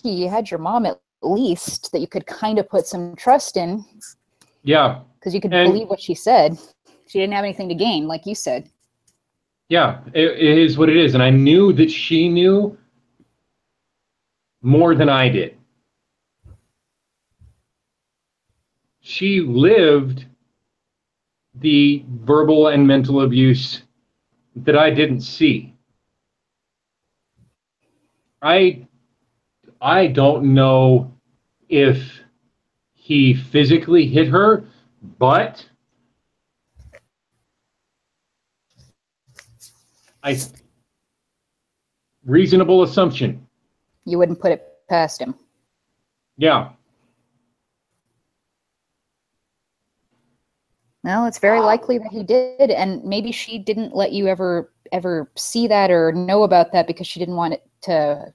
You had your mom at least that you could kind of put some trust in. Yeah. Because you could believe what she said. She didn't have anything to gain, like you said. Yeah, it is what it is. And I knew that she knew more than I did. She lived the verbal and mental abuse that I didn't see. I don't know if he physically hit her, but reasonable assumption. You wouldn't put it past him. Yeah. Well, it's very likely that he did, and maybe she didn't let you ever see that or know about that because she didn't want it to.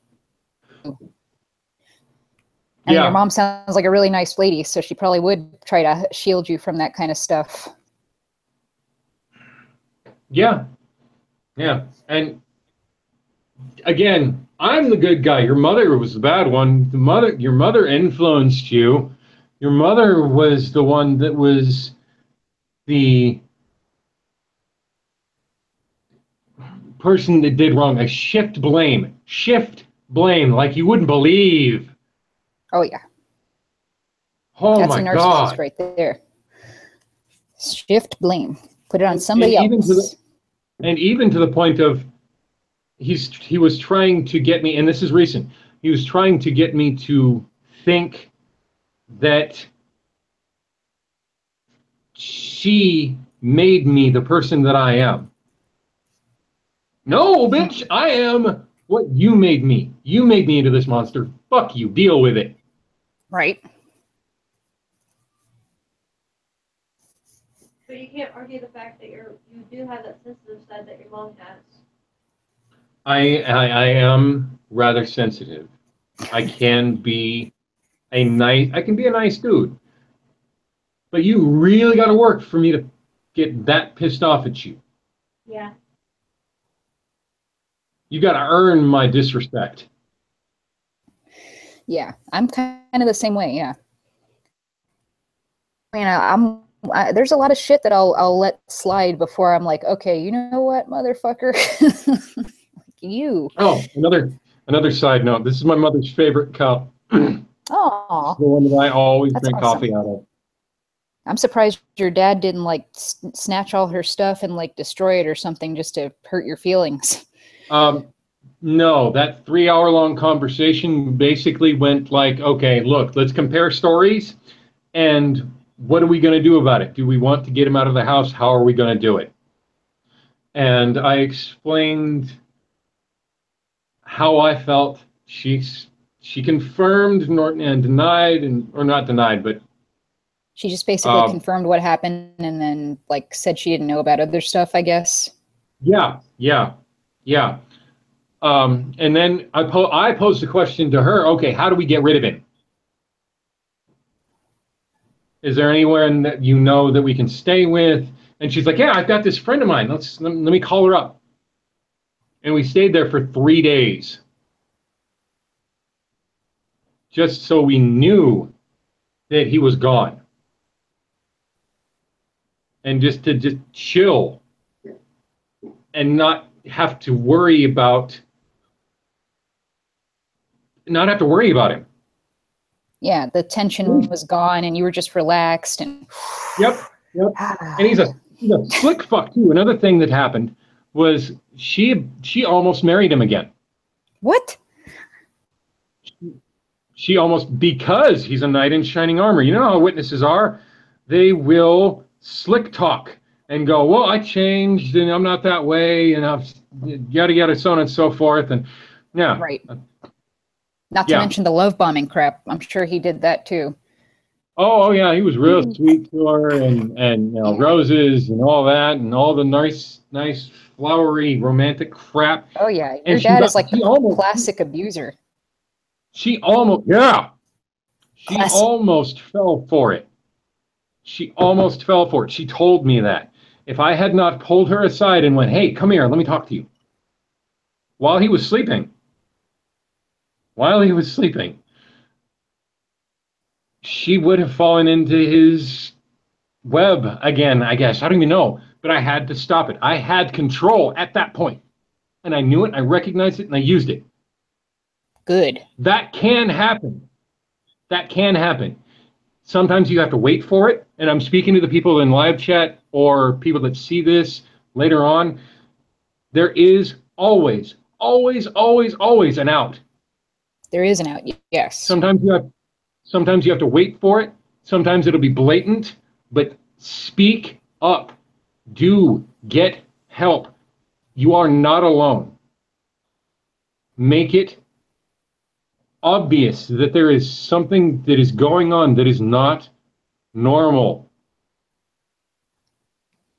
I mean, your mom sounds like a really nice lady, so she probably would try to shield you from that kind of stuff. Yeah. Yeah. And again, I'm the good guy. Your mother was the bad one. Your mother influenced you. Your mother was the one that was the person that did wrong. I shift blame like you wouldn't believe. Oh yeah. Oh That's my a narcissist God. right there. Shift blame. Put it on somebody else. And even to the point of he was trying to get me, and this is recent, he was trying to get me to think that she made me the person that I am. No, bitch, I am what you made me. You made me into this monster. Fuck you. Deal with it. Right. But you can't argue the fact that you do have that sensitive side that your mom has. I am rather sensitive. I can be a nice dude. But you really got to work for me to get that pissed off at you. Yeah. You got to earn my disrespect. Yeah, I'm kind of the same way. Yeah. I mean, there's a lot of shit that I'll let slide before I'm like, okay, you know what, motherfucker. You. Oh, another side note. This is my mother's favorite cup. Oh, the one that I always drink awesome. coffee out of. I'm surprised your dad didn't like snatch all her stuff and like destroy it or something just to hurt your feelings. No, that 3-hour-long conversation basically went like, okay, look, let's compare stories, and what are we going to do about it? Do we want to get him out of the house? How are we going to do it? And I explained how I felt. She confirmed and denied, or not denied, but she just basically confirmed what happened and then like said she didn't know about other stuff, I guess. Yeah. And then I posed a question to her. Okay, how do we get rid of him? Is there anywhere that you know that we can stay with? And she's like, yeah, I've got this friend of mine. Let me call her up. And we stayed there for 3 days. Just so we knew that he was gone. And just to chill and not have to worry about him. Yeah, the tension was gone and you were just relaxed and Yep. And he's a slick fuck too. Another thing that happened was she almost married him again. What? She almost, because he's a knight in shining armor. You know how witnesses are. They will slick talk and go, well, I changed and I'm not that way and I've yada yada, so on and so forth. And yeah. Right. Not to mention the love bombing crap. I'm sure he did that too. Oh yeah, he was real sweet to her and you know, roses and all that and all the nice flowery romantic crap. Oh yeah, your dad is like the classic abuser. She almost fell for it. She told me that. If I had not pulled her aside and went, hey, come here, let me talk to you. While he was sleeping, she would have fallen into his web again, I guess. I don't even know. But I had to stop it. I had control at that point. And I knew it, I recognized it, and I used it. Good. That can happen. Sometimes you have to wait for it. And I'm speaking to the people in live chat or people that see this later on. There is always an out. There is an out, yes. Sometimes you have to wait for it. Sometimes it'll be blatant, but speak up. Do get help. You are not alone. Make it obvious that there is something that is going on that is not normal.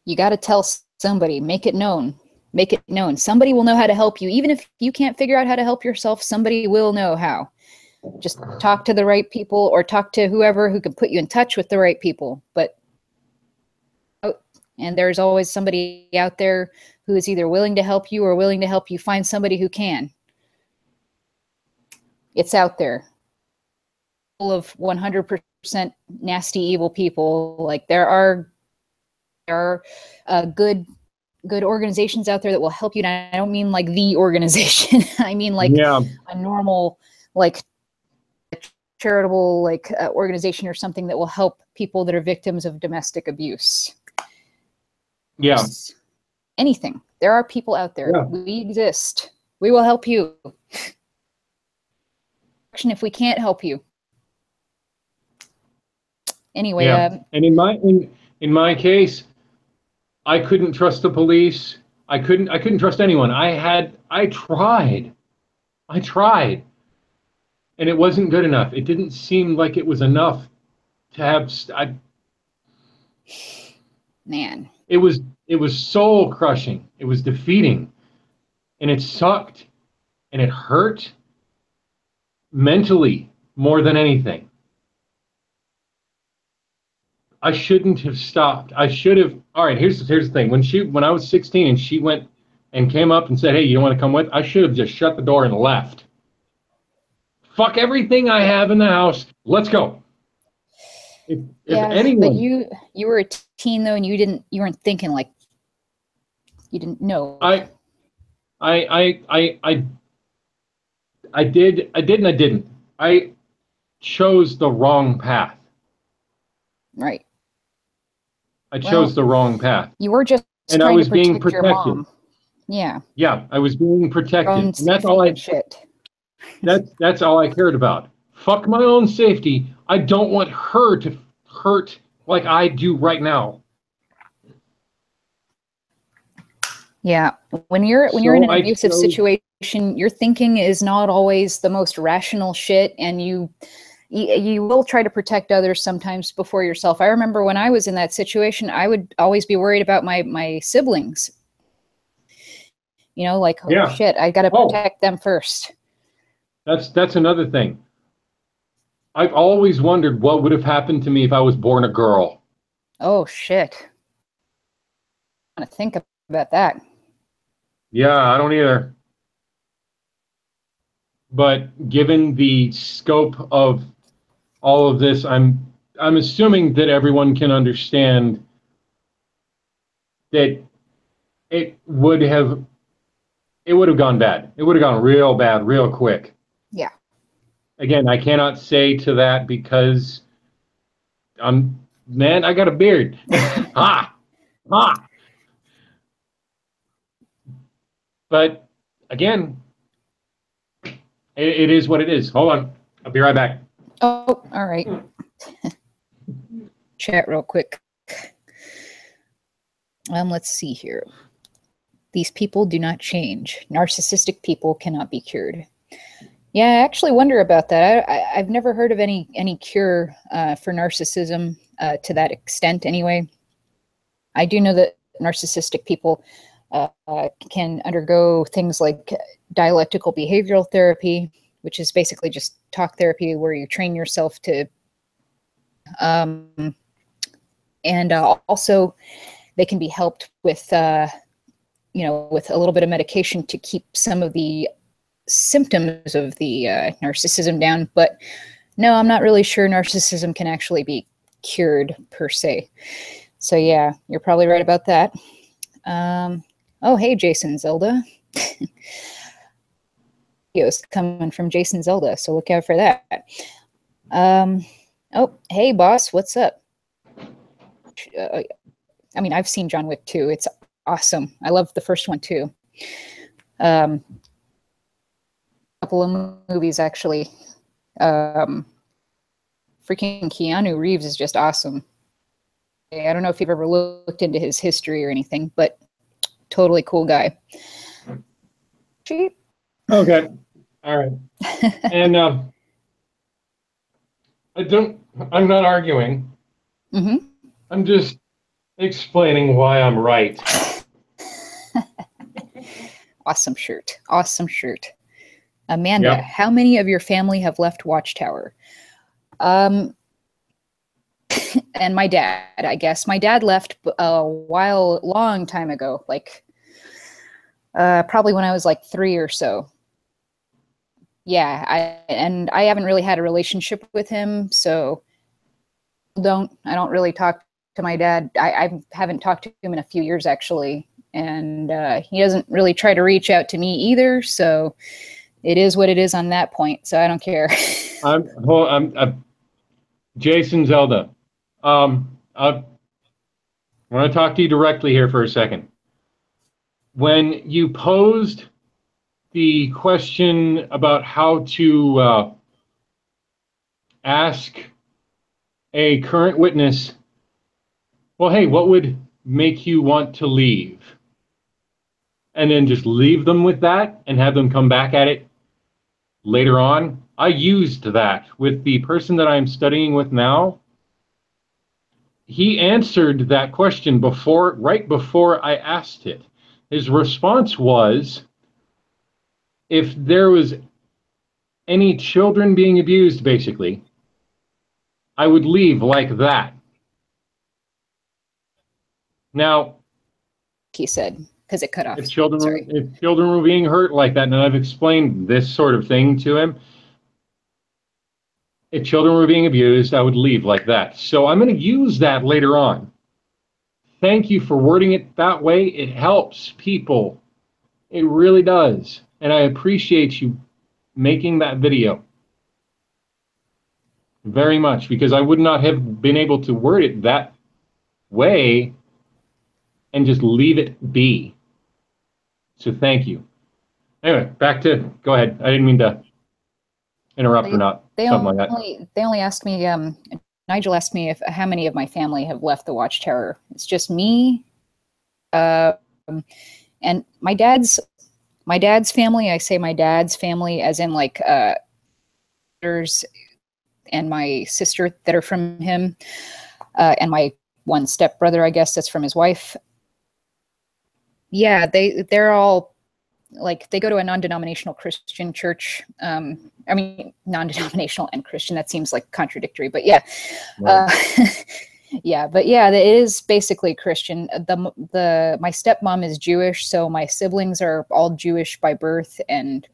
You got to tell somebody, make it known. Make it known. Somebody will know how to help you. Even if you can't figure out how to help yourself, somebody will know how. Just talk to the right people or talk to whoever who can put you in touch with the right people. And there's always somebody out there who is either willing to help you or willing to help you find somebody who can. It's out there. Full of 100% nasty, evil people. Like there are good organizations out there that will help you. And I don't mean like the organization. I mean like a normal, like charitable, like organization or something that will help people that are victims of domestic abuse. Yeah. Just anything. There are people out there. Yeah. We exist. We will help you. If we can't help you. Anyway, and in my case, I couldn't trust the police. I couldn't trust anyone. I tried. And it wasn't good enough. It didn't seem like it was enough to have man. It was soul crushing. It was defeating. And it sucked. And it hurt mentally more than anything. I shouldn't have stopped. I should have. All right, here's the thing. When I was 16 and she went and came up and said, "Hey, you want to come with?" I should have just shut the door and left. Fuck everything I have in the house. Let's go. If anyone, but you were a teen though, and you weren't thinking like, you didn't know. I did and I didn't. I chose the wrong path. Right. I chose the wrong path. You were just and trying I was to protect being protected. Your mom. Yeah. Yeah, I was being protected. And that's all shit. That's all I cared about. Fuck my own safety. I don't want her to hurt like I do right now. Yeah. When you're in an abusive situation, your thinking is not always the most rational shit, and you will try to protect others sometimes before yourself. I remember when I was in that situation, I would always be worried about my siblings. You know, like, oh shit, I got to protect them first. That's another thing. I've always wondered what would have happened to me if I was born a girl. Oh shit. I want to think about that. Yeah, I don't either. But given the scope of all of this, I'm assuming that everyone can understand that it would have gone bad. It would have gone real bad, real quick. Yeah. Again, I cannot say to that because I got a beard. But again, it is what it is. Hold on. I'll be right back. Oh, all right. Chat real quick. Let's see here. These people do not change. Narcissistic people cannot be cured. Yeah, I actually wonder about that. I've never heard of any cure for narcissism to that extent anyway. I do know that narcissistic people can undergo things like dialectical behavioral therapy, which is basically just talk therapy where you train yourself to, and also they can be helped with, with a little bit of medication to keep some of the symptoms of the narcissism down. But no, I'm not really sure narcissism can actually be cured per se. So yeah, you're probably right about that. Oh, hey, Jason Zelda. Videos coming from Jason Zelda, so look out for that. Oh, hey, boss, what's up? I mean, I've seen John Wick 2. It's awesome. I love the first one too. Couple of movies actually freaking Keanu Reeves is just awesome. I don't know if you've ever looked into his history or anything, but totally cool guy. Okay. All right. And I'm not arguing. Mm-hmm. I'm just explaining why I'm right. Awesome shirt. Awesome shirt. Amanda, yep. How many of your family have left Watchtower? And my dad, I guess. My dad left a long time ago, like probably when I was like 3 or so. Yeah, I haven't really had a relationship with him, so I don't really talk to my dad. I haven't talked to him in a few years, actually, and he doesn't really try to reach out to me either, so it is what it is on that point, so I don't care. I'm Jason Zelda. I want to talk to you directly here for a second. When you posed the question about how to ask a current witness, well, hey, what would make you want to leave? And then just leave them with that and have them come back at it later on. I used that with the person that I'm studying with now. He answered that question right before I asked it. His response was, if there was any children being abused, basically, I would leave like that. Now, he said, because it cut off. If children were being hurt like that, and I've explained this sort of thing to him, if children were being abused, I would leave like that. So I'm going to use that later on. Thank you for wording it that way. It helps people. It really does. And I appreciate you making that video very much, because I would not have been able to word it that way and just leave it be. So thank you. Anyway, go ahead. I didn't mean to interrupt or not. Something like that. They only asked me, Nigel asked me how many of my family have left the Watchtower. It's just me, and my dad's family. I say my dad's family as in like brothers and my sister that are from him, and my one stepbrother, I guess, that's from his wife. Yeah, they're all like, they go to a non-denominational Christian church. I mean, non-denominational and Christian, that seems like contradictory, but yeah. Right. Yeah, but yeah, it is basically Christian. My stepmom is Jewish, so my siblings are all Jewish by birth, and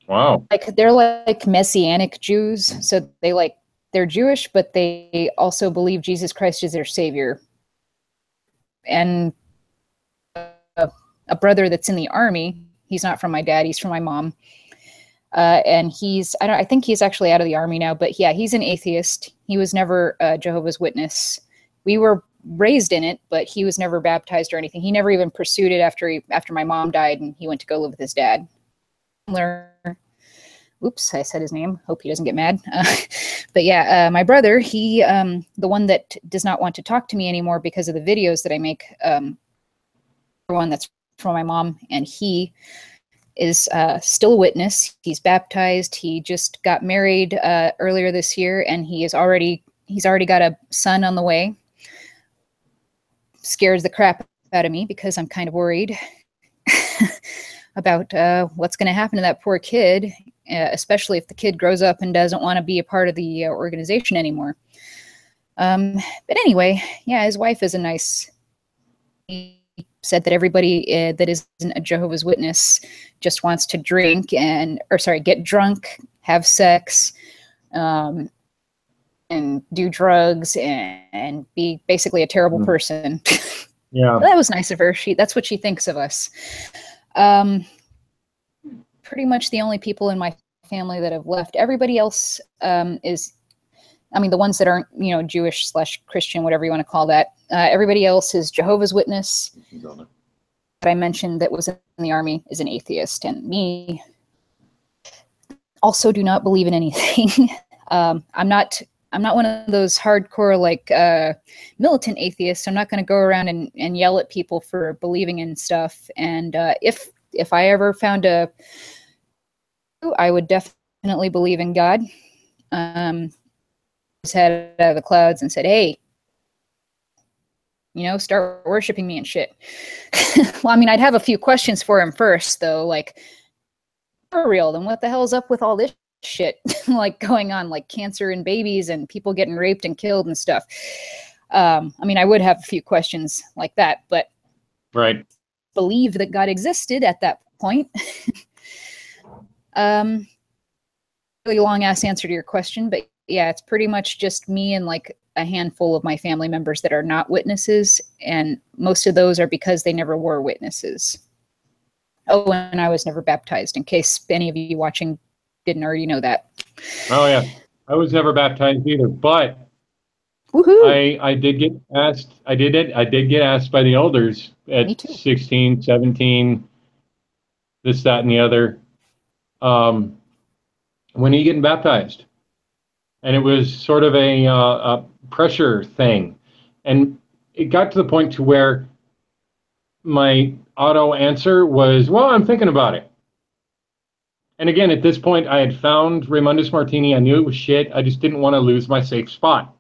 wow, like they're like Messianic Jews, so they're Jewish, but they also believe Jesus Christ is their savior. And a brother that's in the army, he's not from my dad, he's from my mom. And I think he's actually out of the army now, but yeah, he's an atheist. He was never a Jehovah's Witness. We were raised in it, but he was never baptized or anything. He never even pursued it after my mom died and he went to go live with his dad. Oops, I said his name. Hope he doesn't get mad. But yeah, my brother, he, the one that does not want to talk to me anymore because of the videos that I make, one that's from my mom, and he is still a witness. He's baptized. He just got married earlier this year, and he's already got a son on the way. Scares the crap out of me because I'm kind of worried about what's going to happen to that poor kid, especially if the kid grows up and doesn't want to be a part of the organization anymore. But anyway, yeah, his wife is a nice. He said that everybody that isn't a Jehovah's Witness just wants to get drunk, have sex, and do drugs and be basically a terrible person. Yeah, that was nice of her. That's what she thinks of us. Pretty much the only people in my family that have left. Everybody else is, I mean, the ones that aren't, Jewish/Christian, whatever you want to call that. Everybody else is Jehovah's Witness. That I mentioned that was in the army is an atheist, and me also do not believe in anything. I'm not one of those hardcore like militant atheists. I'm not going to go around and yell at people for believing in stuff. And if I ever found I would definitely believe in God. His head out of the clouds and said, "Hey, start worshiping me and shit." Well, I mean, I'd have a few questions for him first, though. Like, for real, then what the hell's up with all this shit like going on, like cancer in babies and people getting raped and killed and stuff? I mean, I would have a few questions like that, but right, believe that God existed at that point. Really long ass answer to your question, but yeah, it's pretty much just me and like a handful of my family members that are not witnesses, and most of those are because they never were witnesses. Oh, and I was never baptized, in case any of you watching didn't already know that. Oh yeah, I was never baptized either, but I did get asked. I did get asked by the elders at 16, 17, this, that, and the other. When are you getting baptized? And it was sort of a pressure thing, and it got to the point to where my auto answer was, "Well, I'm thinking about it." And again, at this point, I had found Raymondus Martini. I knew it was shit. I just didn't want to lose my safe spot,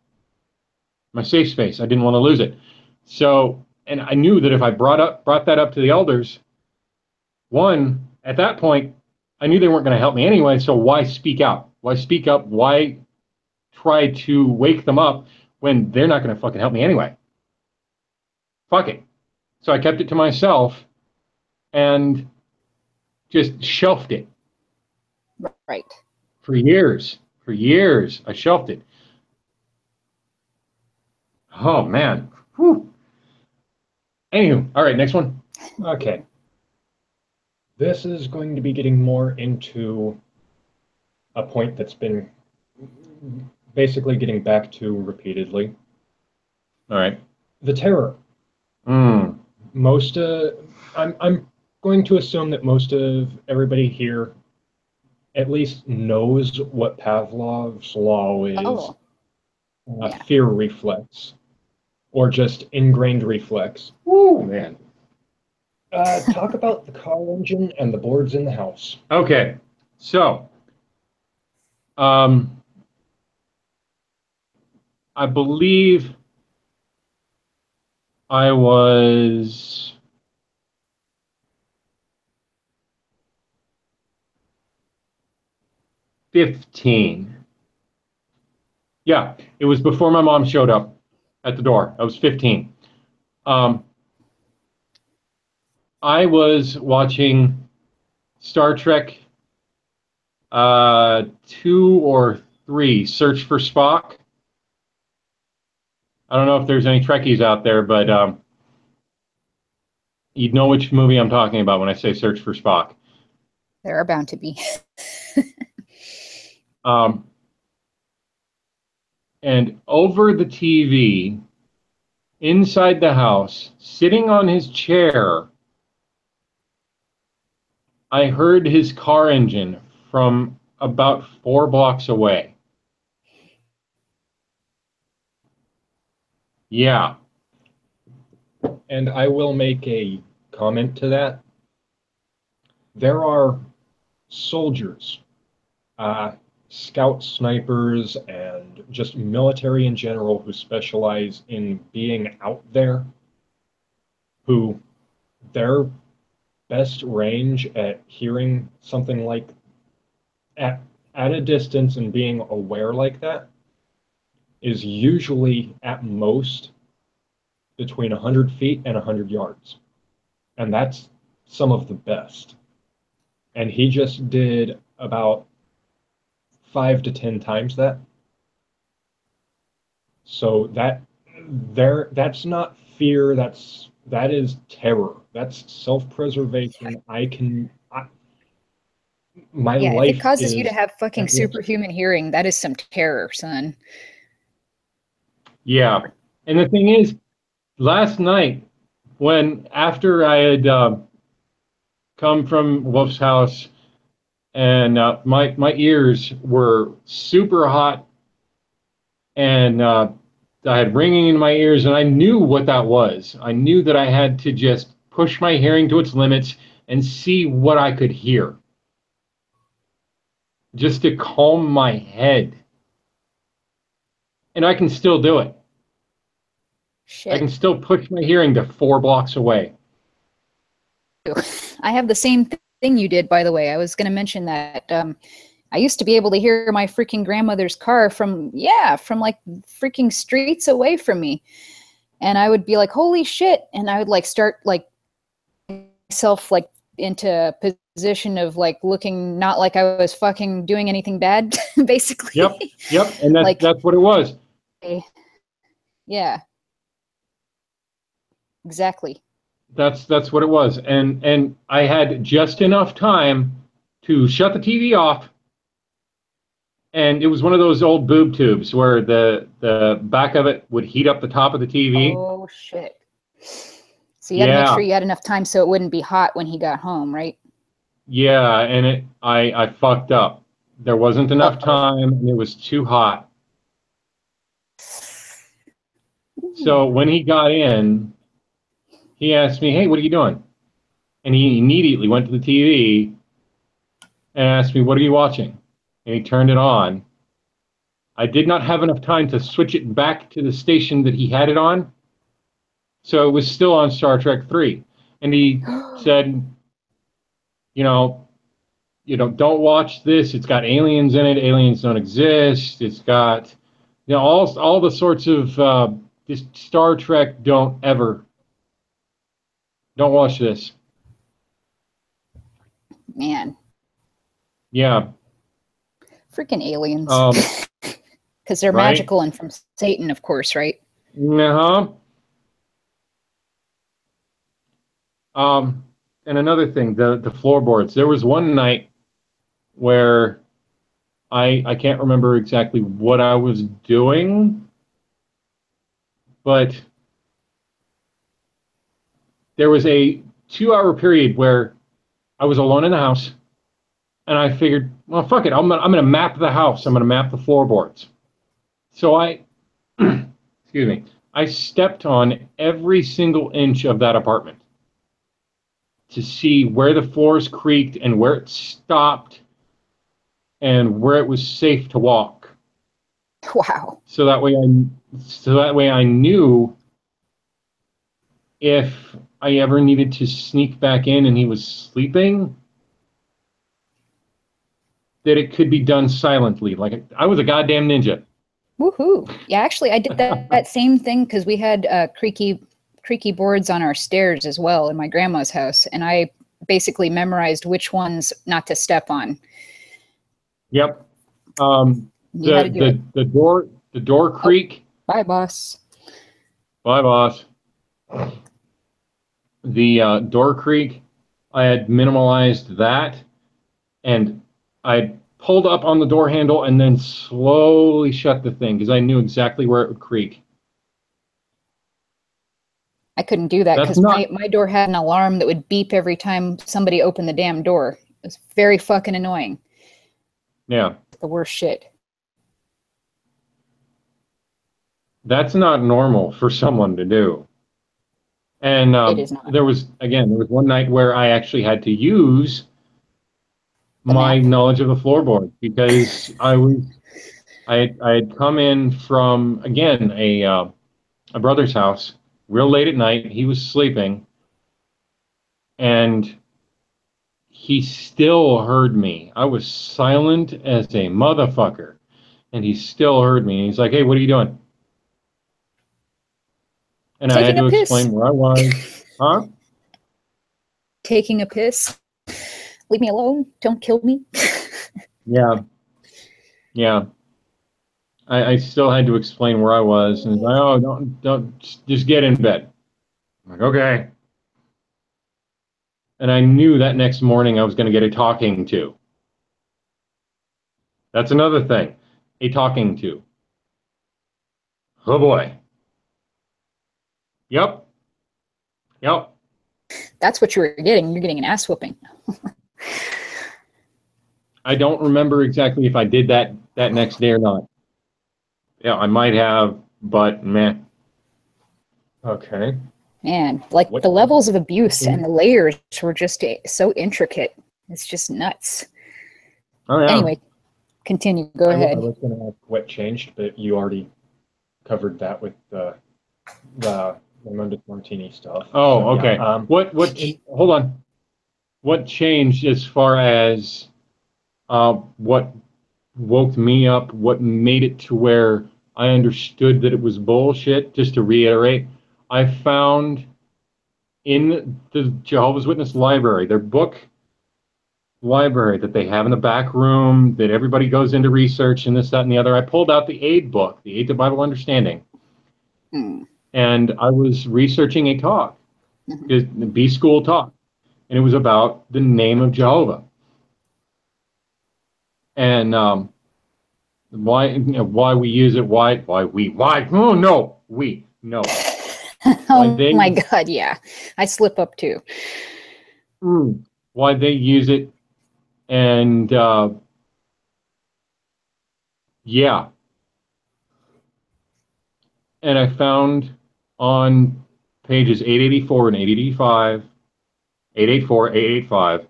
my safe space. I didn't want to lose it. So, and I knew that if I brought that up to the elders, one, at that point, I knew they weren't going to help me anyway. So why speak out? Why speak up? Why try to wake them up when they're not going to fucking help me anyway? Fuck it. So I kept it to myself and just shelved it. Right. For years, I shelved it. Oh, man. Whew. Anywho, all right, next one. Okay. This is going to be getting more into a point that's been basically getting back to repeatedly. All right. The terror. I'm going to assume that most of everybody here at least knows what Pavlov's law is. Oh. Fear reflex, or just ingrained reflex. Woo, man. Talk about the car engine and the boards in the house. Okay, so I believe I was 15. Yeah, it was before my mom showed up at the door. I was 15. I was watching Star Trek 2 or 3, Search for Spock. I don't know if there's any Trekkies out there, but you'd know which movie I'm talking about when I say Search for Spock. There are bound to be. And over the TV, inside the house, sitting on his chair, I heard his car engine from about 4 blocks away. Yeah. And I will make a comment to that. There are soldiers, scout snipers, and just military in general who specialize in being out there, who their best range at hearing something like at a distance and being aware like that is usually at most between 100 feet and 100 yards. And that's some of the best. And he just did about 5 to 10 times that. So that's not fear, that is terror. That's self-preservation. My life if it causes is you to have fucking superhuman hearing, that is some terror, son. Yeah. And the thing is, last night, after I had come from Wolf's house, and my ears were super hot, and I had ringing in my ears, and I knew what that was. I knew that I had to just push my hearing to its limits and see what I could hear, just to calm my head. And I can still do it. Shit. I can still push my hearing to 4 blocks away. I have the same thing you did, by the way. I was going to mention that I used to be able to hear my freaking grandmother's car from like freaking streets away from me. And I would be like, holy shit. And I would like start like myself like into a position of like looking not like I was fucking doing anything bad, basically. Yep. And that's what it was. Yeah. Exactly. That's what it was. And I had just enough time to shut the TV off. And it was one of those old boob tubes where the back of it would heat up the top of the TV. Oh shit. So you had to make sure you had enough time so it wouldn't be hot when he got home, right? Yeah, and I fucked up. There wasn't enough time, and it was too hot. So when he got in, he asked me, "Hey, what are you doing?" And he immediately went to the TV and asked me, "What are you watching?" And he turned it on. I did not have enough time to switch it back to the station that he had it on. So it was still on Star Trek 3. And he said, don't watch this. It's got aliens in it. Aliens don't exist. It's got, all the sorts of this Star Trek. Don't watch this. Man. Yeah. Freaking aliens. Because they're right? magical and from Satan, of course, right? Uh-huh. And another thing, the floorboards. There was one night where I can't remember exactly what I was doing, but there was a 2-hour period where I was alone in the house, and I figured, well, fuck it, I'm gonna map the house. I'm gonna map the floorboards. So excuse me, I stepped on every single inch of that apartment to see where the floors creaked and where it stopped and where it was safe to walk. Wow. So that way I knew if I ever needed to sneak back in and he was sleeping, that it could be done silently. Like I was a goddamn ninja. Woohoo. Yeah, actually, I did that same thing because we had creaky boards on our stairs as well in my grandma's house, and I basically memorized which ones not to step on. Yep. The door creak. Oh, bye, boss. Bye, boss. The door creak, I had minimalized that, and I pulled up on the door handle and then slowly shut the thing because I knew exactly where it would creak. I couldn't do that because my door had an alarm that would beep every time somebody opened the damn door. It was very fucking annoying. Yeah. The worst shit. That's not normal for someone to do. And it is not. there was one night where I actually had to use my knowledge of the floorboard because I had come in from, again, a brother's house real late at night. He was sleeping, and he still heard me. I was silent as a motherfucker, and he still heard me. And he's like, "Hey, what are you doing?" And I had to explain where I was. Huh? Taking a piss. Leave me alone. Don't kill me. Yeah. I still had to explain where I was, and like, oh, don't, just get in bed. I'm like, okay. And I knew that next morning I was going to get a talking to. That's another thing, a talking to. Oh boy. Yep. That's what you were getting. You're getting an ass whooping. I don't remember exactly if I did that next day or not. Yeah, I might have, but meh. Okay. Man, like What? the levels of abuse and the layers were just so intricate. It's just nuts. Oh yeah. Anyway, continue. Go I ahead. was going to ask what changed, but you already covered that with the Raymondus Martini stuff. Oh, So, okay. yeah, Hold on. What changed as far as what woke me up? What made it to where I understood that it was bullshit? Just to reiterate, I found in the Jehovah's Witness library, their book library that they have in the back room, that everybody goes into research and this, that, and the other. I pulled out the Aid book, the Aid to Bible Understanding, and I was researching a talk, the B School talk, and it was about the name of Jehovah and why we use it, why oh no we no. Oh my God, yeah, I slip up too. Why they use it, and yeah. And I found on pages 884 and 885, 884, 885,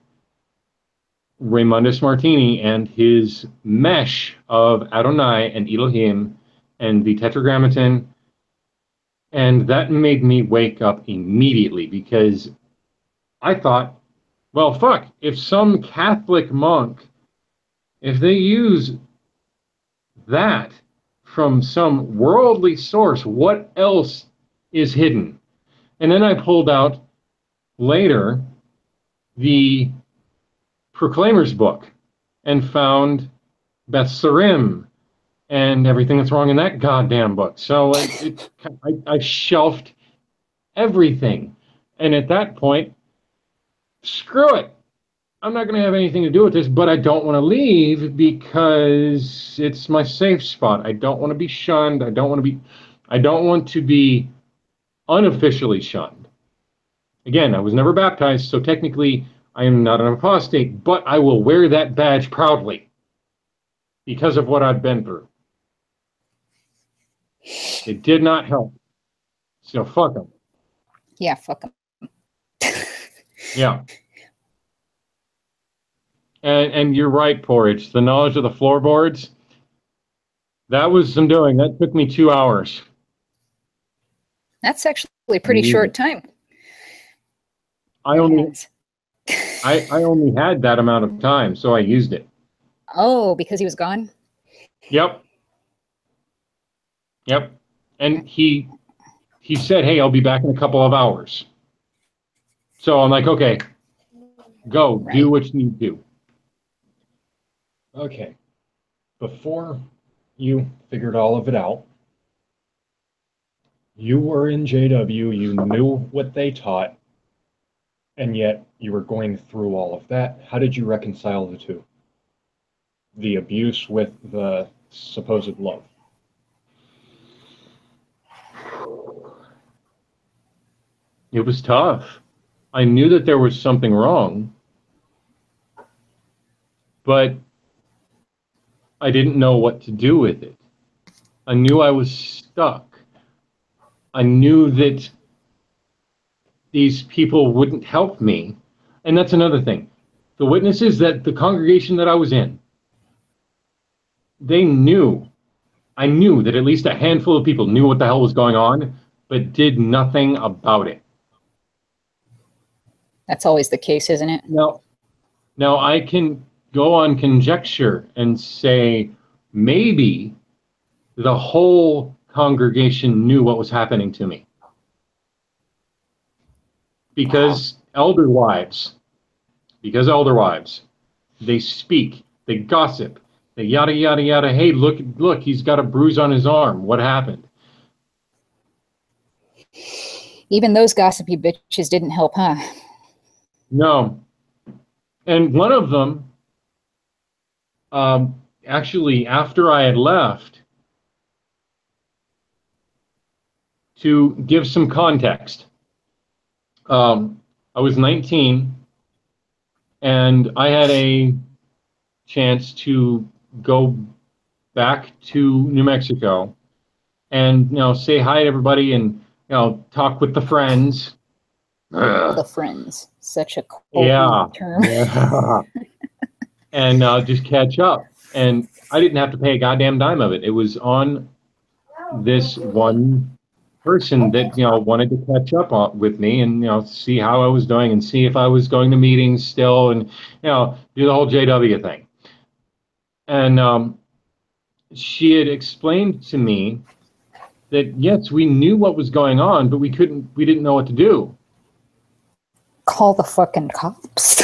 Raymondus Martini and his mesh of Adonai and Elohim and the Tetragrammaton. And that made me wake up immediately because I thought, well, fuck, if some Catholic monk, if they use that from some worldly source, what else is hidden? And then I pulled out later the Proclaimer's book and found Beth Sarim and everything that's wrong in that goddamn book. So I shelved everything. And at that point, screw it. I'm not going to have anything to do with this, but I don't want to leave because it's my safe spot. I don't want to be shunned. I don't want to be unofficially shunned. Again, I was never baptized, so technically I am not an apostate, but I will wear that badge proudly because of what I've been through. It did not help. So fuck them. Yeah, fuck them. Yeah. And you're right, Porridge. The knowledge of the floorboards, that was some doing. That took me 2 hours. That's actually a pretty short time. I only had that amount of time, so I used it. Oh, because he was gone? Yep. And he said, hey, I'll be back in a couple of hours. So I'm like, okay, go, right. Do what you need to do. Okay. Before you figured all of it out, you were in JW, you knew what they taught, and yet you were going through all of that. How did you reconcile the two? The abuse with the supposed love? It was tough. I knew that there was something wrong, but I didn't know what to do with it. I knew I was stuck. I knew that these people wouldn't help me. And that's another thing. The witnesses that the congregation that I was in, they knew. I knew that at least a handful of people knew what the hell was going on, but did nothing about it. That's always the case, isn't it? Now I can go on conjecture and say maybe the whole congregation knew what was happening to me. Because elder wives, they speak, they gossip, they yada, yada, yada. Hey, look, he's got a bruise on his arm. What happened? Even those gossipy bitches didn't help, huh? No. And one of them, actually, after I had left, to give some context, I was 19, and I had a chance to go back to New Mexico and, say hi to everybody and, talk with the friends. The friends. Such a cold term. Yeah. And just catch up. And I didn't have to pay a goddamn dime of it. It was on this one person that, wanted to catch up with me and, see how I was doing and see if I was going to meetings still and, do the whole JW thing. And she had explained to me that, yes, we knew what was going on, but we didn't know what to do. Call the fucking cops.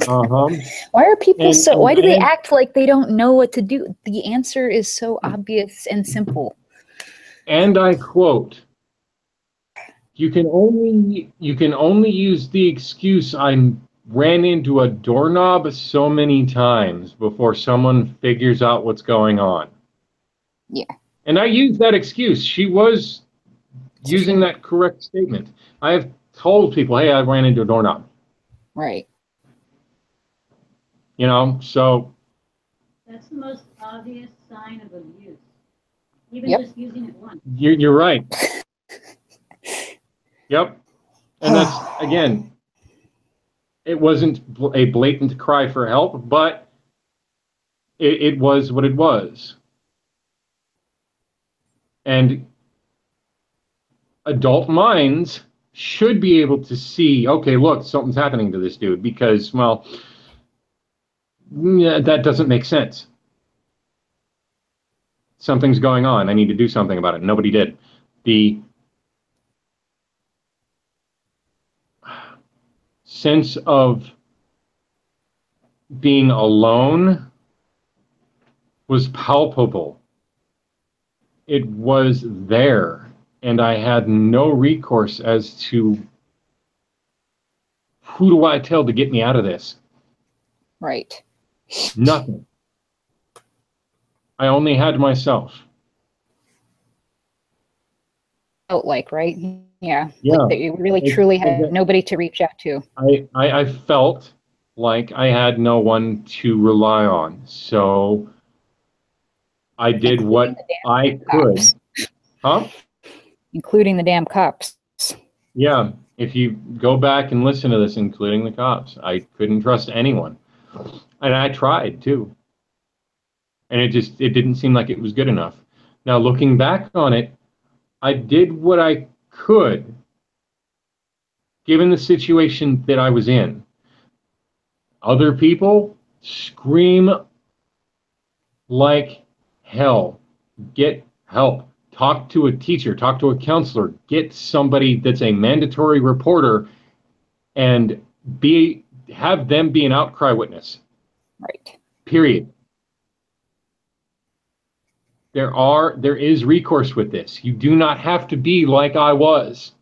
Uh-huh. Why are people why do they act like they don't know what to do? The answer is so obvious and simple. And I quote, you can only use the excuse I ran into a doorknob so many times before someone figures out what's going on. Yeah. And I used that excuse. She was using that correct statement. I have told people, hey, I ran into a doorknob. Right. So. That's the most obvious sign of abuse. Even just using it once. You're right. Yep. And that's, again, it wasn't a blatant cry for help, but it was what it was. And adult minds should be able to see, okay, look, something's happening to this dude because, well, yeah, that doesn't make sense. Something's going on. I need to do something about it. Nobody did. The sense of being alone was palpable. It was there, and I had no recourse as to who do I tell to get me out of this. Right. Nothing. I only had myself. Felt like, right? Yeah. Yeah. Like that you really truly had nobody to reach out to. I felt like I had no one to rely on. So I did what I could. Huh? Including the damn cops. Yeah. If you go back and listen to this, including the cops, I couldn't trust anyone. And I tried too. And it didn't seem like it was good enough. Now, looking back on it, I did what I could, given the situation that I was in. Other people scream like hell. Get help. Talk to a teacher. Talk to a counselor. Get somebody that's a mandatory reporter and have them be an outcry witness. Right. Period. There is recourse with this. You do not have to be like I was.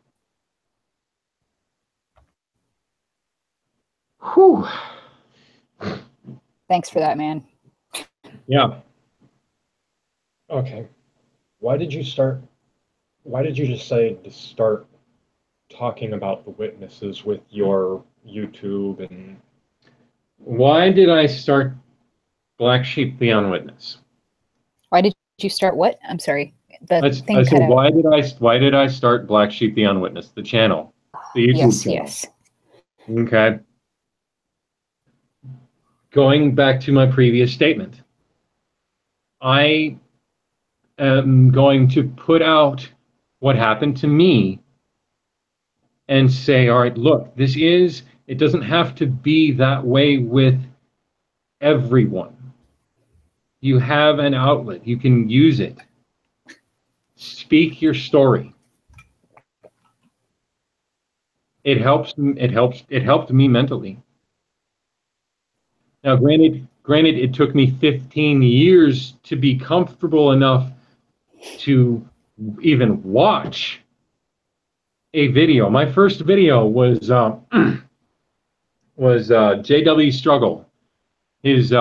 Whew. Thanks for that, man. Yeah. Okay. Why did you decide to start talking about the witnesses with your YouTube and... Why did I start Black Sheep the Unwitness? Why did you start what? I'm sorry. I said, why did I start Black Sheep the Unwitness, the channel, the YouTube channel? Yes. Okay. Going back to my previous statement, I am going to put out what happened to me and say, all right, look, it doesn't have to be that way with everyone. You have an outlet. You can use it. Speak your story. It helped me mentally. Now, granted, it took me 15 years to be comfortable enough to even watch a video. My first video was JW Struggle, his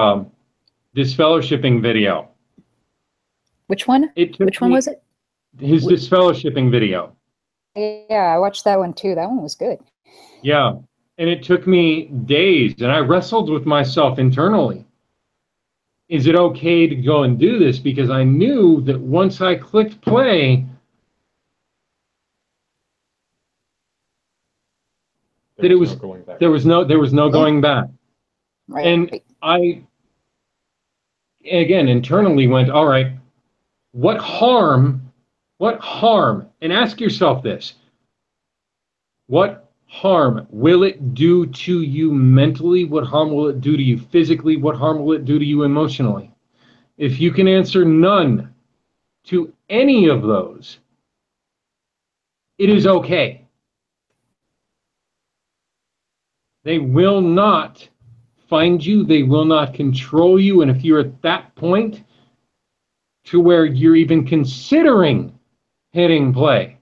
disfellowshipping video. Which one? Which one was it? His disfellowshipping video. Yeah, I watched that one too. That one was good. Yeah, and it took me days, and I wrestled with myself internally. is it okay to go and do this? Because I knew that once I clicked play, there was no going back. Right. And I, again, internally went, all right, what harm, and ask yourself this, what harm will it do to you mentally? What harm will it do to you physically? What harm will it do to you emotionally? If you can answer none to any of those, it is okay. They will not find you. They will not control you. And if you're at that point to where you're even considering hitting play,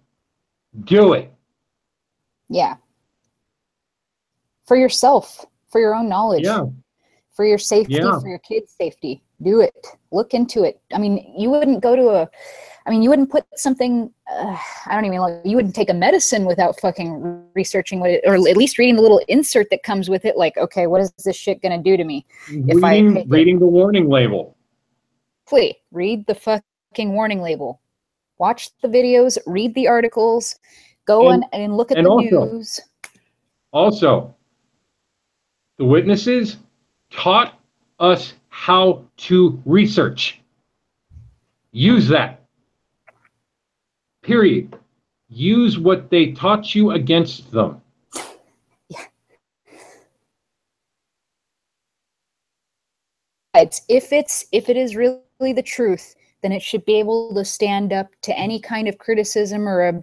do it. Yeah. For yourself, for your own knowledge, for your safety, for your kids' safety. Do it. Look into it. I mean, you wouldn't go to you wouldn't put something, you wouldn't take a medicine without fucking researching what it, or at least reading the little insert that comes with it. Like, okay, what is this shit going to do to me? Reading the warning label. Please, read the fucking warning label. Watch the videos, read the articles, go and look at the news. Also, the witnesses taught us how to research. Use that. Period. Use what they taught you against them. Yeah. If it is really the truth, then it should be able to stand up to any kind of criticism or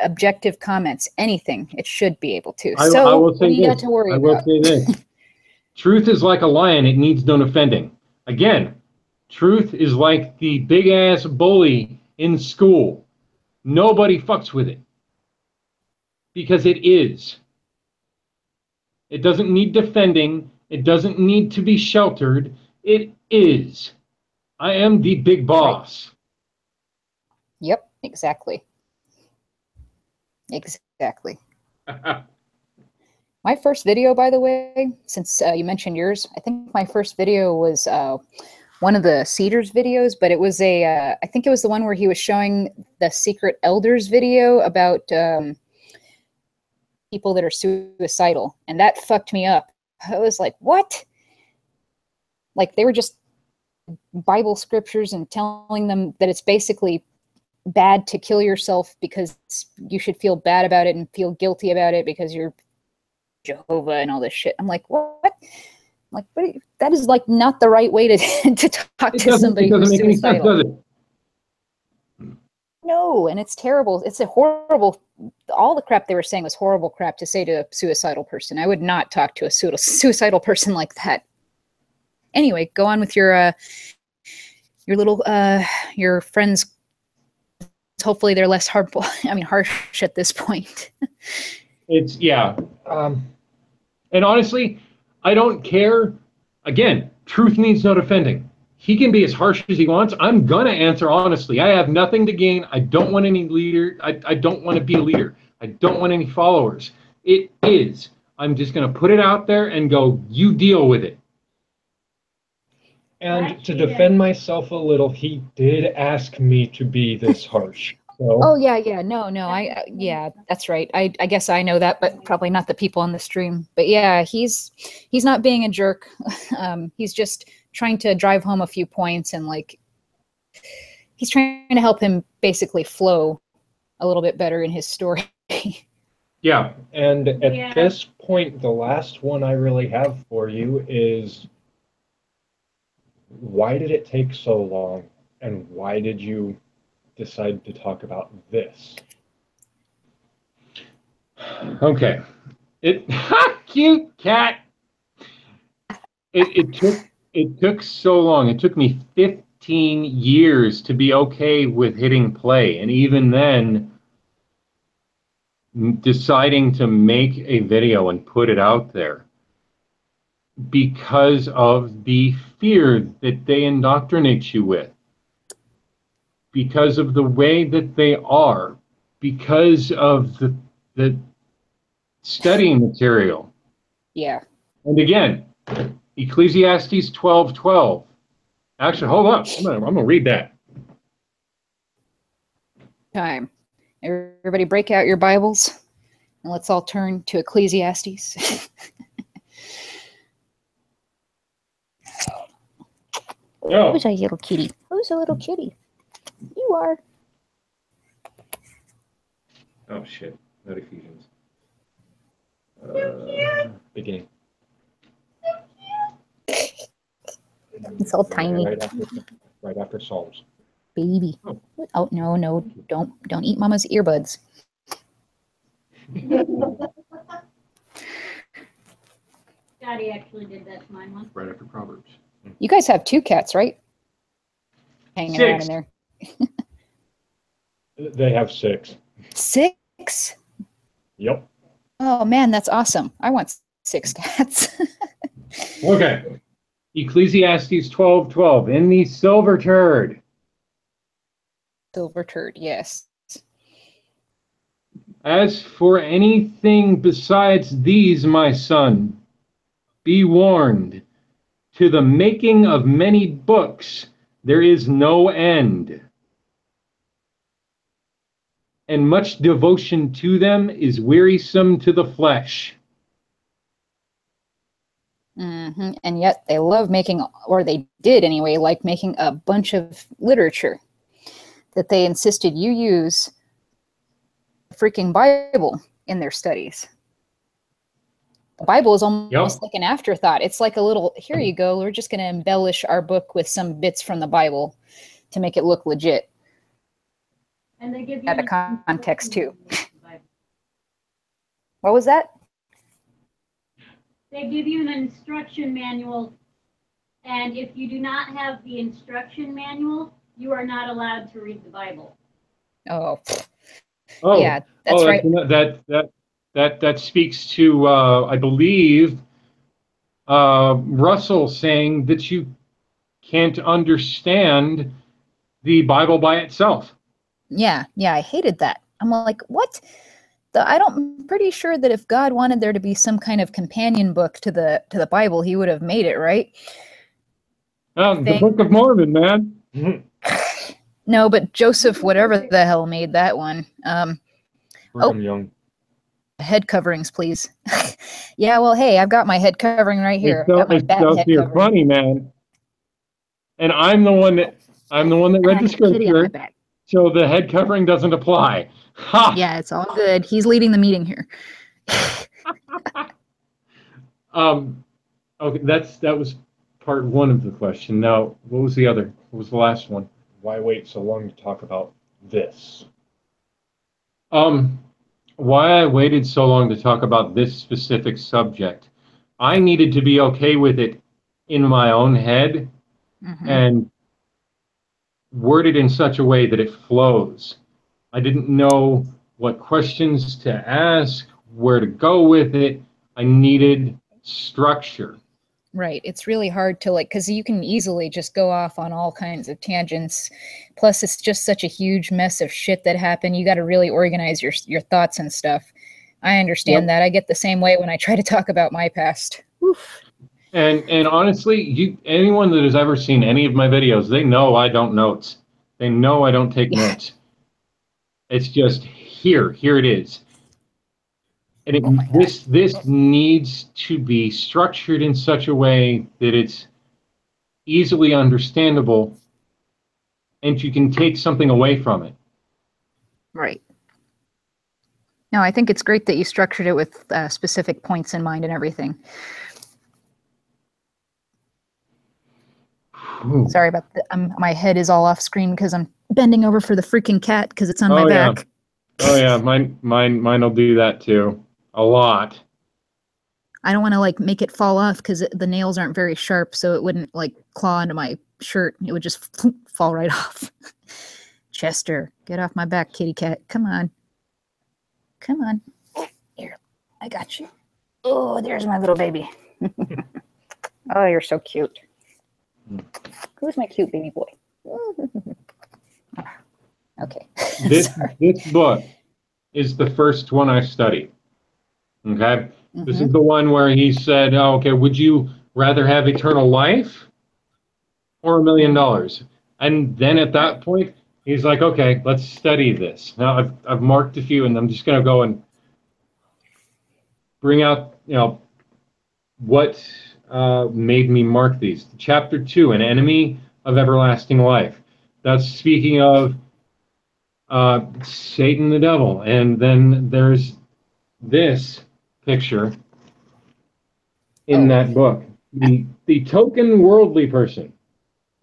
objective comments. Anything, it should be able to. I will say this. I will say this. Truth is like a lion, it needs no defending. Again, truth is like the big-ass bully in school. Nobody fucks with it. Because it is. It doesn't need defending. It doesn't need to be sheltered. It is. I am the big boss. Right. Yep, exactly. Exactly. My first video, by the way, since you mentioned yours, I think my first video was one of the Cedars videos, but it was I think it was the one where he was showing the Secret Elders video about people that are suicidal. And that fucked me up. I was like, what? Like, they were just Bible scriptures and telling them that it's basically bad to kill yourself because you should feel bad about it and feel guilty about it because you're Jehovah and all this shit. I'm like, what? I'm like, but that is like not the right way to talk to somebody who's suicidal. Does it? No, and it's terrible. It's a horrible. All the crap they were saying was horrible crap to say to a suicidal person. I would not talk to a suicidal person like that. Anyway, go on with your little your friends. Hopefully, they're less harmful. I mean, harsh at this point. It's and honestly, I don't care. Again, truth needs no defending. He can be as harsh as he wants. I'm gonna answer honestly. I have nothing to gain. I don't want any leader. I don't want to be a leader. I don't want any followers. It is. I'm just gonna put it out there and go, you deal with it. And to defend myself a little, he did ask me to be this harsh. So. Oh yeah, no, yeah, that's right. I guess I know that, but probably not the people on the stream. But yeah, he's not being a jerk. He's just trying to drive home a few points, and like he's trying to help him basically flow a little bit better in his story. Yeah, and at this point, the last one I really have for you is, why did it take so long, and why did you decide to talk about this? Okay. Cute cat. It took so long. It took me 15 years to be okay with hitting play, and even then deciding to make a video and put it out there because of the fear that they indoctrinate you with. Because of the way that they are, because of the studying material. Yeah. And again, Ecclesiastes 12:12. Actually, hold up. I'm gonna read that. Time. Everybody break out your Bibles and let's all turn to Ecclesiastes. No. Who's a little kitty? Who's a little kitty? You are. Oh shit! Not Ephesians. Beginning. It's all tiny. Right after Psalms. Baby. Oh no, don't eat Mama's earbuds. Daddy actually did that to mine once. Right after Proverbs. You guys have 2 cats, right? Hanging around in there. They have 6. 6? Yep. Oh man, that's awesome. I want 6 cats. Okay. Ecclesiastes 12:12. In the silver turd. Silver turd, yes. As for anything besides these, my son, be warned. To the making of many books there is no end, and much devotion to them is wearisome to the flesh. Mm-hmm. And yet they love making, or they did anyway, like making a bunch of literature that they insisted you use the freaking Bible in their studies. The Bible is almost like an afterthought. It's like a little, here you go, we're just going to embellish our book with some bits from the Bible to make it look legit. And they give you Out of context too. What was that? They give you an instruction manual, and if you do not have the instruction manual, you are not allowed to read the Bible. Oh yeah, that's right. That speaks to, I believe, Russell saying that you can't understand the Bible by itself. Yeah, I hated that. I'm like, what? I'm pretty sure that if God wanted there to be some kind of companion book to the Bible, he would have made it, right? The Book of Mormon, man. No, but Joseph, whatever the hell, made that one. Young. Head coverings, please. Yeah, well, hey, I've got my head covering right here. You're funny, man. And I'm the one that read the scripture, so the head covering doesn't apply. Ha! Yeah, it's all good. He's leading the meeting here. Okay, that was part 1 of the question. Now, what was the other? What was the last one? Why wait so long to talk about this? Why I waited so long to talk about this specific subject. I needed to be okay with it in my own head and word it in such a way that it flows. I didn't know what questions to ask, where to go with it. I needed structure. Right. It's really hard to because you can easily just go off on all kinds of tangents. Plus, it's just such a huge mess of shit that happened. You got to really organize your thoughts and stuff. I understand that. I get the same way when I try to talk about my past. Oof. And honestly, anyone that has ever seen any of my videos, they know I don't notes. They know I don't take notes. It's just here it is. And this needs to be structured in such a way that it's easily understandable and you can take something away from it. Right. No, I think it's great that you structured it with specific points in mind and everything. Ooh. Sorry about my head is all off screen because I'm bending over for the freaking cat because it's on my back. Oh yeah, mine will do that too. A lot. I don't want to make it fall off because the nails aren't very sharp, so it wouldn't claw into my shirt. It would just fall right off. Chester, get off my back, kitty cat. Come on. Come on. Here, I got you. Oh, there's my little baby. Oh, you're so cute. Who's my cute baby boy? Okay. This book is the first one I studied. Okay? This is the one where he said, would you rather have eternal life or $1 million. And then at that point, he's like, okay, let's study this. Now I've marked a few, and I'm just going to go and bring out, what made me mark these. Chapter 2, an enemy of everlasting life. That's speaking of Satan the devil. And then there's this picture in that book. The token worldly person.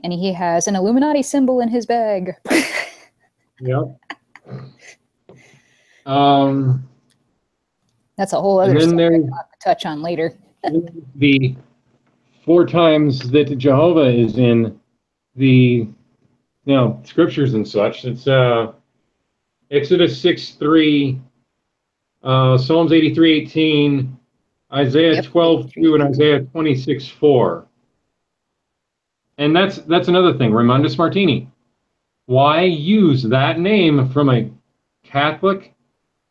And he has an Illuminati symbol in his bag. Yep. That's a whole other subject I'll have to touch on later. The 4 times that Jehovah is in the scriptures and such. It's Exodus 6:3, Psalms 83:18, Isaiah 12:2, and Isaiah 26:4. And that's another thing. Raimundus Martini. Why use that name from a Catholic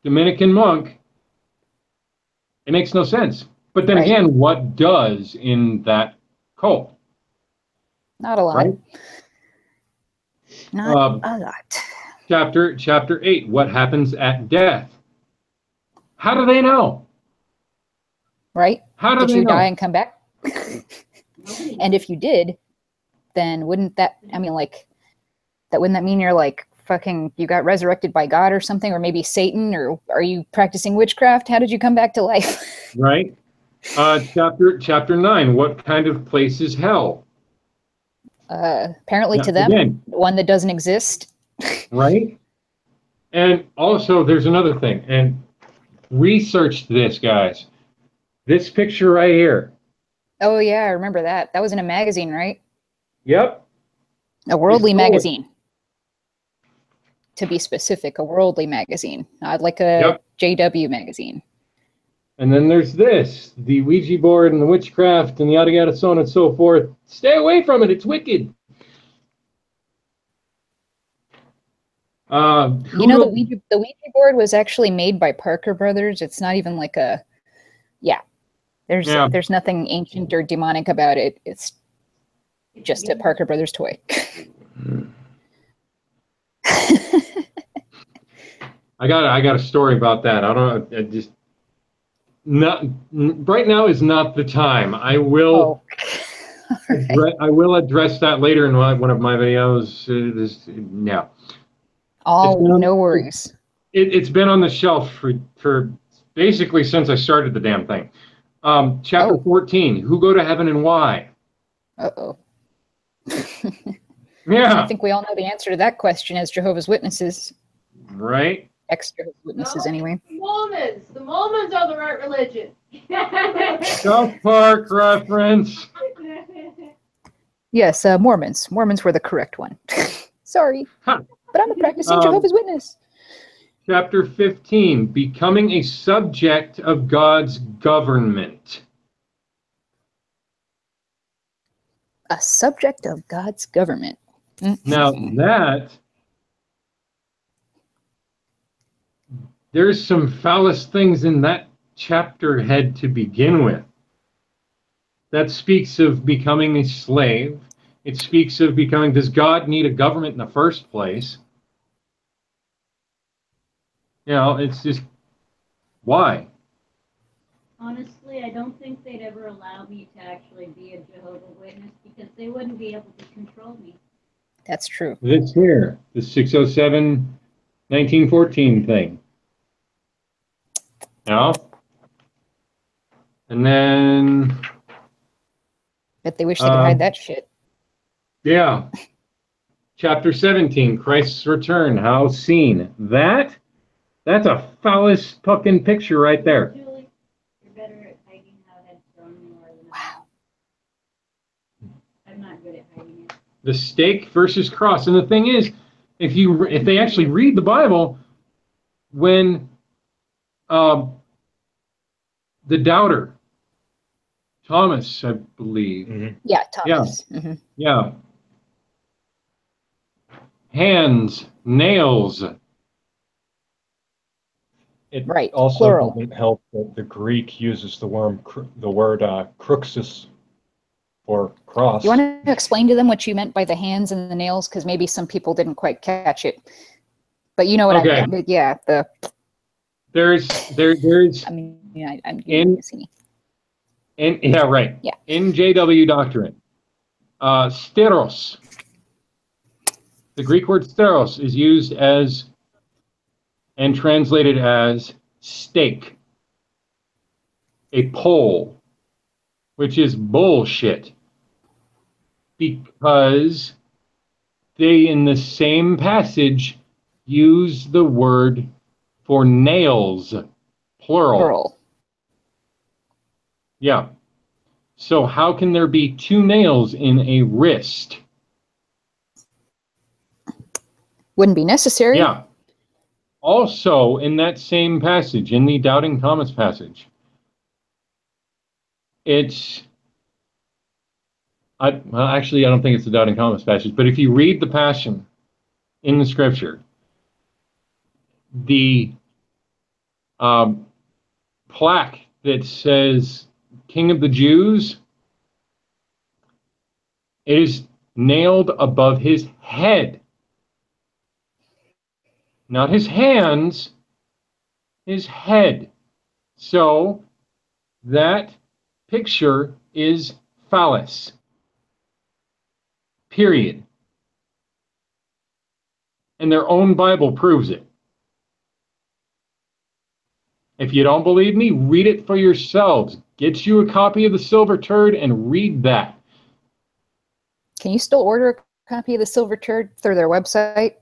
Dominican monk? It makes no sense. But then again, what does in that cult? Not a lot. Right? Not a lot. Chapter 8, what happens at death? How do they know? Right? How do did they you know? Die and come back? And if you did, then wouldn't that, wouldn't that mean you're like, fucking, you got resurrected by God or something, or maybe Satan, or are you practicing witchcraft? How did you come back to life? Right. Chapter 9, what kind of place is hell? Apparently to them, again, one that doesn't exist. Right. And also there's another thing, and research this, guys. This picture right here. Oh yeah, I remember that. That was in a magazine, right? Yep. A worldly magazine. To be specific, a worldly magazine, not like a JW magazine. And then there's this, the Ouija board and the witchcraft and the yada yada, so on and so forth. Stay away from it. It's wicked. The Ouija board was actually made by Parker Brothers. It's not even like a, there's nothing ancient or demonic about it. It's just a Parker Brothers toy. I got a story about that. I don't know. Not right now is not the time. I will. I will address that later in one of my videos. No worries. It's been on the shelf for basically since I started the damn thing. Chapter 14. Who go to heaven and why? Uh-oh. Yeah. I think we all know the answer to that question as Jehovah's Witnesses. Right. Ex-Jehovah's Witnesses, anyway. The Mormons are the right religion. South Park reference. Yes, Mormons. Mormons were the correct one. Sorry, but I'm a practicing Jehovah's Witness. Chapter 15, becoming a subject of God's government. A subject of God's government. Now there's some phallus things in that chapter head to begin with. That speaks of becoming a slave. It speaks of becoming, does God need a government in the first place? It's just, why? Honestly, I don't think they'd ever allow me to actually be a Jehovah's Witness because they wouldn't be able to control me. That's true. This here, the 607, 1914 thing. And then... Bet they wish they could hide that shit. Yeah. Chapter 17, Christ's return, how seen. That's a phallus fucking picture right there. Julie, you're better at hiding how headstrong you are than I'm not good at hiding it. The stake versus cross. And the thing is, if they actually read the Bible, when the doubter, Thomas, I believe. Mm-hmm. Yeah, Thomas. Yeah. Mm-hmm. Yeah. Hands, nails. It right. also Plural. doesn't help that the Greek uses the word cruxus. or cross. You want to explain to them what you meant by the hands and the nails? Because maybe some people didn't quite catch it. But you know what I meant. But yeah, there's I mean, I'm yeah, right. Yeah. In JW doctrine, steros. The Greek word steros is used as and translated as stake, a pole, which is bullshit, because they, in the same passage, use the word for nails, plural. Yeah. So how can there be two nails in a wrist? Wouldn't be necessary. Yeah. Also, in that same passage, in the Doubting Thomas passage, well, actually, I don't think it's the Doubting Thomas passage, but if you read the Passion in the Scripture, the plaque that says King of the Jews is nailed above his head. Not his hands, his head. So that picture is phallus. Period. And their own Bible proves it. If you don't believe me, read it for yourselves. Get you a copy of the Silver Turd and read that. Can you still order a copy of the Silver Turd through their website?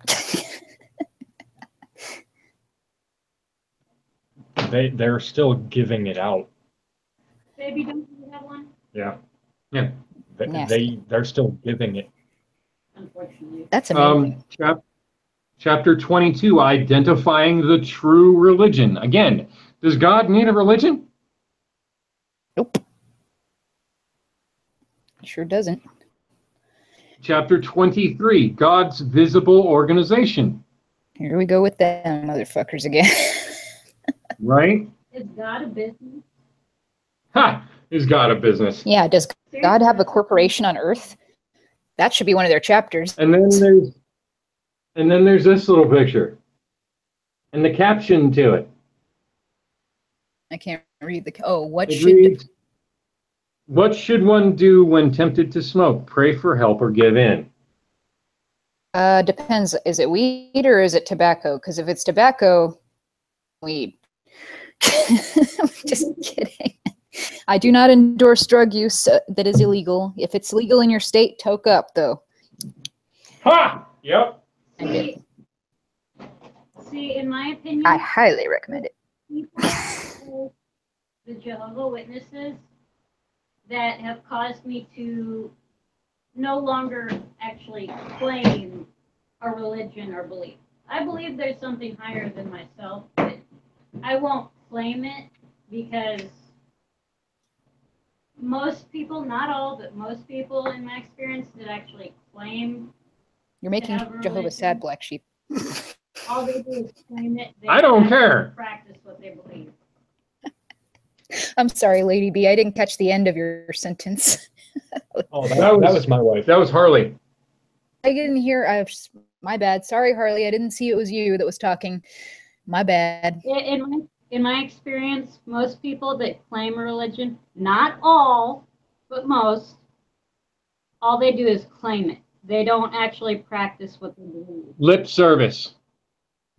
They're still giving it out. Baby, don't you have one? Yeah. Yeah. They're still giving it. Unfortunately. That's amazing. Chapter 22, identifying the true religion. Again, does God need a religion? Nope. Sure doesn't. Chapter 23, God's visible organization. Here we go with them motherfuckers again. Right? Is God a business? Ha! Is God a business? Yeah, does God have a corporation on earth? That should be one of their chapters. And then there's this little picture. And the caption to it. I can't read the Reads, what should one do when tempted to smoke? Pray for help or give in? Depends. Is it weed or is it tobacco? Because if it's tobacco, weed. I'm just kidding. I do not endorse drug use that is illegal. If it's legal in your state, toke up, though. Ha! Yep. See, in my opinion, I highly recommend it. People, the Jehovah Witnesses, that have caused me to no longer actually claim a religion or belief. I believe there's something higher than myself, but I won't claim it because most people, not all, but most people in my experience that actually claim. You're making Jehovah sad, black sheep. All they do is claim it. They I don't care. Practice what they believe. I'm sorry, Lady B. I didn't catch the end of your sentence. Oh, that was my wife. That was Harley. I didn't hear. My bad. Sorry, Harley. I didn't see it was you that was talking. My bad. In my experience, most people that claim a religion, not all, but most, all they do is claim it. They don't actually practice what they believe. Lip service.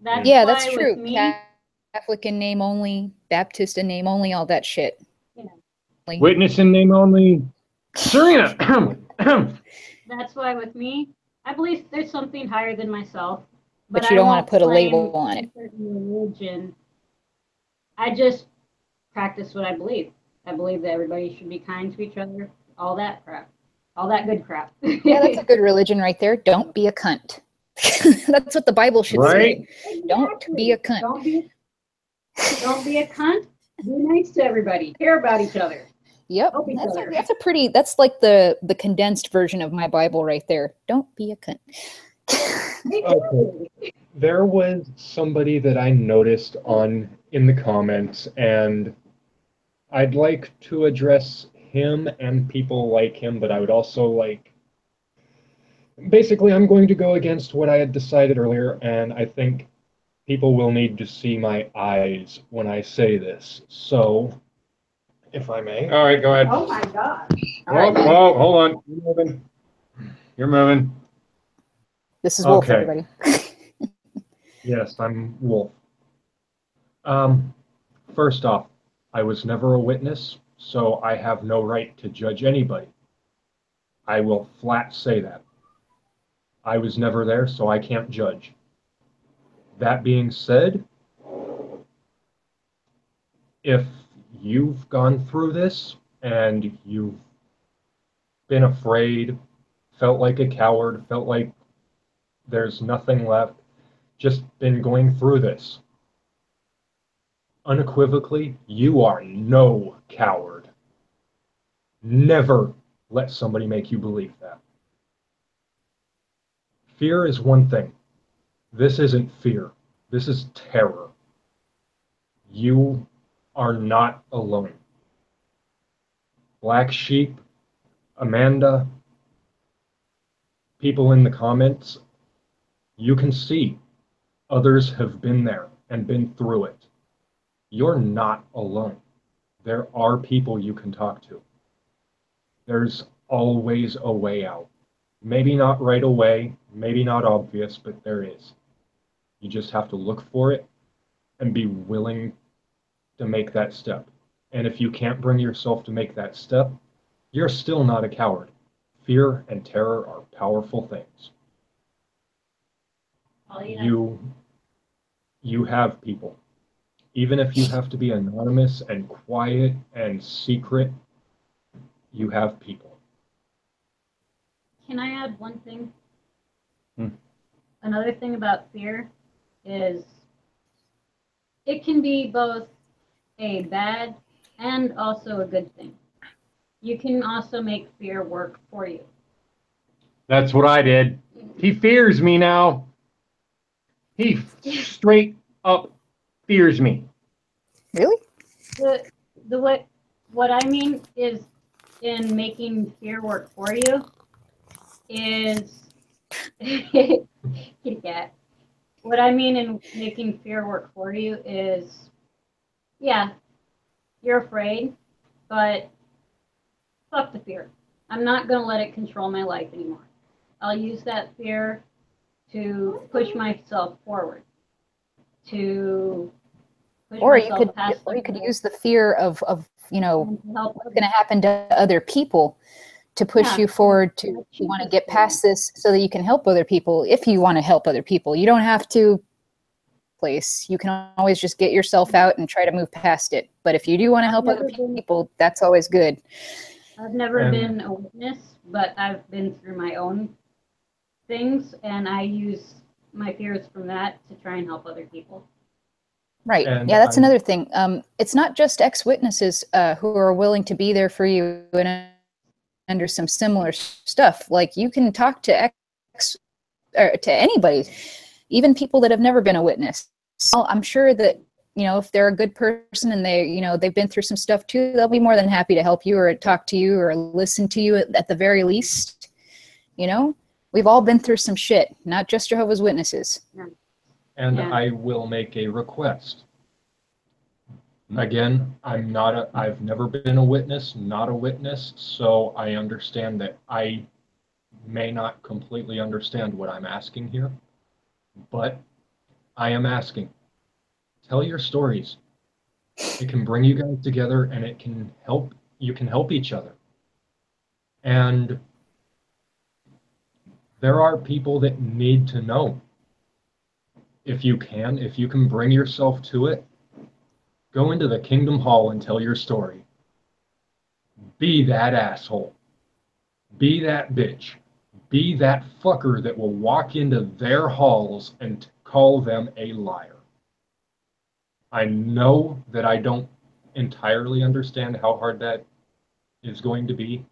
That's true. Catholic in name only, Baptist in name only, all that shit. Yeah. Witness in name only. Serena. That's why with me, I believe there's something higher than myself. But you don't want to put a label on it. Religion. I just practice what I believe. I believe that everybody should be kind to each other. All that crap. All that good crap. Yeah, that's a good religion right there. Don't be a cunt. That's what the Bible should say. Exactly. Don't be a cunt. Don't be a cunt. Be nice to everybody. Care about each other. Yep. That's like the condensed version of my Bible right there. Don't be a cunt. Okay. There was somebody that I noticed in the comments, and I'd like to address him and people like him, but I would also like... Basically, I'm going to go against what I had decided earlier, and I think people will need to see my eyes when I say this. So, if I may. All right, go ahead. Oh my God. Whoa, hold on. You're moving. You're moving. This is Wolf, Okay. everybody. Yes, I'm Wolf. First off, I was never a witness, so I have no right to judge anybody. I will flat say that. I was never there, so I can't judge. That being said, if you've gone through this and you've been afraid, felt like a coward, felt like there's nothing left, just been going through this, unequivocally, you are no coward. Never let somebody make you believe that. Fear is one thing. This isn't fear. This is terror. You are not alone. Black Sheep, Amanda, people in the comments, you can see others have been there and been through it. You're not alone. There are people you can talk to. There's always a way out. Maybe not right away, maybe not obvious, but there is. You just have to look for it and be willing to make that step. And if you can't bring yourself to make that step, you're still not a coward. Fear and terror are powerful things. You have people. Even if you have to be anonymous and quiet and secret, you have people. Can I add one thing? Another thing about fear is it can be both a bad and also a good thing. You can also make fear work for you. That's what I did. He fears me now. He straight up fears me. Really? What I mean is, in making fear work for you is kitty cat. What I mean in making fear work for you is, yeah, you're afraid, but fuck the fear. I'm not gonna let it control my life anymore. I'll use that fear to push myself forward, to push myself past or you could use the fear of you know what's going to happen to other people to push you forward to you want to get past this so that you can help other people. If you want to help other people, you don't have to place. You can always just get yourself out and try to move past it. But if you do want to help other people, that's always good. I've never been a witness, but I've been through my own things, and I use my fears from that to try and help other people. Right. And yeah, that's another thing. It's not just ex-witnesses who are willing to be there for you and under some similar stuff. Like you can talk to to anybody, even people that have never been a witness. So I'm sure that, you know, if they're a good person and they, you know, they've been through some stuff too, they'll be more than happy to help you or talk to you or listen to you at the very least. You know, we've all been through some shit, not just Jehovah's Witnesses. And I will make a request. Again, I've never been a witness, not a witness, so I understand that I may not completely understand what I'm asking here, but I am asking. Tell your stories. It can bring you guys together and it can help, you can help each other. And there are people that need to know. If you can bring yourself to it, go into the Kingdom Hall and tell your story. Be that asshole. Be that bitch. Be that fucker that will walk into their halls and call them a liar. I know that I don't entirely understand how hard that is going to be.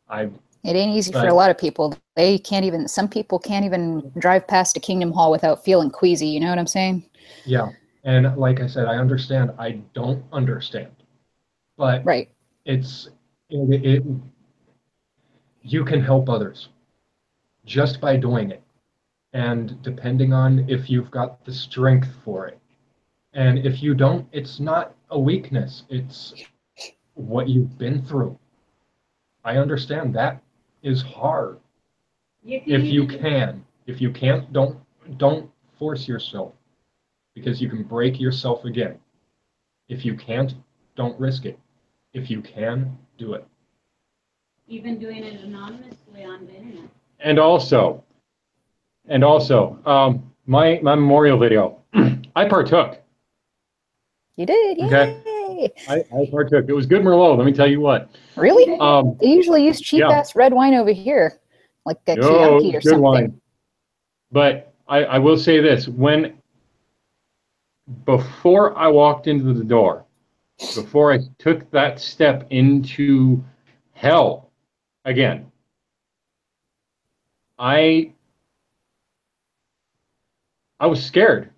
It ain't easy for a lot of people. They can't even, some people can't even drive past a Kingdom Hall without feeling queasy, you know what I'm saying? Yeah, and like I said, I understand. I don't understand. But right. It's You can help others just by doing it. And depending on if you've got the strength for it. And if you don't, it's not a weakness. It's what you've been through. I understand that is hard. If you can. If you can't, don't force yourself, because you can break yourself again. If you can't, don't risk it. If you can, do it. Even doing it anonymously on the internet. And also, my memorial video, I partook. You did, yay! Okay. I partook. It was good Merlot, let me tell you what. Really? They usually use cheap-ass red wine over here, like a Chianti or something. Wine. But I will say this, before I walked into the door, before I took that step into hell again, I was scared.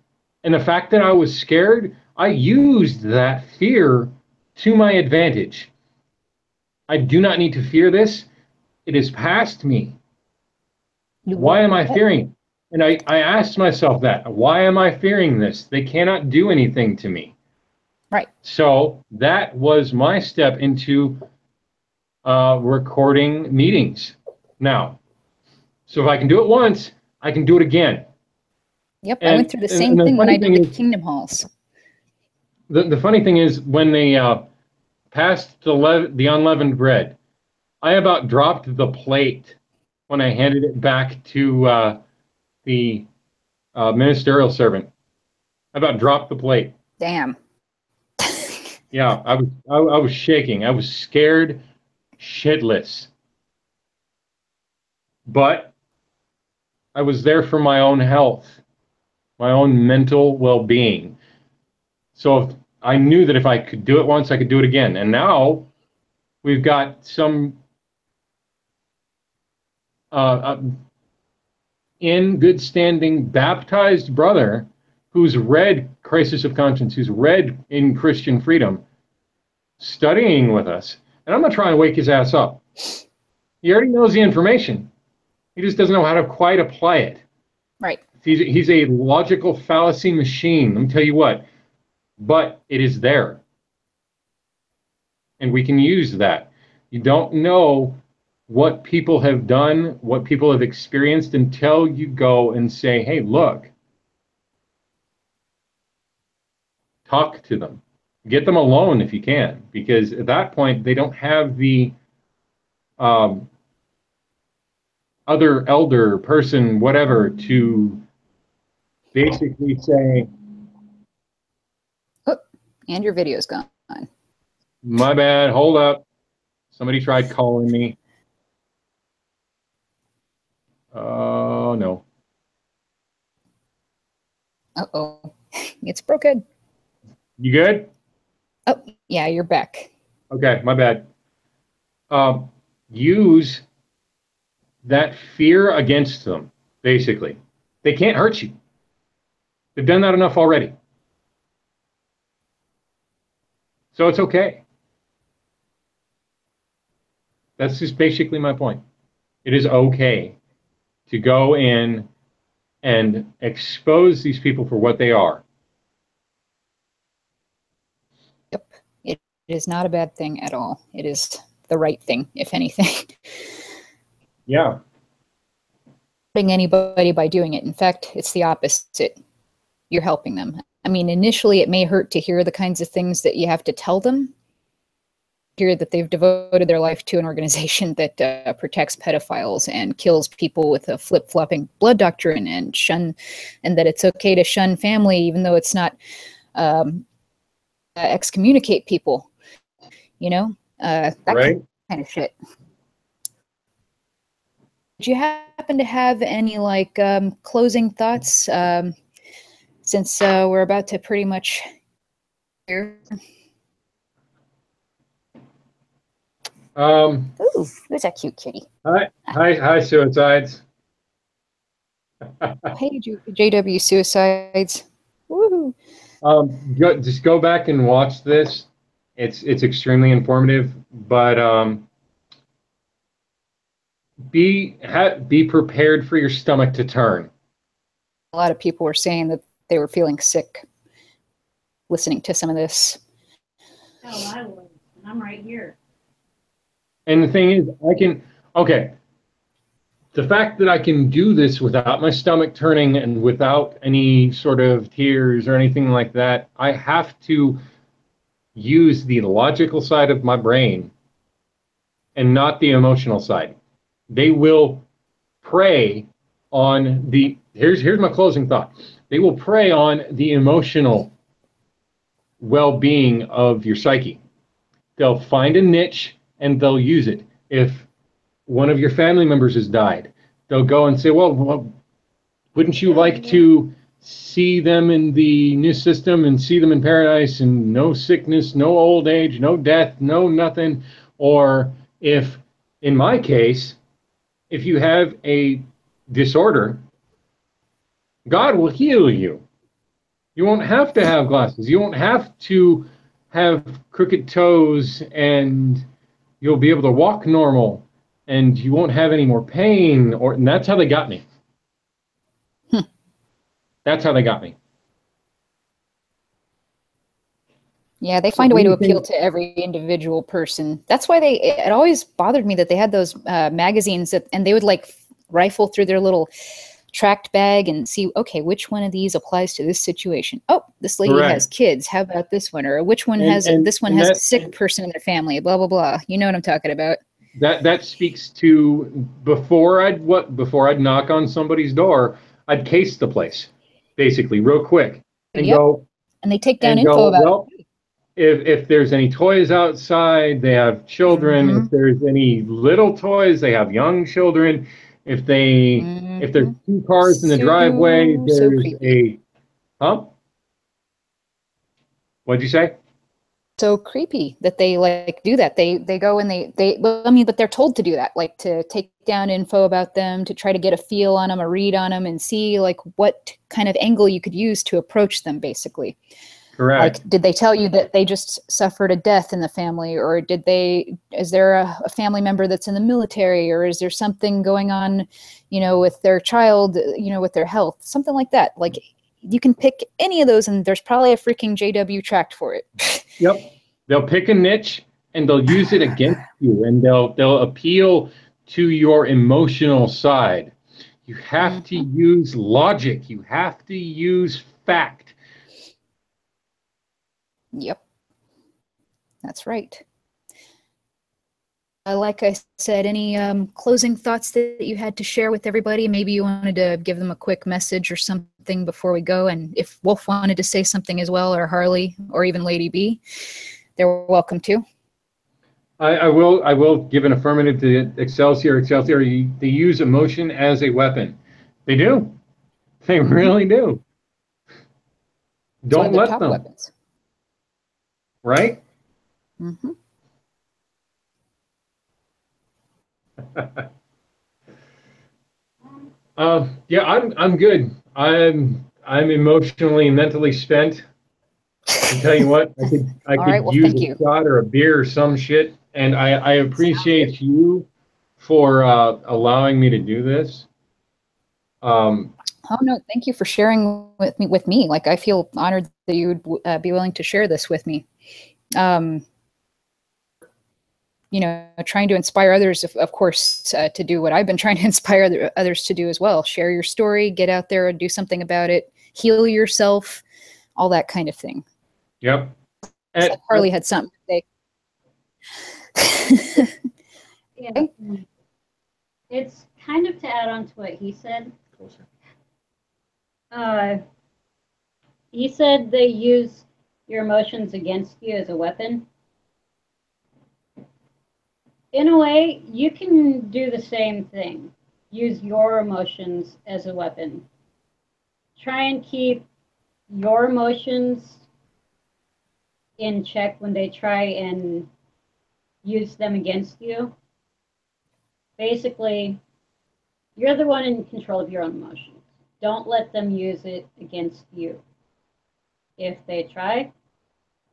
And the fact that I was scared, I used that fear to my advantage. I do not need to fear this. It is past me. Why am I fearing? And I asked myself that. Why am I fearing this? They cannot do anything to me. Right. So that was my step into recording meetings now. So if I can do it once, I can do it again. Yep, I went through the same thing when I did the Kingdom Halls. The funny thing is, when they passed the unleavened bread, I about dropped the plate when I handed it back to the ministerial servant. I about dropped the plate. Damn. Yeah, I was shaking. I was scared shitless. But I was there for my own health, my own mental well-being. So I knew that if I could do it once, I could do it again. And now we've got some in good standing baptized brother who's read Crisis of Conscience, who's read In Christian Freedom, studying with us. And I'm not trying to wake his ass up. He already knows the information. He just doesn't know how to quite apply it. Right. He's a logical fallacy machine, let me tell you what. But it is there. And we can use that. You don't know what people have done, what people have experienced, until you go and say, hey, look. Talk to them. Get them alone if you can. Because at that point, they don't have the other elder person, whatever, to basically say, oh, and your video's gone. My bad, hold up. Somebody tried calling me. Oh, no. Uh-oh. It's broken. You good? Oh, yeah, you're back. Okay, my bad. Use that fear against them, basically. They can't hurt you. They've done that enough already. So it's okay. That's just basically my point. It is okay to go in and expose these people for what they are. Yep. It is not a bad thing at all. It is the right thing, if anything. Yeah. Hurting anybody by doing it. In fact, it's the opposite. You're helping them. I mean, initially it may hurt to hear the kinds of things that you have to tell them. Hear that they've devoted their life to an organization that protects pedophiles and kills people with a flip-flopping blood doctrine, and that it's okay to shun family even though it's not excommunicate people, you know, that right. kind of shit. Did you happen to have any like closing thoughts since we're about to pretty much hear? Ooh, who's that cute kitty? Hi, suicides. Hey, JW Suicides. Woohoo. Just go back and watch this It's extremely informative, but be prepared for your stomach to turn. A lot of people were saying that they were feeling sick listening to some of this. Oh, I was. I'm right here. And the thing is, the fact that I can do this without my stomach turning and without any sort of tears or anything like that, I have to use the logical side of my brain and not the emotional side. They will prey on here's my closing thought. They will prey on the emotional well-being of your psyche. They'll find a niche and they'll use it. If one of your family members has died, they'll go and say, well, wouldn't you like to see them in the new system and see them in paradise and no sickness, no old age, no death, no nothing? Or if, in my case, if you have a disorder, God will heal you. You won't have to have glasses. You won't have to have crooked toes, and you'll be able to walk normal, and you won't have any more pain. And that's how they got me. That's how they got me. Yeah, they find a way to appeal to every individual person. That's why it always bothered me that they had those magazines and they would like rifle through their little tract bag and see, okay, which one of these applies to this situation? Oh, this lady has kids. How about this one? Or which one has a sick person in their family? Blah, blah, blah. You know what I'm talking about. That speaks to before I'd knock on somebody's door, I'd case the place, basically, real quick. And go. And they take down info about it. If there's any toys outside, they have children. If there's any little toys, they have young children. If there's two cars in the driveway, there's What'd you say? So creepy that they like do that. They go and but they're told to do that, like to take down info about them, to try to get a feel on them, a read on them, and see like what kind of angle you could use to approach them, basically. Correct. Like, did they tell you that they just suffered a death in the family, or is there a family member that's in the military, or is there something going on, with their child, with their health, something like that? Like, you can pick any of those, and there's probably a freaking JW tract for it. Yep. They'll pick a niche and they'll use it against you, and they'll appeal to your emotional side. You have to use logic. You have to use fact. Yep. That's right. Like I said, any closing thoughts that you had to share with everybody? Maybe you wanted to give them a quick message or something before we go. And if Wolf wanted to say something as well, or Harley, or even Lady B, they're welcome to. I will give an affirmative to Excelsior. They use emotion as a weapon. They do. They really do. Don't let them. Weapons. Right? Mm-hmm. Yeah, I'm good. I'm emotionally and mentally spent. I tell you what, I could use a shot or a beer or some shit. And I appreciate you for allowing me to do this. Oh no, thank you for sharing with me. Like, I feel honored that you would be willing to share this with me. Trying to inspire others, of course, to do what I've been trying to inspire others to do as well. Share your story, get out there and do something about it, heal yourself, all that kind of thing. Yep. Like Harley had something to say. Yeah. It's kind of to add on to what he said. He said they use your emotions against you as a weapon. In a way, you can do the same thing. Use your emotions as a weapon. Try and keep your emotions in check when they try and use them against you. Basically, you're the one in control of your own emotions. Don't let them use it against you. If they try,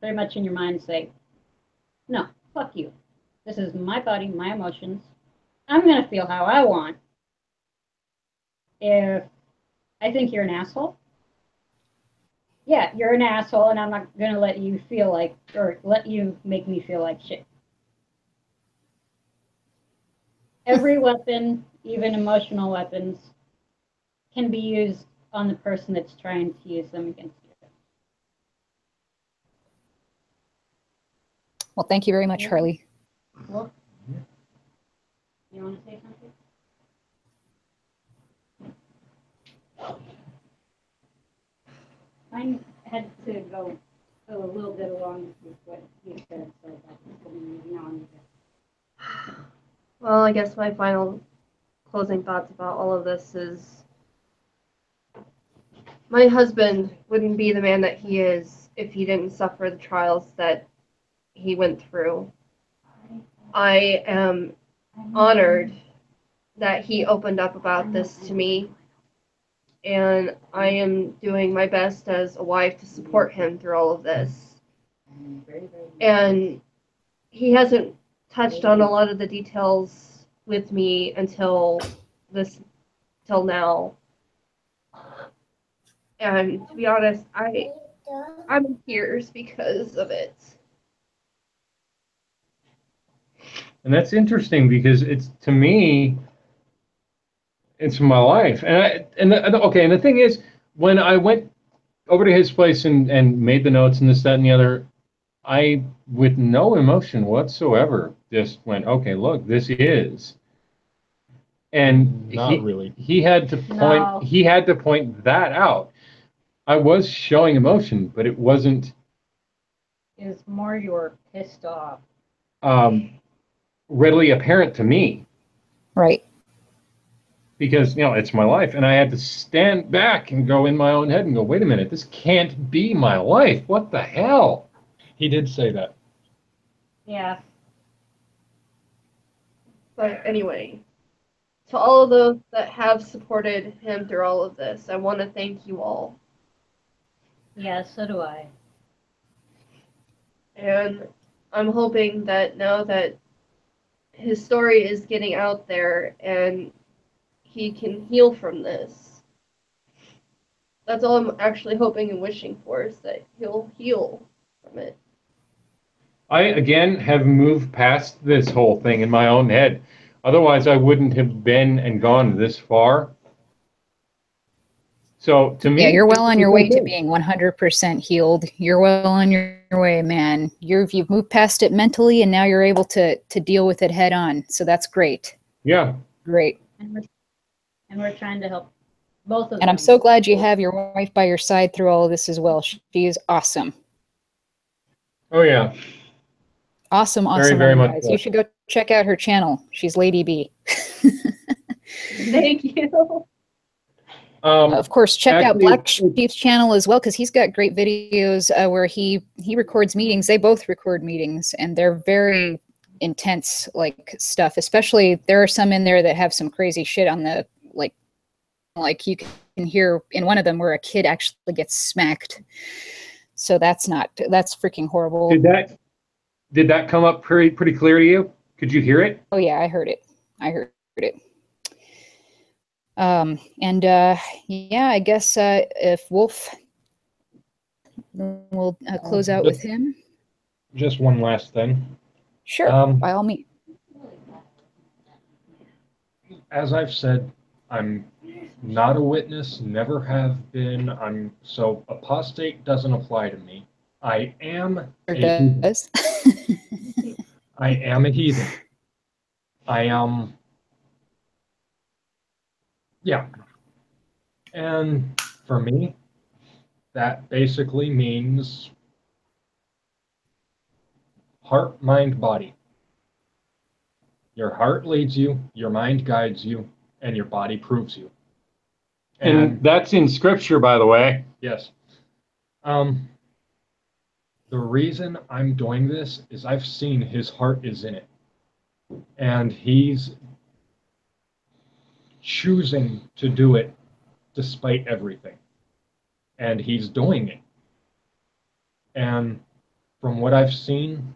pretty much in your mind say, No, fuck you. This is my body, my emotions. I'm going to feel how I want. If I think you're an asshole, yeah, you're an asshole, and I'm not going to let you feel like, or let you make me feel like shit. Every weapon, even emotional weapons, can be used on the person that's trying to use them against you. Well, thank you very much, Harley. Well, you want to say something? I had to go a little bit along with what you said, so that's going to be on. Well, I guess my final closing thoughts about all of this is my husband wouldn't be the man that he is if he didn't suffer the trials that he went through. I am honored that he opened up about this to me, and I am doing my best as a wife to support him through all of this. And he hasn't touched on a lot of the details with me until now. And to be honest, I'm in tears because of it. And that's interesting because it's, to me, it's my life. And the thing is, when I went over to his place and made the notes and this, that, and the other, I, with no emotion whatsoever, just went, okay, look, this is. And Not really. He had to point that out. I was showing emotion, but it wasn't. It's more you're pissed off. Readily apparent to me. Right. Because, it's my life, and I had to stand back and go in my own head and go, wait a minute, this can't be my life. What the hell? He did say that. Yeah. But anyway, to all of those that have supported him through all of this, I want to thank you all. Yeah, so do I. And I'm hoping that now that his story is getting out there and he can heal from this. That's all I'm actually hoping and wishing for, is that he'll heal from it. I, again, have moved past this whole thing in my own head. Otherwise, I wouldn't have been and gone this far. So, to me... Yeah, you're well on your way to being 100% healed. You're well on your way, man. You've moved past it mentally, and now you're able to deal with it head on. So that's great. Yeah. Great. And we're trying to help both of them. And I'm so glad you have your wife by your side through all of this as well. She is awesome. Oh, yeah. Awesome, Very, very much guys. so. You should go check out her channel. She's Lady B. Thank you. Of course, check out Black Sheep's channel as well, because he's got great videos where he records meetings. They both record meetings, and they're very intense, like, stuff. Especially, there are some in there that have some crazy shit on the, like you can hear in one of them where a kid actually gets smacked. So that's freaking horrible. Did that come up pretty clear to you? Could you hear it? Oh yeah, I heard it. Yeah, I guess if Wolf, we'll close out with him. Just one last thing. Sure, by all means. As I've said, I'm not a witness, never have been. So apostate doesn't apply to me. I am a heathen. I am a heathen. Yeah. And for me, that basically means heart, mind, body. Your heart leads you, your mind guides you, and your body proves you. And that's in scripture, by the way. Yes. The reason I'm doing this is I've seen his heart is in it. And he's choosing to do it despite everything. And he's doing it. And from what I've seen,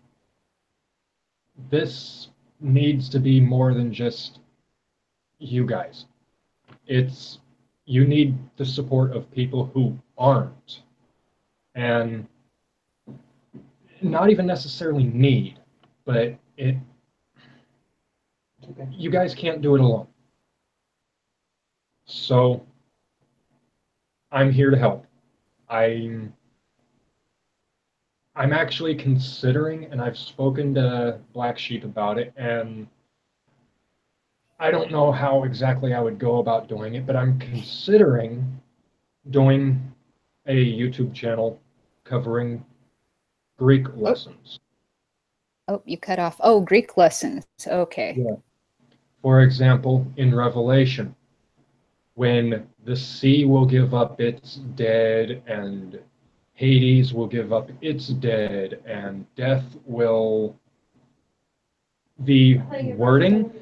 this needs to be more than just you guys. You need the support of people who aren't, and not even necessarily need, but you guys can't do it alone. So I'm here to help. I'm actually considering, and I've spoken to Black Sheep about it, and I don't know how exactly I would go about doing it, but I'm considering doing a YouTube channel covering Greek lessons. Oh, you cut off. Oh, Greek lessons. Okay. Yeah. For example, in Revelation, when the sea will give up its dead, and Hades will give up its dead, and death will... The wording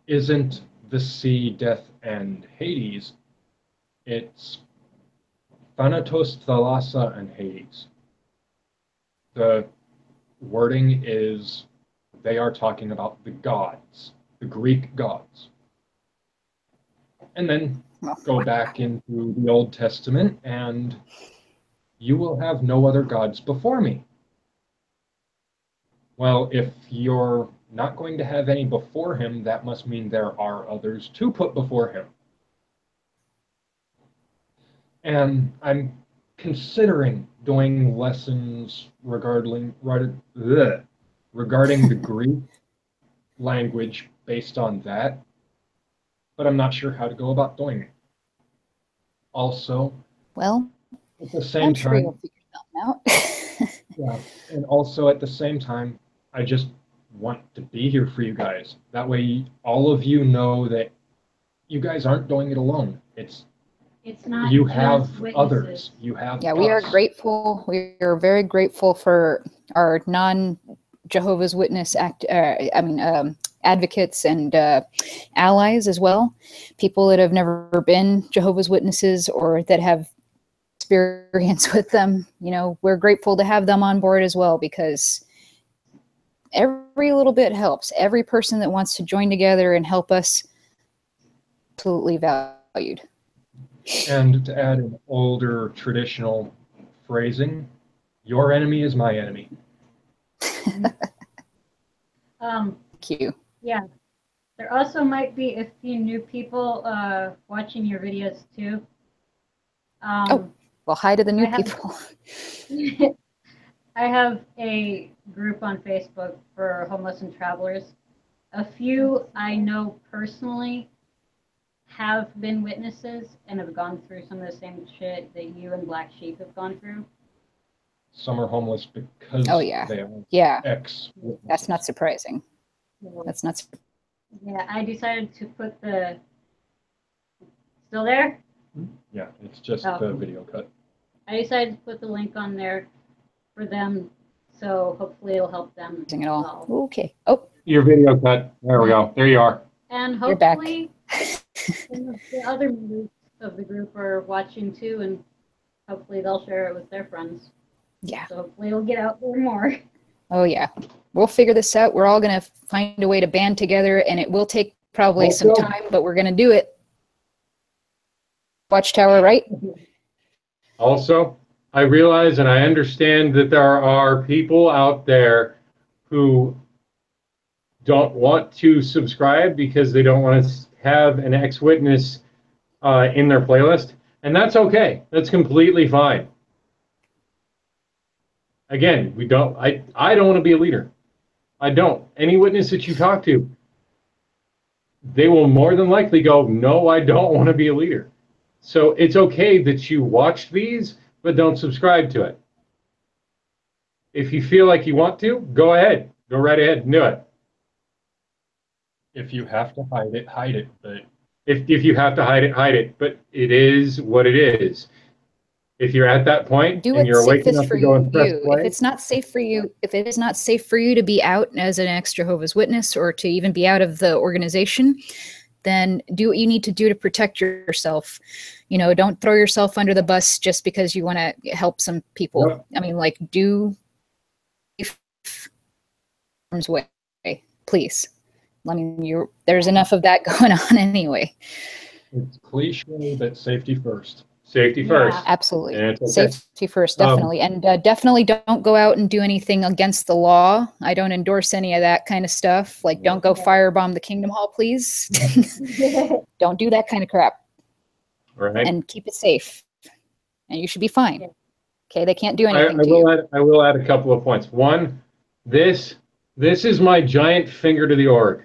isn't the sea, death, and Hades. It's Thanatos, Thalassa, and Hades. The wording is they are talking about the gods, the Greek gods. And then go back into the Old Testament, and you will have no other gods before me. Well, if you're not going to have any before him, that must mean there are others to put before him. And I'm considering doing lessons regarding the Greek language based on that, but I'm not sure how to go about doing it. Also, well, at the same sure time, you'll figure something out. yeah, and also at the same time, I just want to be here for you guys. That way, all of you know that you guys aren't doing it alone. It's not you just have witnesses. others. You have Yeah, we are us. grateful. We are very grateful for our non-Jehovah's Witness advocates and allies as well. People that have never been Jehovah's Witnesses or that have experience with them. You know, we're grateful to have them on board as well, because every little bit helps. Every person that wants to join together and help us, absolutely valued. And to add an older traditional phrasing, your enemy is my enemy. Thank you. Yeah. There also might be a few new people watching your videos too. Well, hi to the new people. I have a group on Facebook for homeless and travelers. A few I know personally have been witnesses and have gone through some of the same shit that you and Black Sheep have gone through. Some are homeless because they are ex-witnesses. That's not surprising. That's not. Yeah, I decided to put the. Still there? Yeah, it's just the video cut. I decided to put the link on there for them, so hopefully it'll help them. It all. Okay. Oh. Your video cut. There we go. There you are. And hopefully some of the other members of the group are watching too, and hopefully they'll share it with their friends. Yeah. So hopefully it'll get out there more. Oh yeah. We'll figure this out. We're all going to find a way to band together, and it will take probably some time, but we're going to do it. Watchtower, right? Also, I realize and I understand that there are people out there who don't want to subscribe because they don't want to have an ex-witness in their playlist, and that's okay. That's completely fine. Again, I don't want to be a leader. I don't. Any witness that you talk to, they will more than likely go, no, I don't want to be a leader. So it's okay that you watch these, but don't subscribe to it. If you feel like you want to, go ahead. Go right ahead and do it. If you have to hide it, hide it. But Mm-hmm. If you have to hide it, hide it. But it is what it is. If you're at that point and you're awake enough to go and press play. If it's not safe for you, if it is not safe for you to be out as an ex-Jehovah's Witness or to even be out of the organization, then do what you need to do to protect yourself. You know, don't throw yourself under the bus just because you want to help some people. Yep. I mean, like, do way, please. I mean, there's enough of that going on anyway. It's cliche, but safety first. Safety first. Absolutely. And it's okay. Safety first, definitely. And definitely don't go out and do anything against the law. I don't endorse any of that kind of stuff. Like, don't go firebomb the Kingdom Hall, please. Don't do that kind of crap. Right. And keep it safe. And you should be fine. Okay, they can't do anything I will add a couple of points. One, this is my giant finger to the org.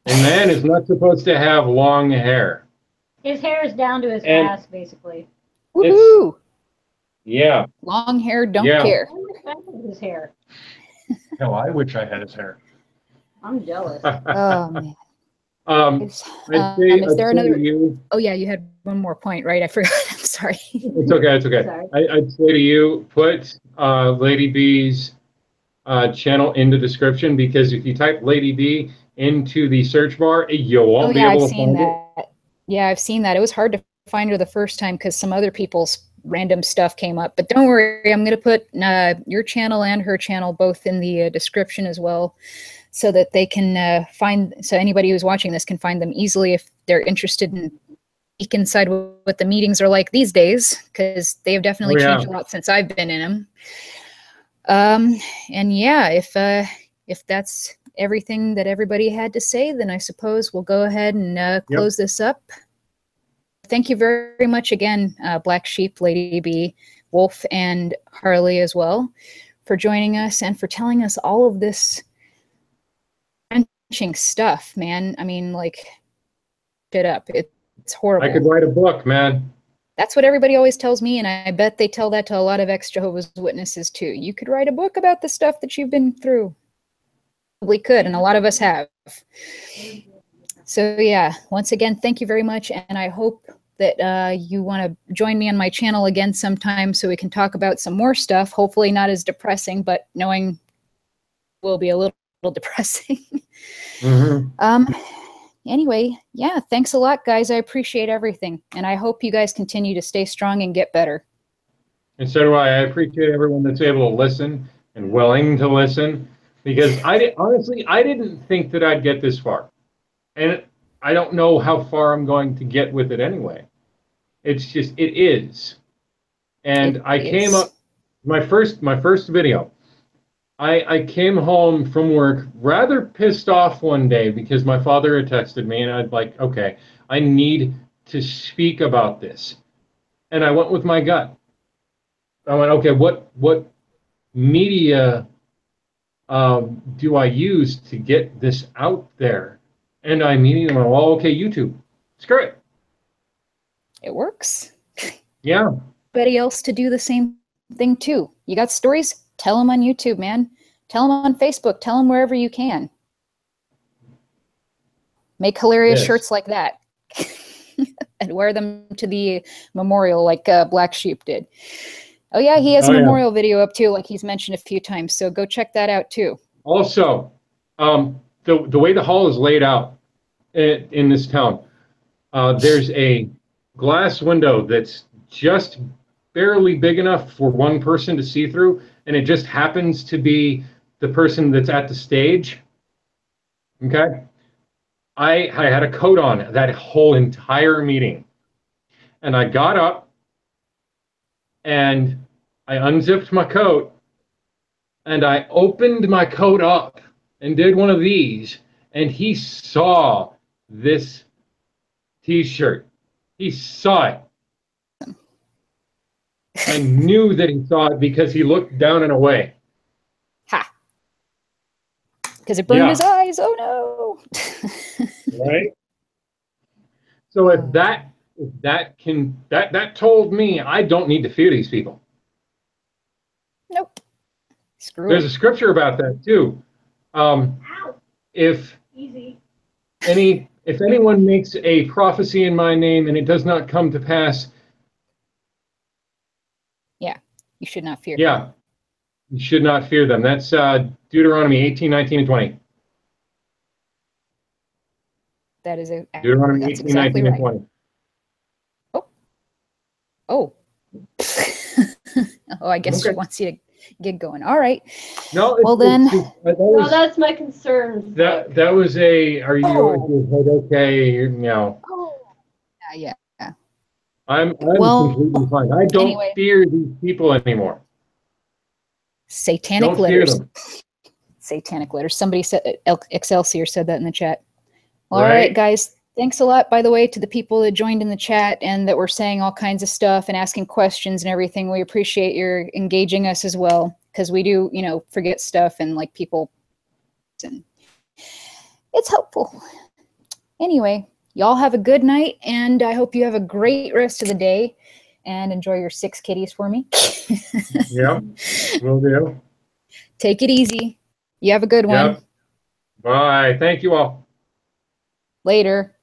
A man is not supposed to have long hair. His hair is down to his ass, basically. Woohoo! Yeah. Long hair, don't care. I like his hair. Hell, I wish I had his hair. I'm jealous. Oh, man. Is there another? Oh, yeah, you had one more point, right? I forgot. I'm sorry. It's okay. It's okay. I'd say to you, put Lady B's channel in the description, because if you type Lady B into the search bar, you won't be able to find it. Yeah, I've seen that. It was hard to find her the first time because some other people's random stuff came up. But don't worry, I'm going to put your channel and her channel both in the description as well, so that they can so anybody who's watching this can find them easily if they're interested in peek inside what the meetings are like these days, because they have definitely changed a lot since I've been in them. And yeah, if that's everything that everybody had to say, then I suppose we'll go ahead and close this up. Thank you very much again, Black Sheep, Lady B, Wolf, and Harley as well, for joining us and for telling us all of this wrenching stuff, man. I mean, like, shit up. It's horrible. I could write a book, man. That's what everybody always tells me, and I bet they tell that to a lot of ex-Jehovah's Witnesses too. You could write a book about the stuff that you've been through. Probably could, and a lot of us have. So yeah, once again, thank you very much, and I hope that you want to join me on my channel again sometime so we can talk about some more stuff. Hopefully not as depressing, but knowing will be a little depressing. Anyway, yeah, thanks a lot, guys. I appreciate everything, and I hope you guys continue to stay strong and get better. And so do I. I appreciate everyone that's able to listen and willing to listen, because honestly, I didn't think that I'd get this far. And I don't know how far I'm going to get with it anyway. It's just, it is. And I came up, my first video, I came home from work rather pissed off one day because my father had texted me, and I'd like, okay, I need to speak about this. And I went with my gut. I went, okay, what media do I use to get this out there? And I immediately went, well, okay, YouTube. Screw it. It works. Yeah. Anybody else to do the same thing too. You got stories? Tell them on YouTube, man. Tell them on Facebook. Tell them wherever you can. Make hilarious shirts like that. And wear them to the memorial like Black Sheep did. Oh yeah, he has a memorial video up too, like he's mentioned a few times. So go check that out too. Also, the way the hall is laid out in this town, there's a glass window that's just barely big enough for one person to see through, and it just happens to be the person that's at the stage. Okay? I had a coat on that whole entire meeting, and I got up and I unzipped my coat and I opened my coat up and did one of these, and he saw this t-shirt. He saw it. I knew that he saw it because he looked down and away. Ha! Because it burned his eyes. Oh no! Right? So if that told me I don't need to fear these people. Nope. Screw There's it. a scripture about that too. If anyone makes a prophecy in my name and it does not come to pass, you should not fear. Yeah, you should not fear them. That's Deuteronomy 18, 19, and 20. That is Deuteronomy 18, exactly 19, right. and 20. Oh. Oh, I guess she wants you to gig going. All right. No, Well, then. Well, that's my concern. That was a. Are you okay? You know. Oh, yeah. I'm Well, completely fine. I don't anyway. fear these people anymore. Satanic Don't letters. fear them. Satanic letters. Somebody said, Excelsior said that in the chat. All Right. right, guys. Thanks a lot, by the way, to the people that joined in the chat and that were saying all kinds of stuff and asking questions and everything. We appreciate your engaging us as well, because we do, you know, forget stuff and like people, and it's helpful. Anyway, y'all have a good night, and I hope you have a great rest of the day, and enjoy your 6 kitties for me. Yeah, will do. Take it easy. You have a good one. Bye. Thank you all. Later.